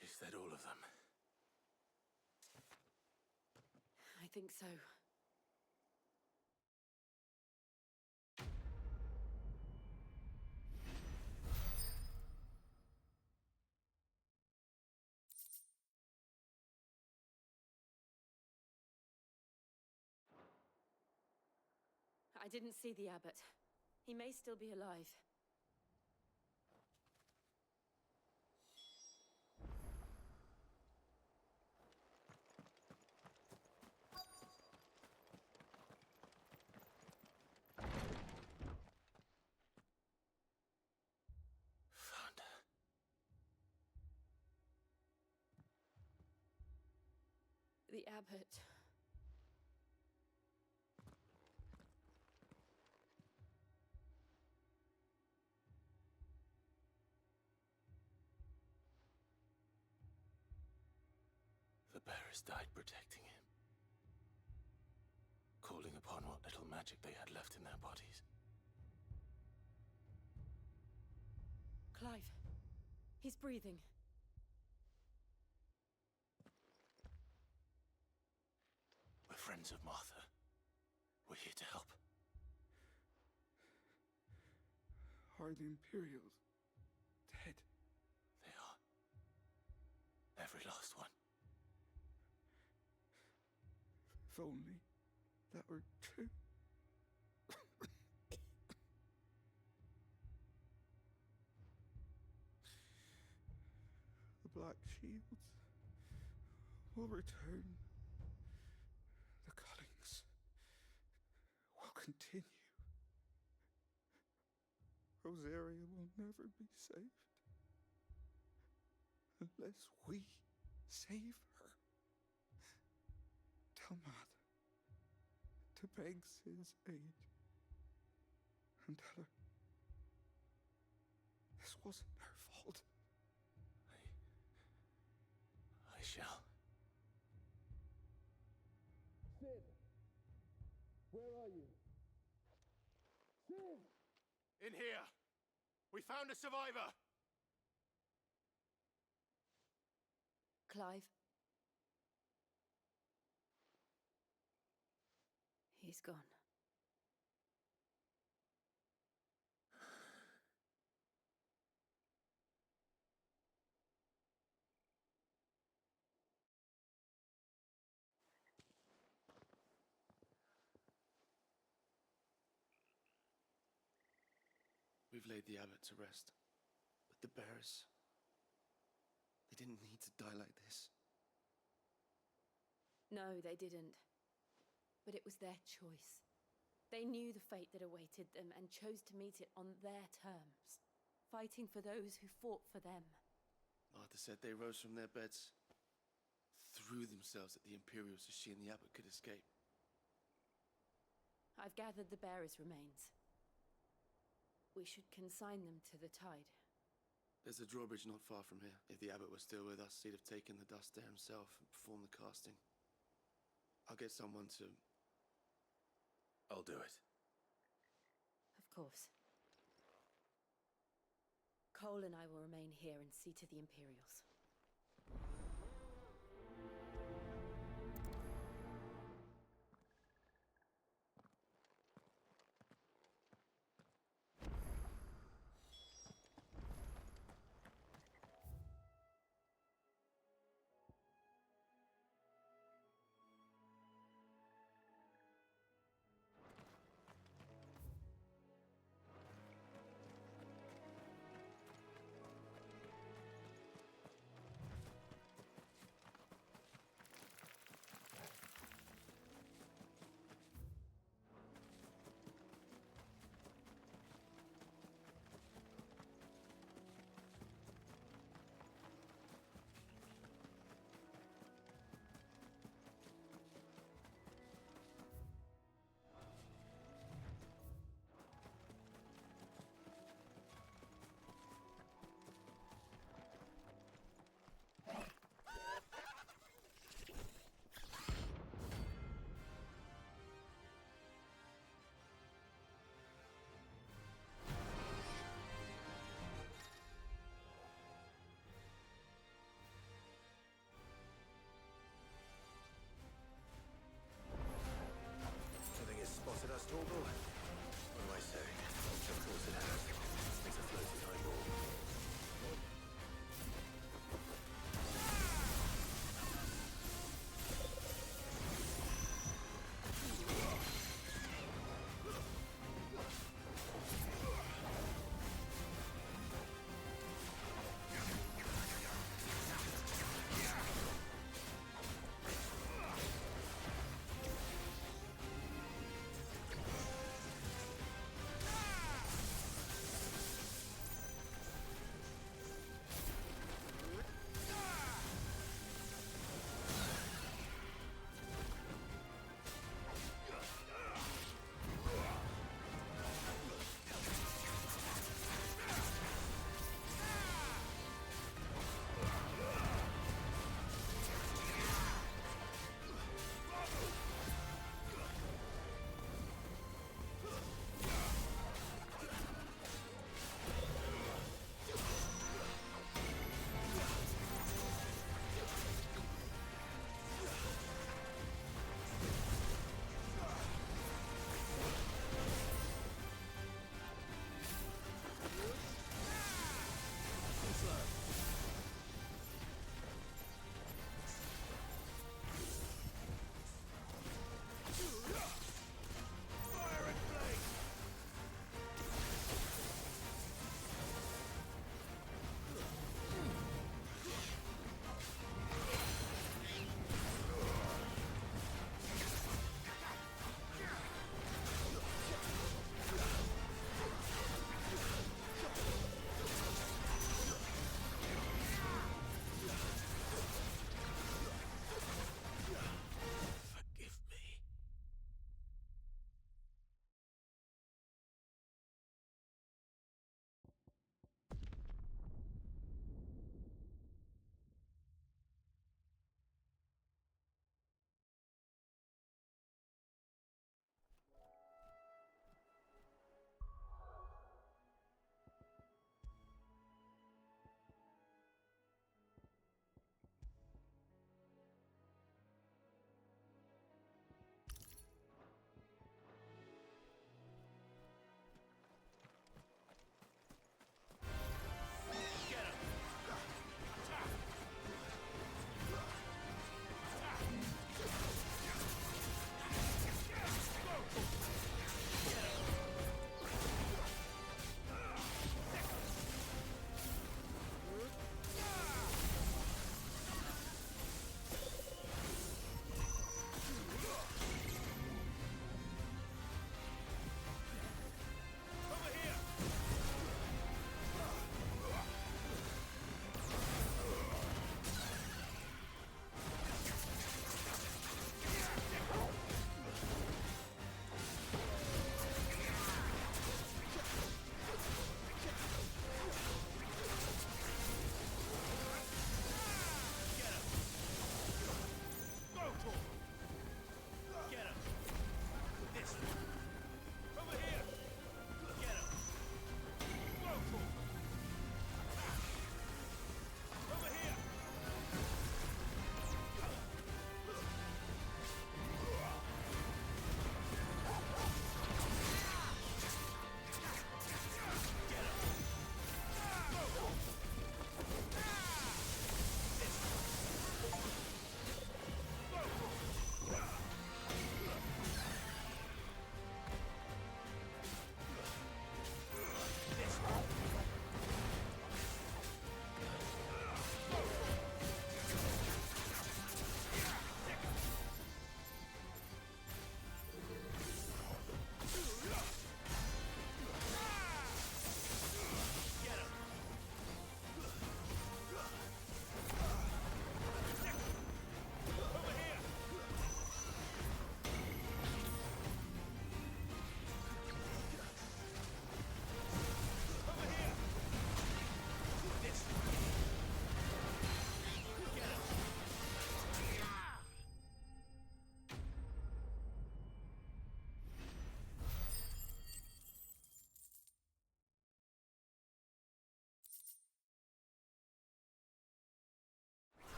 Is that all of them? I think so. I didn't see the abbot. He may still be alive. Found her. The abbot. The bearers died protecting him, calling upon what little magic they had left in their bodies. Clive. He's breathing. We're friends of Martha. We're here to help. Are the Imperials dead? They are. Every last one. If only that were true. The Black Shields will return. The cullings will continue. Rosaria will never be saved unless we save her. Tell Mother to beg Sid's aid and tell her this wasn't her fault. I shall. Sid! Where are you? Sid! In here! We found a survivor! Clive. He's gone. We've laid the abbot to rest. But the bearers... they didn't need to die like this. No, they didn't. But it was their choice. They knew the fate that awaited them and chose to meet it on their terms, fighting for those who fought for them. Martha said they rose from their beds, threw themselves at the Imperials so she and the abbot could escape. I've gathered the bearers' remains. We should consign them to the tide. There's a drawbridge not far from here. If the abbot were still with us, he'd have taken the dust there himself and performed the casting. I'll get someone to... I'll do it. Of course. Cole and I will remain here and see to the Imperials.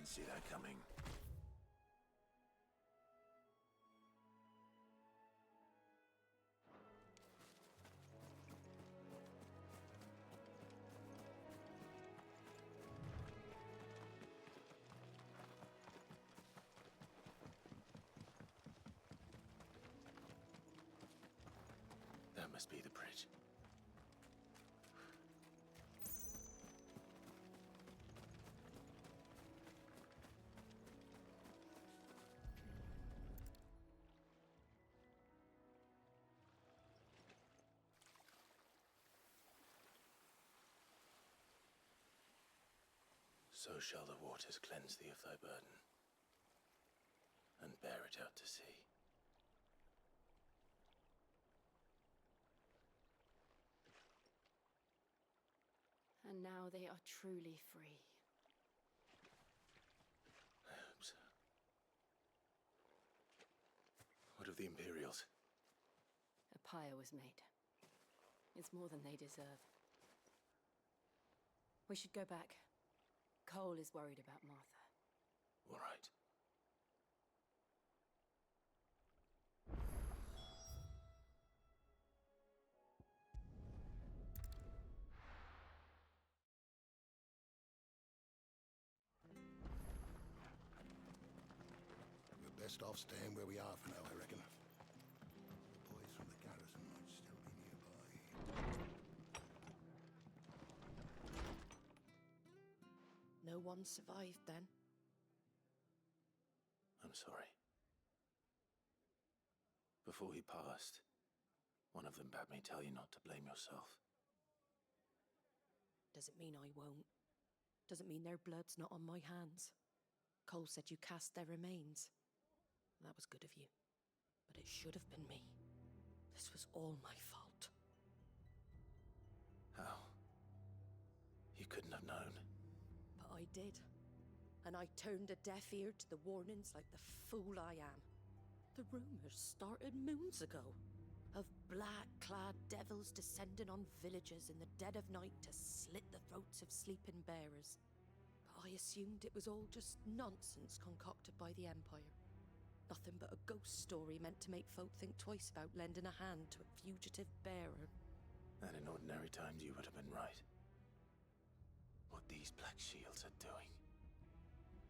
see that coming. That must be the bridge. So shall the waters cleanse thee of thy burden, and bear it out to sea. And now they are truly free. I hope so. What of the Imperials? A pyre was made. It's more than they deserve. We should go back. Cole is worried about Martha. All right. We're best off staying where we are for now, I reckon. The boys from the garrison might still be nearby. No one survived then? I'm sorry. Before he passed, one of them bade me tell you not to blame yourself. Doesn't mean I won't. Doesn't mean their blood's not on my hands. Cole said you cast their remains. That was good of you. But it should have been me. This was all my fault. How? You couldn't have known. But I did. And I turned a deaf ear to the warnings like the fool I am. The rumours started moons ago. Of black-clad devils descending on villages in the dead of night to slit the throats of sleeping bearers. But I assumed it was all just nonsense concocted by the Empire. Nothing but a ghost story meant to make folk think twice about lending a hand to a fugitive bearer. And in ordinary times you would have been right. What these Black Shields are doing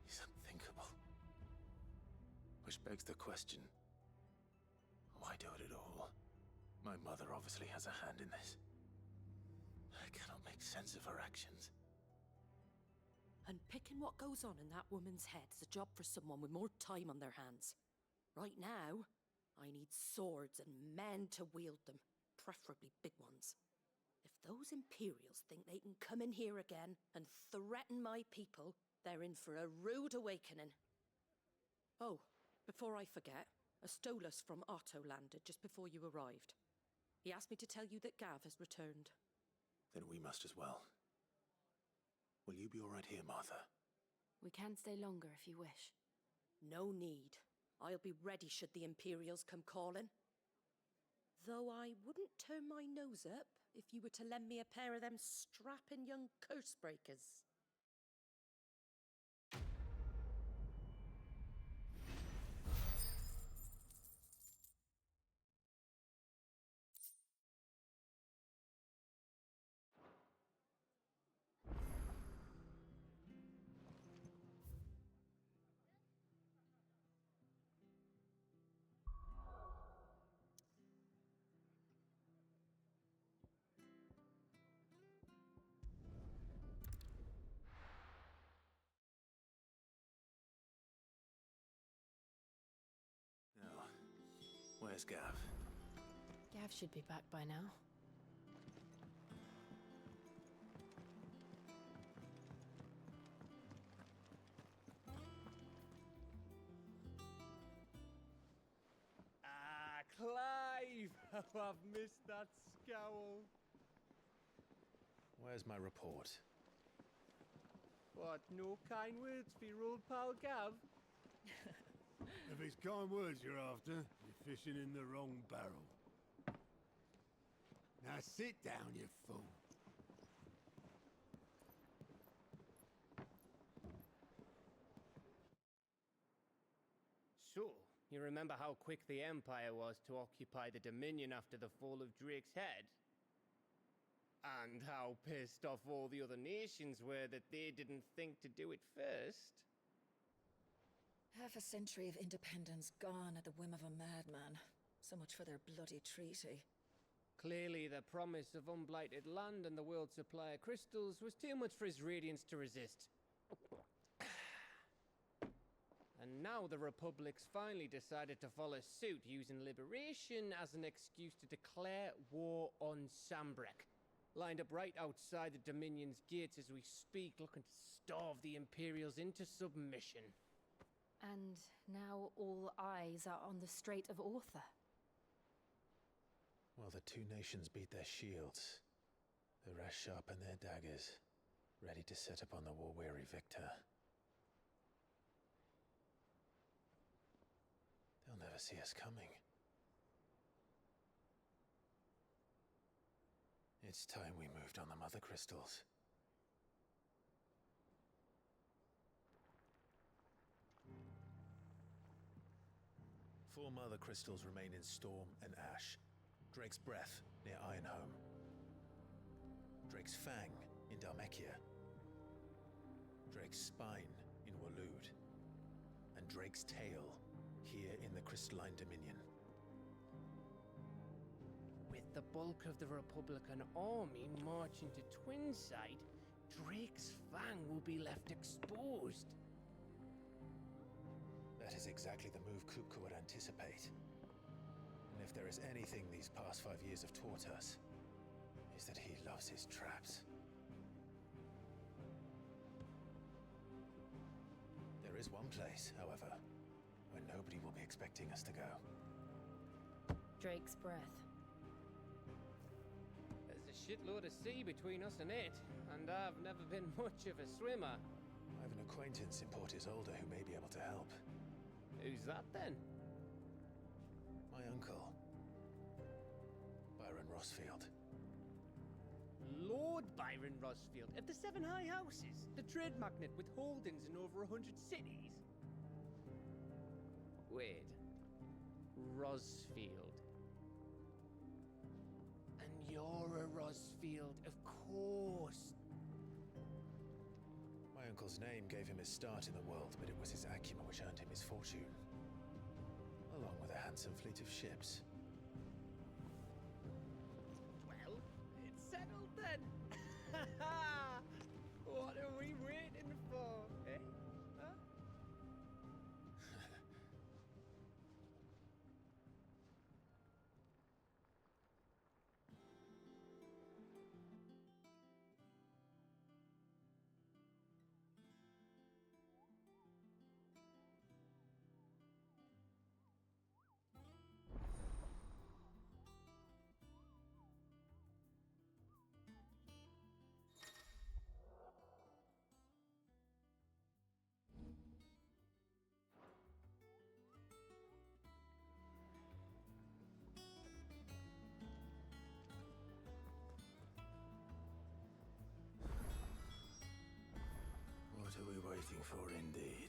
is unthinkable. Which begs the question, why do it at all? My mother obviously has a hand in this. I cannot make sense of her actions. And picking what goes on in that woman's head is a job for someone with more time on their hands. Right now, I need swords and men to wield them, preferably big ones. If those Imperials think they can come in here again and threaten my people, they're in for a rude awakening. Oh, before I forget, a Stolas from Otto landed just before you arrived. He asked me to tell you that Gav has returned. Then we must as well. Will you be all right here, Martha? We can stay longer if you wish. No need. I'll be ready should the Imperials come calling. Though I wouldn't turn my nose up if you were to lend me a pair of them strapping young curse breakers. Now, where's Gav? Gav should be back by now. Ah, Clive! How I've missed that scowl. Where's my report? What, no kind words for your old pal Gav? If it's kind words you're after, you're fishing in the wrong barrel. Now sit down, you fool. So, you remember how quick the Empire was to occupy the Dominion after the fall of Drake's head? And how pissed off all the other nations were that they didn't think to do it first? Half a century of independence gone at the whim of a madman. So much for their bloody treaty. Clearly, the promise of unblighted land and the world's supply of crystals was too much for his radiance to resist. And now the Republic's finally decided to follow suit, using liberation as an excuse to declare war on Sambrek. Lined up right outside the Dominion's gates as we speak, looking to starve the Imperials into submission. And now all eyes are on the Strait of Author. While the two nations beat their shields, the rest sharpen their daggers, ready to set upon the war-weary victor. They'll never see us coming. It's time we moved on the Mother Crystals. Four Mother Crystals remain in Storm and Ash. Drake's Breath near Ironhome. Drake's Fang in Dhalmekia. Drake's Spine in Waloed. And Drake's Tail here in the Crystalline Dominion. With the bulk of the Republican army marching to Twinside, Drake's Fang will be left exposed. That is exactly the move Kupka would anticipate. And if there is anything these past 5 years have taught us, is that he loves his traps. There is one place, however, where nobody will be expecting us to go. Drake's Breath. There's a shitload of sea between us and it, and I've never been much of a swimmer. I have an acquaintance in Port Isolde who may be able to help. Who's that then? My uncle, Byron Rosfield. Lord Byron Rosfield of the Seven High Houses, the trade magnate with holdings in over 100 cities. Wait, Rosfield. And you're a Rosfield, of course. My uncle's name gave him his start in the world, but it was his acumen which earned him his fortune. Along with a handsome fleet of ships. Well, it's settled then. What are we waiting for, eh? Huh? What are we waiting for, indeed?